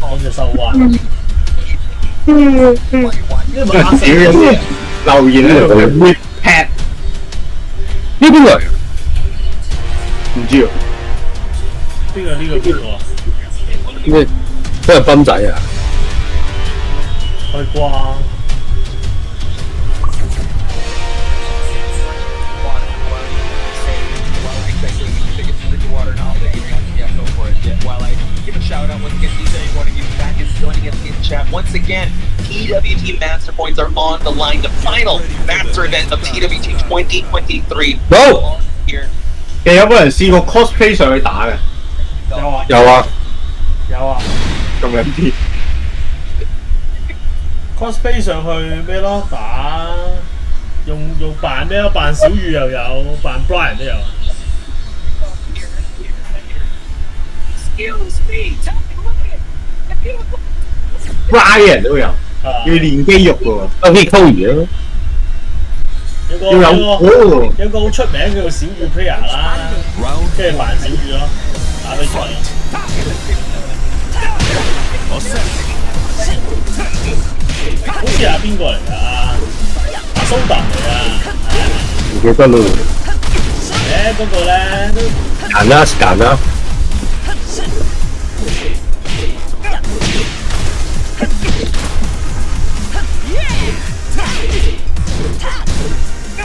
咁就收彎。因為馬死留言喺度 repat 呢邊嚟？唔知喎。邊個啊？咩？都係泵仔啊！開關。Shout out once again to everyone who's back and joining us in chat. Once again, TWT Master Points are on the line. The final Master event of TWT 2023. No! Here. 其實有冇人試過 cosplay 上去打嘅？有啊。咁樣啲 cosplay 上去咩咯？打用扮咩咯？扮小雨又有，扮 Brian 都有。Excuse me, Brian 都有，要練肌肉喎，都可以溝魚咯。有個好出名叫做小雨 player 啦，跟住扮小雨咯，打比賽。好似係邊個嚟㗎？阿蘇達嚟㗎。唔記得咯。嗰個咧都揀啦。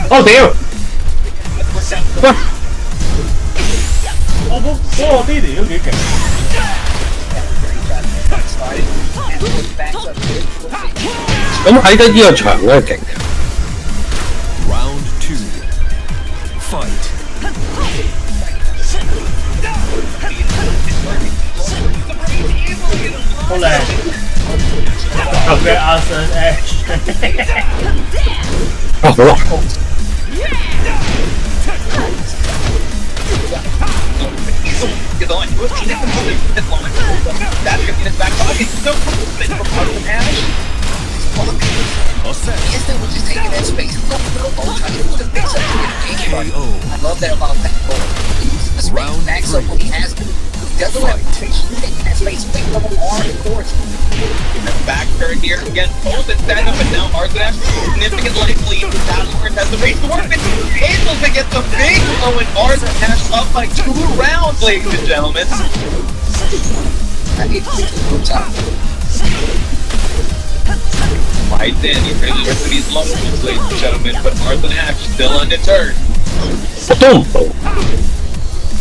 哦屌！喂！嗰個 Diddy 都幾勁。咁喺得呢個場咧勁。Round 2 Fight. 好靚。嘅阿信 H。啊好啦。Get on. That's gonna get us back pocket. No movement from Arthur Ashe. Instant was just taking that space. Trying to put the big side to the game. I love that about that goal. He uses the space backs up when he has to. He doesn't have patience taking that space away from him hard and towards him. Back turn here again, both at stand up, and now Arthur Ashe significant life lead. Dallas has the race to work with. Able to get the big blow, and Arthur Ashe up by 2 rounds, ladies and gentlemen. I need to get to the good time. Right then, he really went to these lumps, ladies and gentlemen, but Arthur Ashe still undeterred. 我都唔到。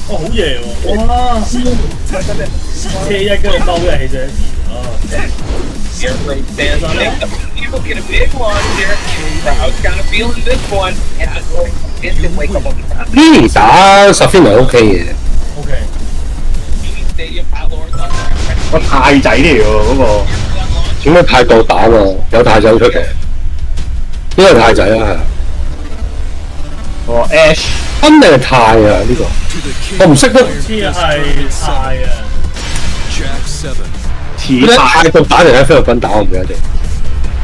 好嘢喎！哇！車一跟住兜一起隻Airflow stands on it. People get a big launch here. Crowd's kind of feeling this one. Instant wake up on the time. 呢年打10分係 OK 嘅。OK。Stadium Outlords on 我太仔嚟喎嗰個。點解太過打喎？有太仔出奇。呢個太仔啦係。哦 Ash。真定係泰啊呢個？我唔識得。好似係泰啊。似泰國打定喺菲律賓打，我唔記得咗。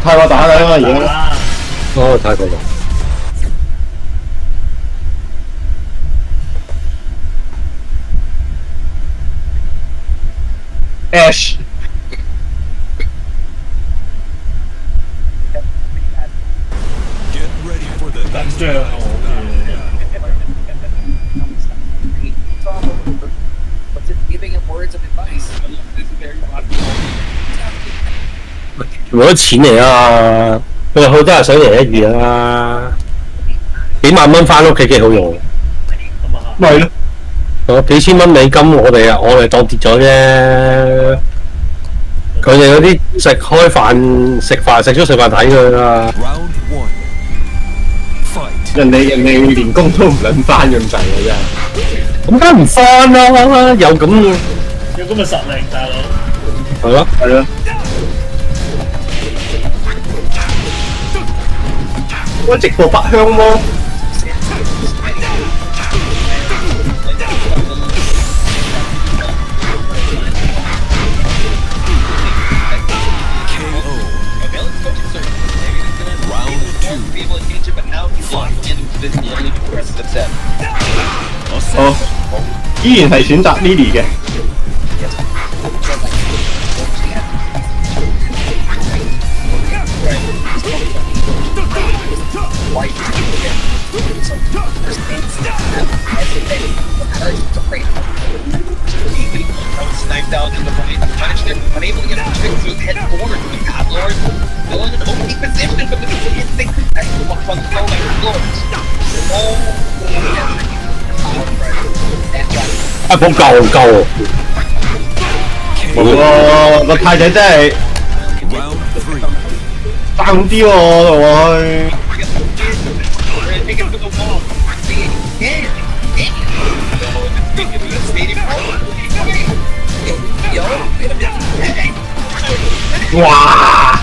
泰國打㗎嘛而家。哦，泰國打。Ash。緊張啊！Giving him words of advice. 全部都錢嚟啊！佢好多人想贏1、2啦，幾萬蚊翻屋企幾好用。咪係咯。我幾千蚊美金，我哋當跌咗啫。佢哋嗰啲食飯食飯睇佢啦。人哋連工都唔撚翻咁滯嘅真係。咁梗唔翻啦，有咁嘅實力，大佬。係咯，係咯。我直播百香麼？哦，依然係選擇 Lily 嘅。Sniped out in the point, punished him, unable to get a trick to head forward with God Lord. Still in an okay position, but the instinct to walk on the floor like Lord. Oh,啊，冇夠，哇！個太仔真係爭啲喎，同佢。take it to the wall. Wow!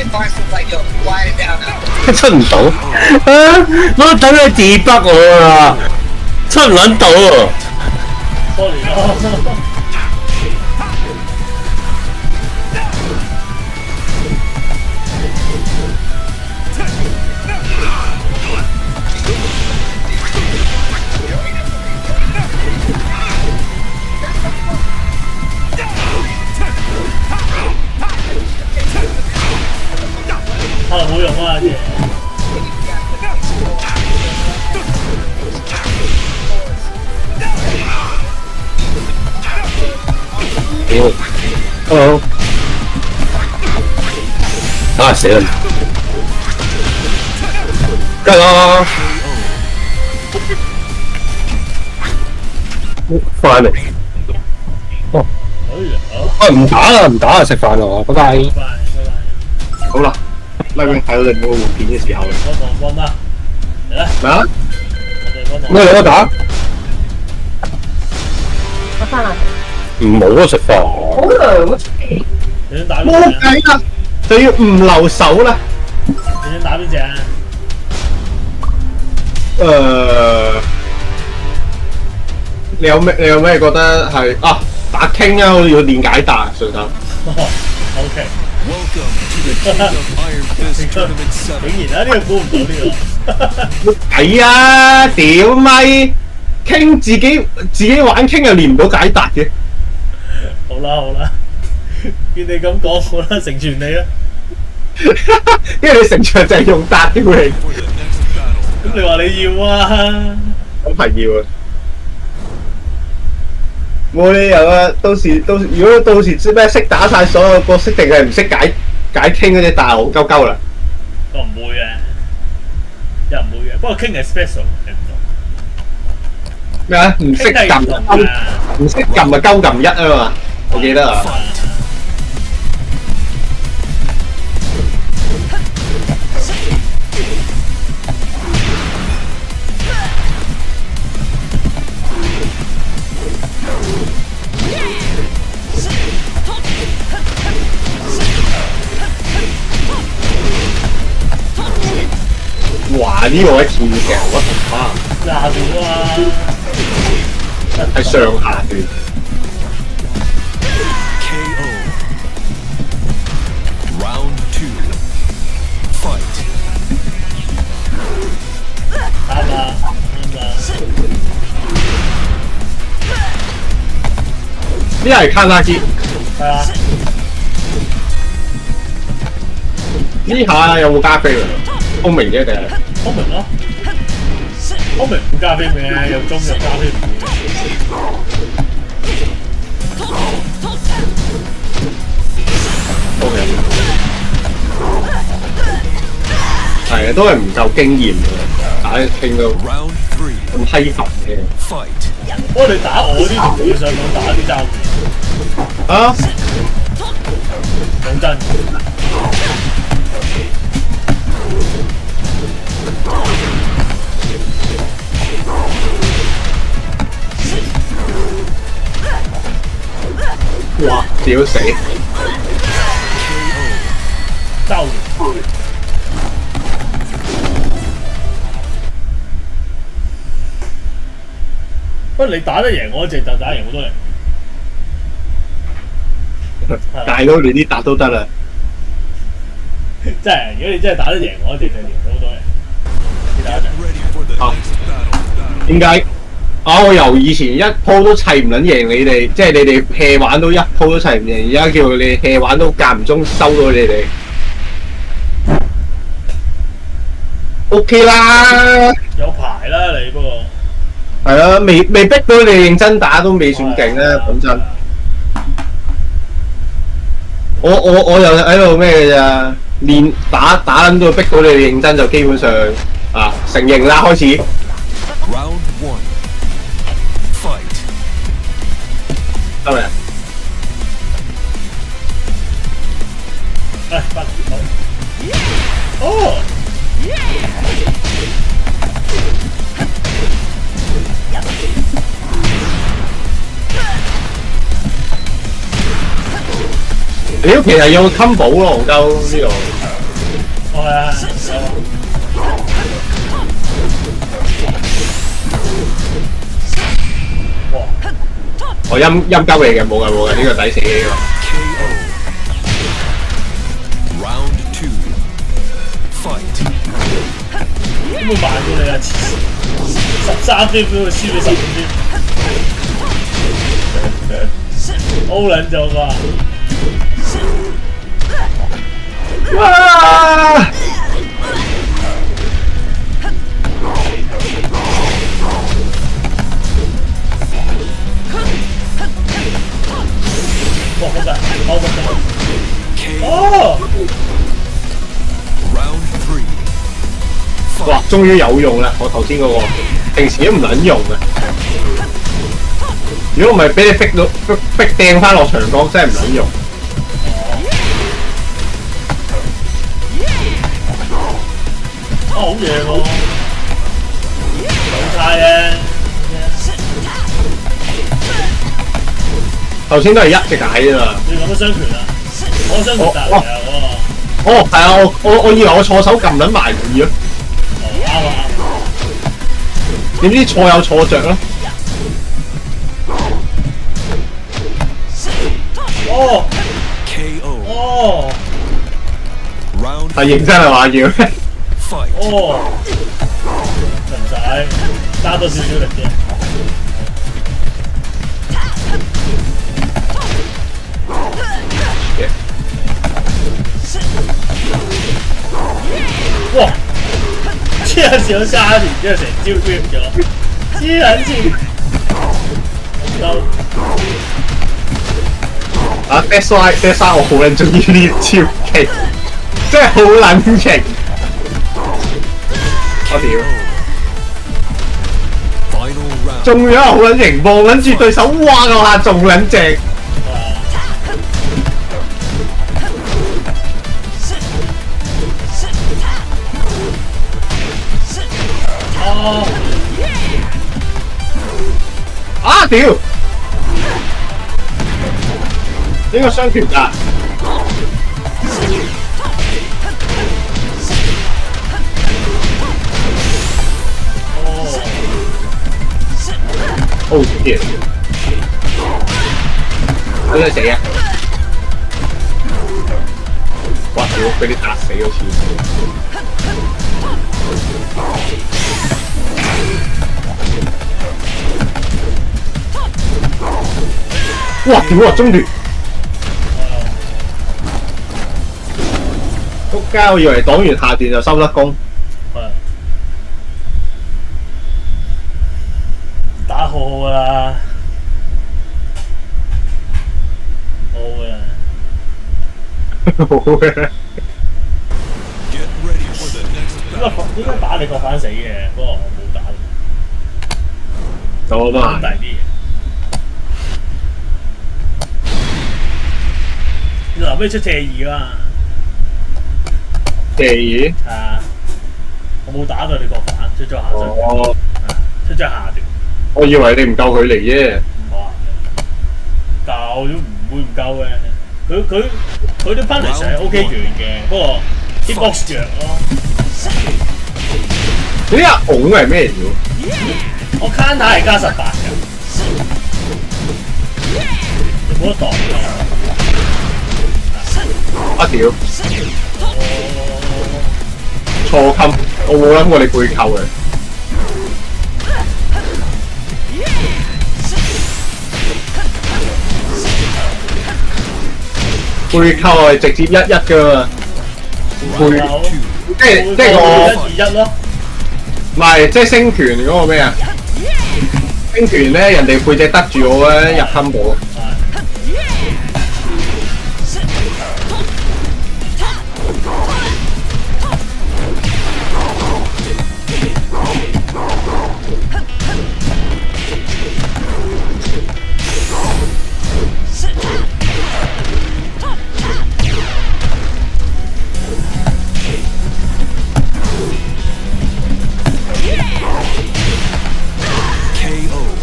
Quiet it down now. 出唔到啊！我等佢自北我啊，出唔撚到啊 ！sorry 咯。可能冇用啊！嘢。Hello。啊死啦！梗係啦，翻嚟。哦。唔打啦，唔打啦，食飯啦，拜拜。好啦。拉佢睇到你嗰個換片嘅時候啦。我放啦，嚟啦！咩啊？咩嚟啊打？我翻啦。唔好啊食飯。好涼啊！冇計啦，就要唔留手啦。你想打邊隻啊？你有咩覺得係啊？打傾啊，要練解答順手。OK。竟然啊！呢個估唔到呢個。係啊！屌咪傾自己玩傾又練唔到解答嘅。好啦，見你咁講，好啦，成全你啦。因為你成場就係用答屌你。咁你話你要啊？咁係要啊！冇理由啊！到時如果到時知咩識打晒所有角色，定係唔識解傾嗰隻大戇鳩鳩啦。我唔會嘅，又唔會嘅。不過傾係 special， 你唔懂。咩啊？唔識撳唔識撳咪鳩撳一啊嘛！我記得啊。哇！呢個位跳嘅，我的媽！廿秒啊！係上下段。KO. Round 2. Fight. 啱啦，呢係卡拉基。係啊。呢下有冇加飛啊？聰明啫定係？聰明咯，聰明唔加飛咩？又中又加飛唔會。實都係唔夠經驗嘅，打傾到咁閪煩嘅。不過你打我啲同你上網打啲爭嘅。啊！講真。哇！屌死！周不過你打得贏我隻就打贏好多人。大佬你啲答都得啦。真係，如果你真係打得贏我隻就贏好多人。你打一陣。啊？點解？我由以前一鋪都砌唔撚贏你哋，即係你哋 hea 玩都一鋪都砌唔贏，而家叫你 hea 玩都間唔中收到你哋。OK 啦，有排啦你不過。係啊，未逼到你認真打都未算勁啦，講真。我又喺度咩嘅咋？練打撚到逼到你哋認真就基本上啊承認啦開始。得未？哎，翻哦。屌，其實有個 combo 咯，戇鳩呢度。係啊。我陰鳩嚟嘅，冇嘅，呢個抵死嘅呢個。點會慢過你啊？13飛俾佢輸俾15飛，O 撚咗啩？哇！哇！好大，好大！哦！哇！終於有用啦！我頭先嗰個，平時都唔撚用嘅。如果唔係俾你逼掟翻落牆角，真係唔撚用。啊，好嘢喎！好差嘅。頭先都係一隻解啫嘛。你講乜雙拳啊？我雙拳達嚟啊嗰個。哦，係啊，我以為我錯手撳撚埋二啊。啱啊！點知錯有錯着咯。哦 ，KO。哦。係認真係話要。哦。唔使，加多少少力啫。哇！黐撚線都加完之後成招 grip 咗，黐撚線。夠。啊 ，that's why 我好撚中意呢招技，真係好撚型。我屌！仲有好撚型，望撚住對手，哇個下仲撚正。哦！啊屌！呢個雙拳㗎。哦耶！好想死啊！哇屌！俾你打死好似。哇屌啊！中段。仆街！我以為擋完下段就收得工。打好好噶啦，好嘅。好嘅。應該打你個反死嘅，不過我冇打。咁啊，大啲嘢。你臨尾出借二啊嘛？借二？係啊，我冇打到你個反，出咗下身。哦，出咗下段。我以為你唔夠佢嚟啫。唔夠都唔會唔夠嘅。佢啲 punish 係 OK 完嘅，不過 hitbox 弱咯。嗰啲阿拱係咩嚟嘅？我 counter 係加18嘅，你冇得擋㗎。啊屌！錯冚，我冇諗過你背扣嘅。背扣係直接1-1㗎嘛？即係我1-2-1咯。唔係，即係星拳嗰個咩啊？星拳咧，人哋背脊得住我咧，入combo。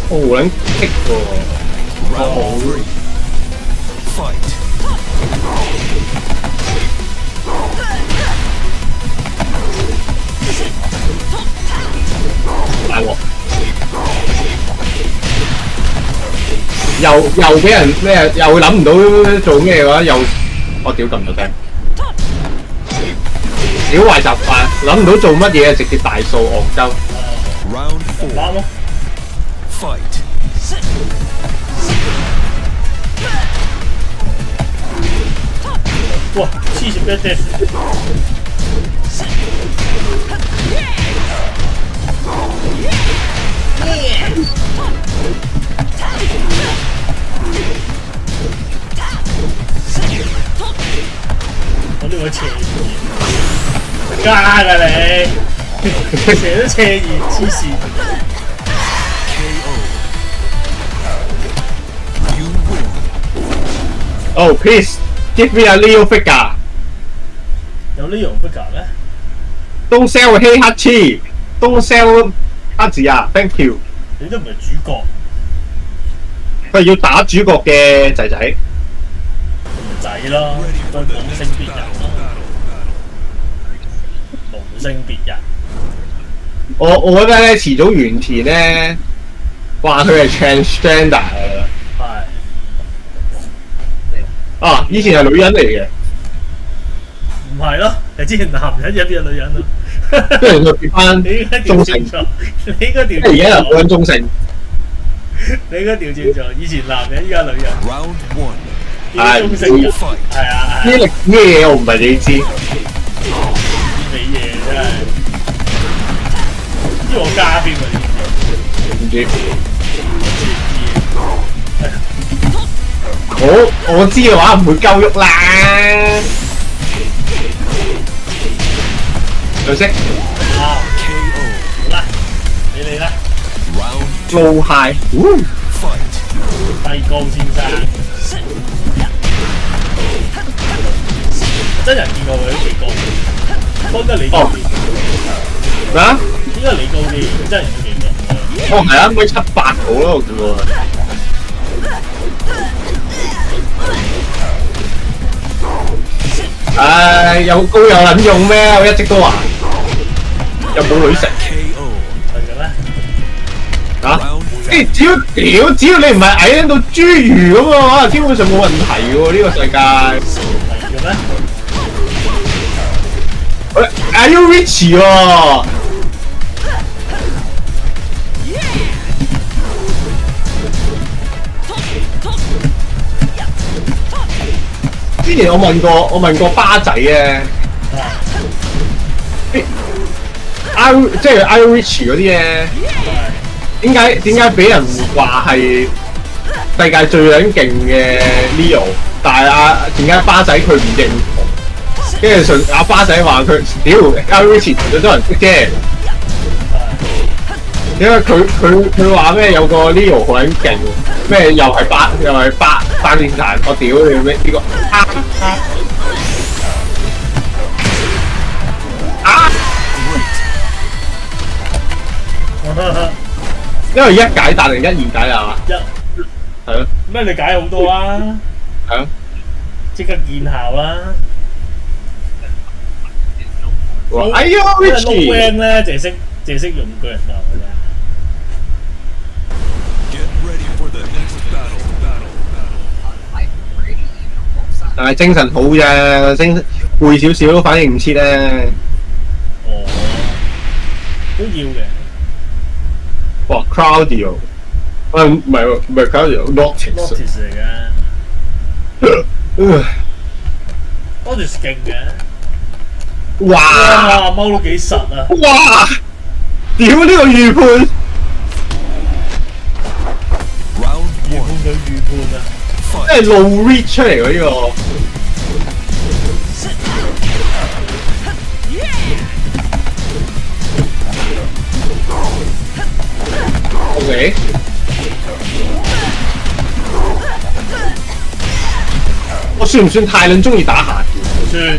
好撚棘喎！大鑊！又俾人咩？又諗唔到做咩嘅話，又我屌撳咗聲！屌壞習慣，諗唔到做乜嘢，直接大掃戇鳩。啱咯。哇！黐線嘅啫！我呢個斜二加㗎你，成日都斜二黐線。Oh, please give me a Leo figure. 有 Leo figure 咩 ？Don't sell 黑黑黐 ，Don't sell 黑字啊 ！Thank you。你都唔係主角。佢要打主角嘅仔仔。仔咯，都無性別人咯，無性別人。我覺得咧，遲早原田咧話佢係 transgender 㗎。係。啊！以前係女人嚟嘅，唔係咯？你之前男人入邊係女人咯，跟住就變翻中性。你應該調轉錯。而家又講緊中性。你應該調轉咗，以前男人，依家女人。係中性人。係啊。呢歷咩嘢我唔係你知。你嘢真係，知我加邊㗎？唔知。我知嘅話唔會夠喐啦。有識。好啦，你嚟啦。Low high。低高先生。真人見過佢都幾高，高得你高啲。咩啊？應該你高啲，真人都幾高。哦，係啊，1.78好咯，我見過。唉，有高有撚用咩？我一直都話，又冇女食。係嘅咩？啊？只要你唔係矮到侏儒咁嘅話，基本上冇問題嘅喎，呢個世界。係嘅咩？喂 ，Are you rich 喎？之前我問過巴仔咧即係 Are you rich 嗰啲咧，點解俾人話係世界最撚勁嘅 Leo， 但係點解巴仔佢唔認同？跟住阿巴仔話佢屌 LV 前最多人識啫，因為佢話咩有個 Leo 好撚勁，咩又係八連彈，我屌你咩呢個因為一解彈定一二解啊？係咯。咩你解好多啊？係啊。即刻見效啦！哎呀 ，Richie 咧，淨係識用巨人球嘅啫。但係精神好啫，背少少都反應唔切咧。哦，都要嘅。哇 ，Claudio， 唔係 Claudio，Notice 嚟嘅。Notice 勁嘅。哇！踎到幾實啊！哇！屌呢個預判！預判啊！即係露 read 出嚟喎呢個。OK。我算唔算太撚中意打下條？算。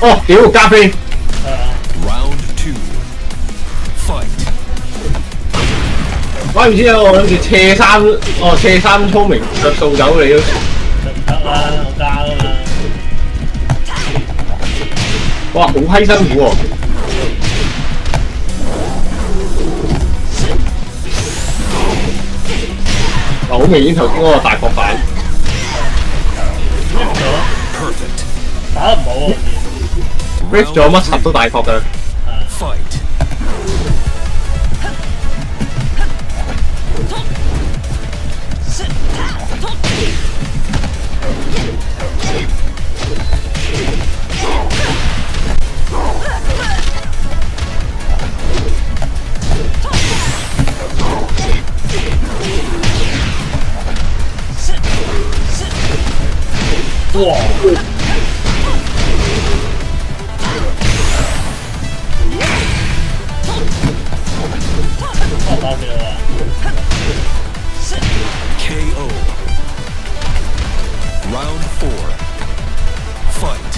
哦，屌加飛！Round 2 fight。我唔知啊，我諗住斜三聰明着數走你都。得啦，我加啦嘛。哇，好閪辛苦喎！嗱，好明顯頭先嗰個大角板。打得唔好啊 ！Riff 咗乜柒都大角㗎。哇！KO. Round 4 fight.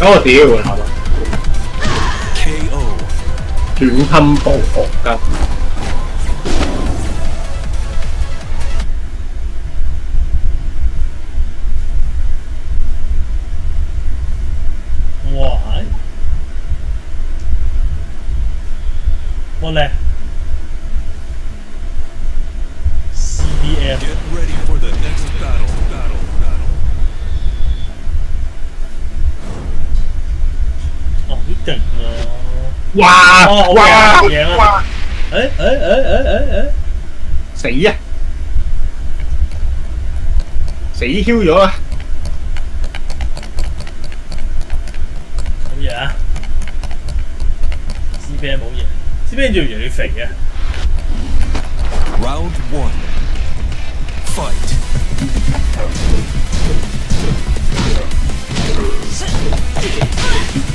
Oh dear, KO. 斷吞暴學㗎。哇！我嚟 CDM。 Get ready for the next battle. 哦，好勁喎！哇！哇！贏啊！死啊！死 Q 咗啊！好嘢啊 ！CBM 好嘢 ，CBM 越嚟越肥啊 ！Round 1 fight.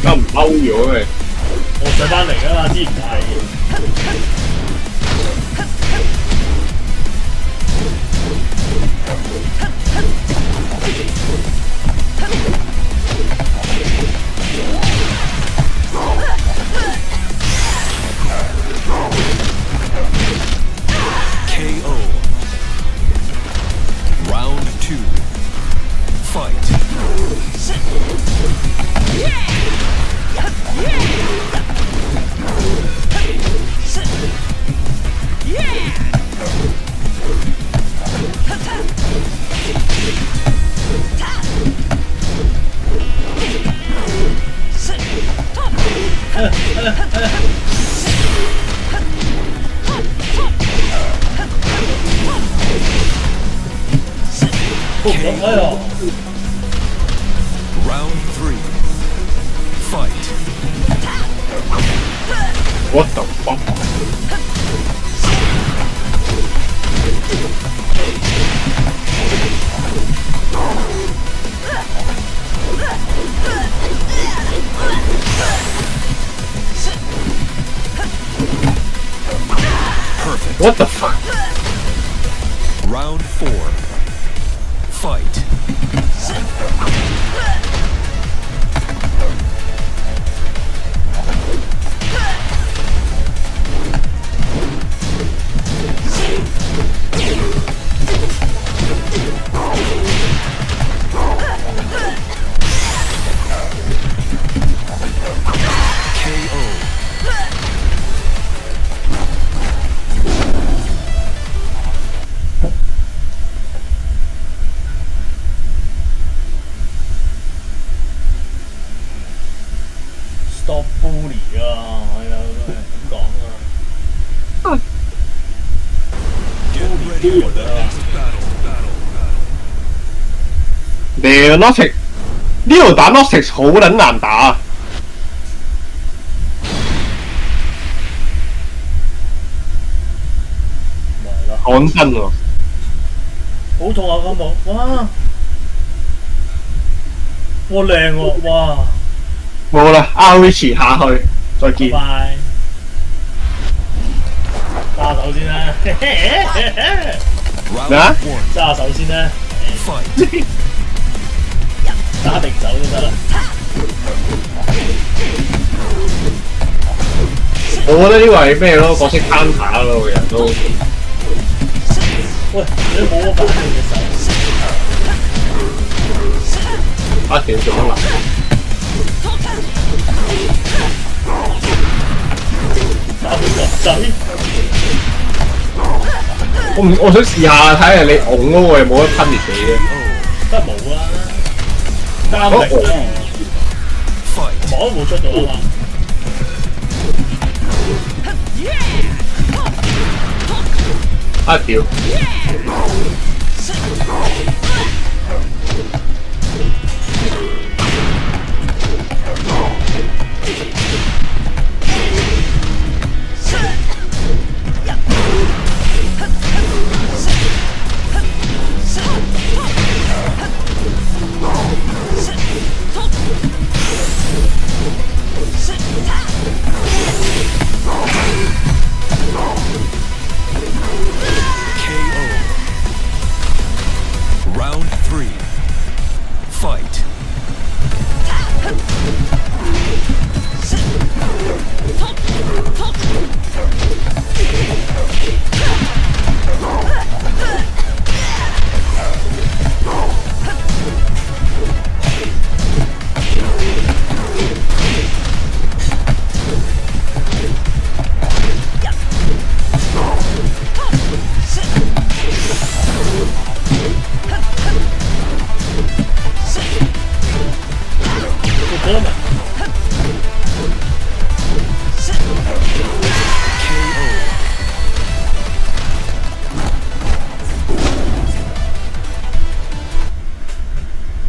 咁唔嬲咗嘅。我上翻嚟㗎嘛，之前係。KO. Round 2 fight. 哎呦 Round 3. Fight. What the fuck？ Perfect. What the fuck？ Round 4. Fight. Stop bully 啊！係啊，都係咁講啊。Get ready for the next battle. 你 Logic 呢度打 Logic 好撚難打啊！講真喎，好痛啊！金寶，哇！哇靚喎！哇！冇啦 ，RH 下去，再見。拜拜。揸手先啦。咩啊？揸手先啦。打定手都得啦。我覺得呢個係咩咯？角色 counter 咯，個人都。喂，你冇乜反應嘅手。啊！屌做乜啦？打邊個仔？我想試下睇下你拱嗰個有冇得噴滅死嘅。得冇啦，監明啦，網都冇出到啊嘛。啊屌！Round 3. Fight.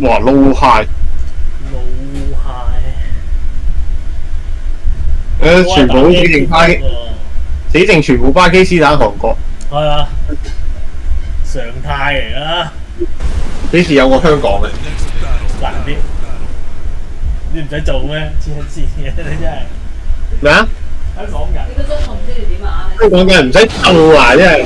哇撈嗨！撈嗨！全部死剩巴基，死剩全部巴基斯坦、韓國。係啊，常態嚟㗎啦。幾時有個香港嘅？難啲，你唔使做咩？黐線嘅你真係。咩啊？香港人。你個質素唔知你點啊？香港嘅唔使鬥啊！真係。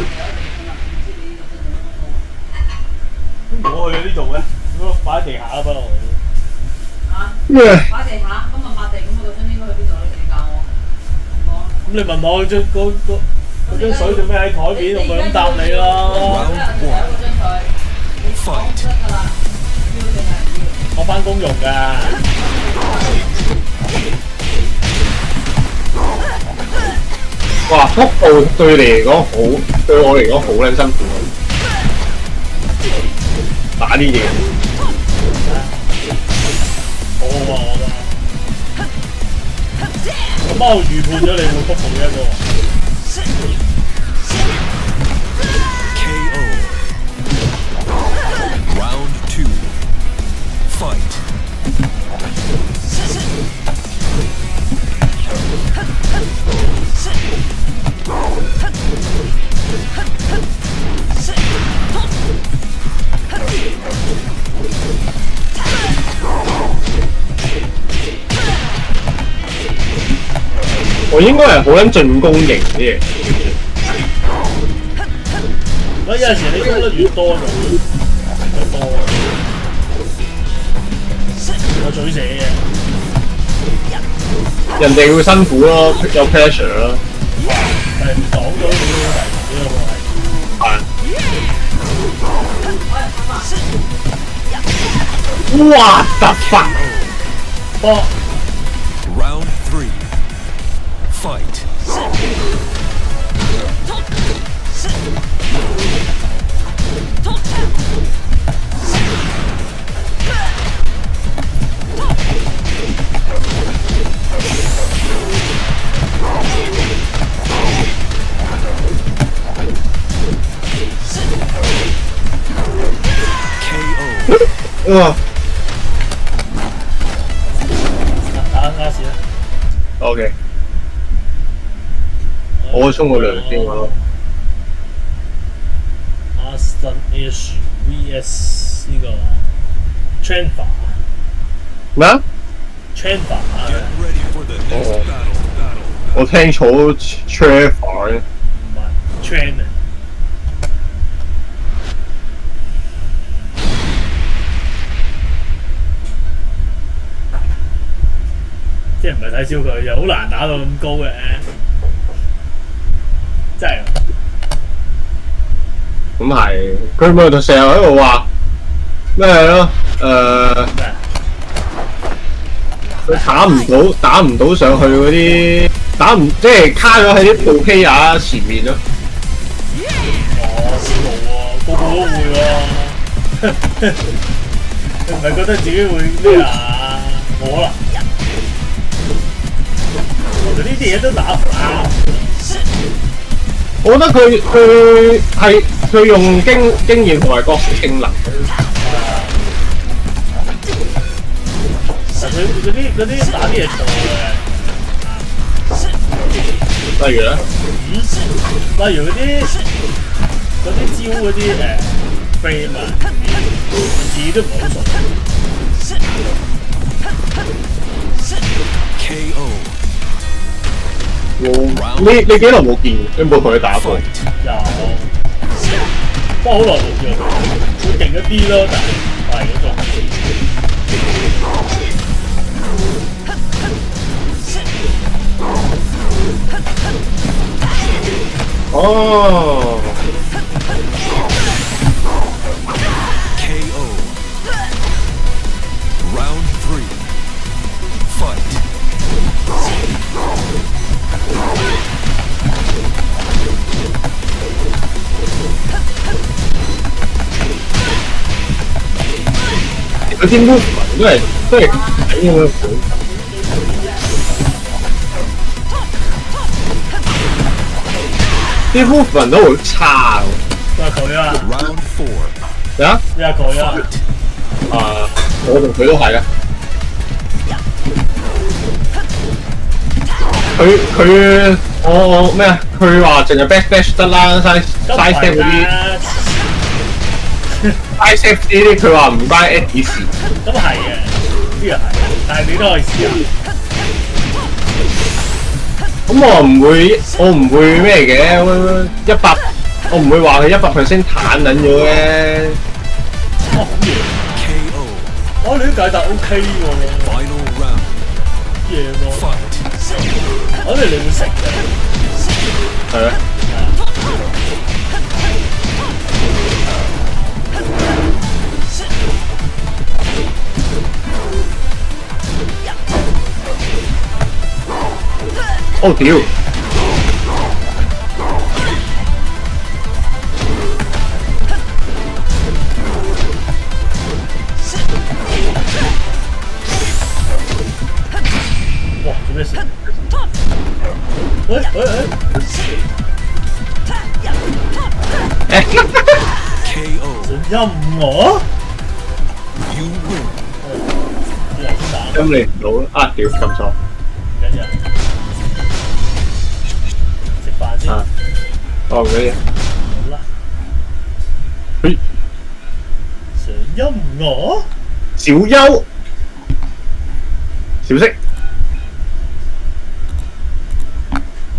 我去呢度嘅，咁擺喺地下啦，不如。嚇？咩？擺地下，今日抹地，咁我個樽應該去邊度？你教我。咁你問我嗰樽水做咩喺台面，我咪咁答你咯。我翻工用㗎。哇！速度對你嚟講好，對我嚟講好撚辛苦。打啲嘢。好啊，我覺得。貓預判咗你會復紅一個。KO. Round 2. Fight.我應該係好撚進攻型啲嘢。有陣時你攻得越多就越多。我嘴死嘅。人哋會辛苦咯，有 pressure 咯。係擋到你呢個係。哇！特發。波。Round 3. Fight. KO. 打死啦 OK。我衝過兩先咯。阿森 H VS 呢個 Transfer 咩啊 ？Transfer 我聽錯 Trevor 唔係 Tran 啊。即係唔係睇小佢，又好難打到咁高嘅，真係。咁係，佢咪就成日喺度話咩咯？佢打唔到上去嗰啲，即係卡咗喺啲 pro player 前面咯。哦，冇喎，個個都會喎。你唔係覺得自己會咩啊？冇可能。我哋呢啲嘢都打唔啱。我覺得佢用經驗同埋角色傾能。但佢嗰啲打啲嘢錯嘅。例如咧？例如嗰啲招嗰啲frame 啊，自己都唔係好熟。KO. 你幾耐冇見？你冇同佢打過？有，不過好耐冇見佢，會勁一啲咯，但係嗰種。哦。KO. Round 3. Fight.嗰啲 movement 都係睇咁樣款。啲 movement 都好差喎。佢啊 Round 4. 咩啊？咩啊佢啊？我同佢都係啊。佢我咩啊？佢話淨係 bash 得啦，side step 嗰啲。I step 呢啲佢話唔關 Eddie 事。咁係嘅，呢個係，但係你都可以試下。咁我唔會咩嘅，100，我唔會話佢100% 彈撚咗嘅。哦，咁嘢。KO. 哦，你都解答 OK 喎。Final round. 嘢喎。我哋你會食嘅。係啊。哦屌！哇！做咩事？任我咁你唔到啊！屌撳錯。食飯先。啊。哦，嗰啲。好啦。嘿。想陰我？小優。小息。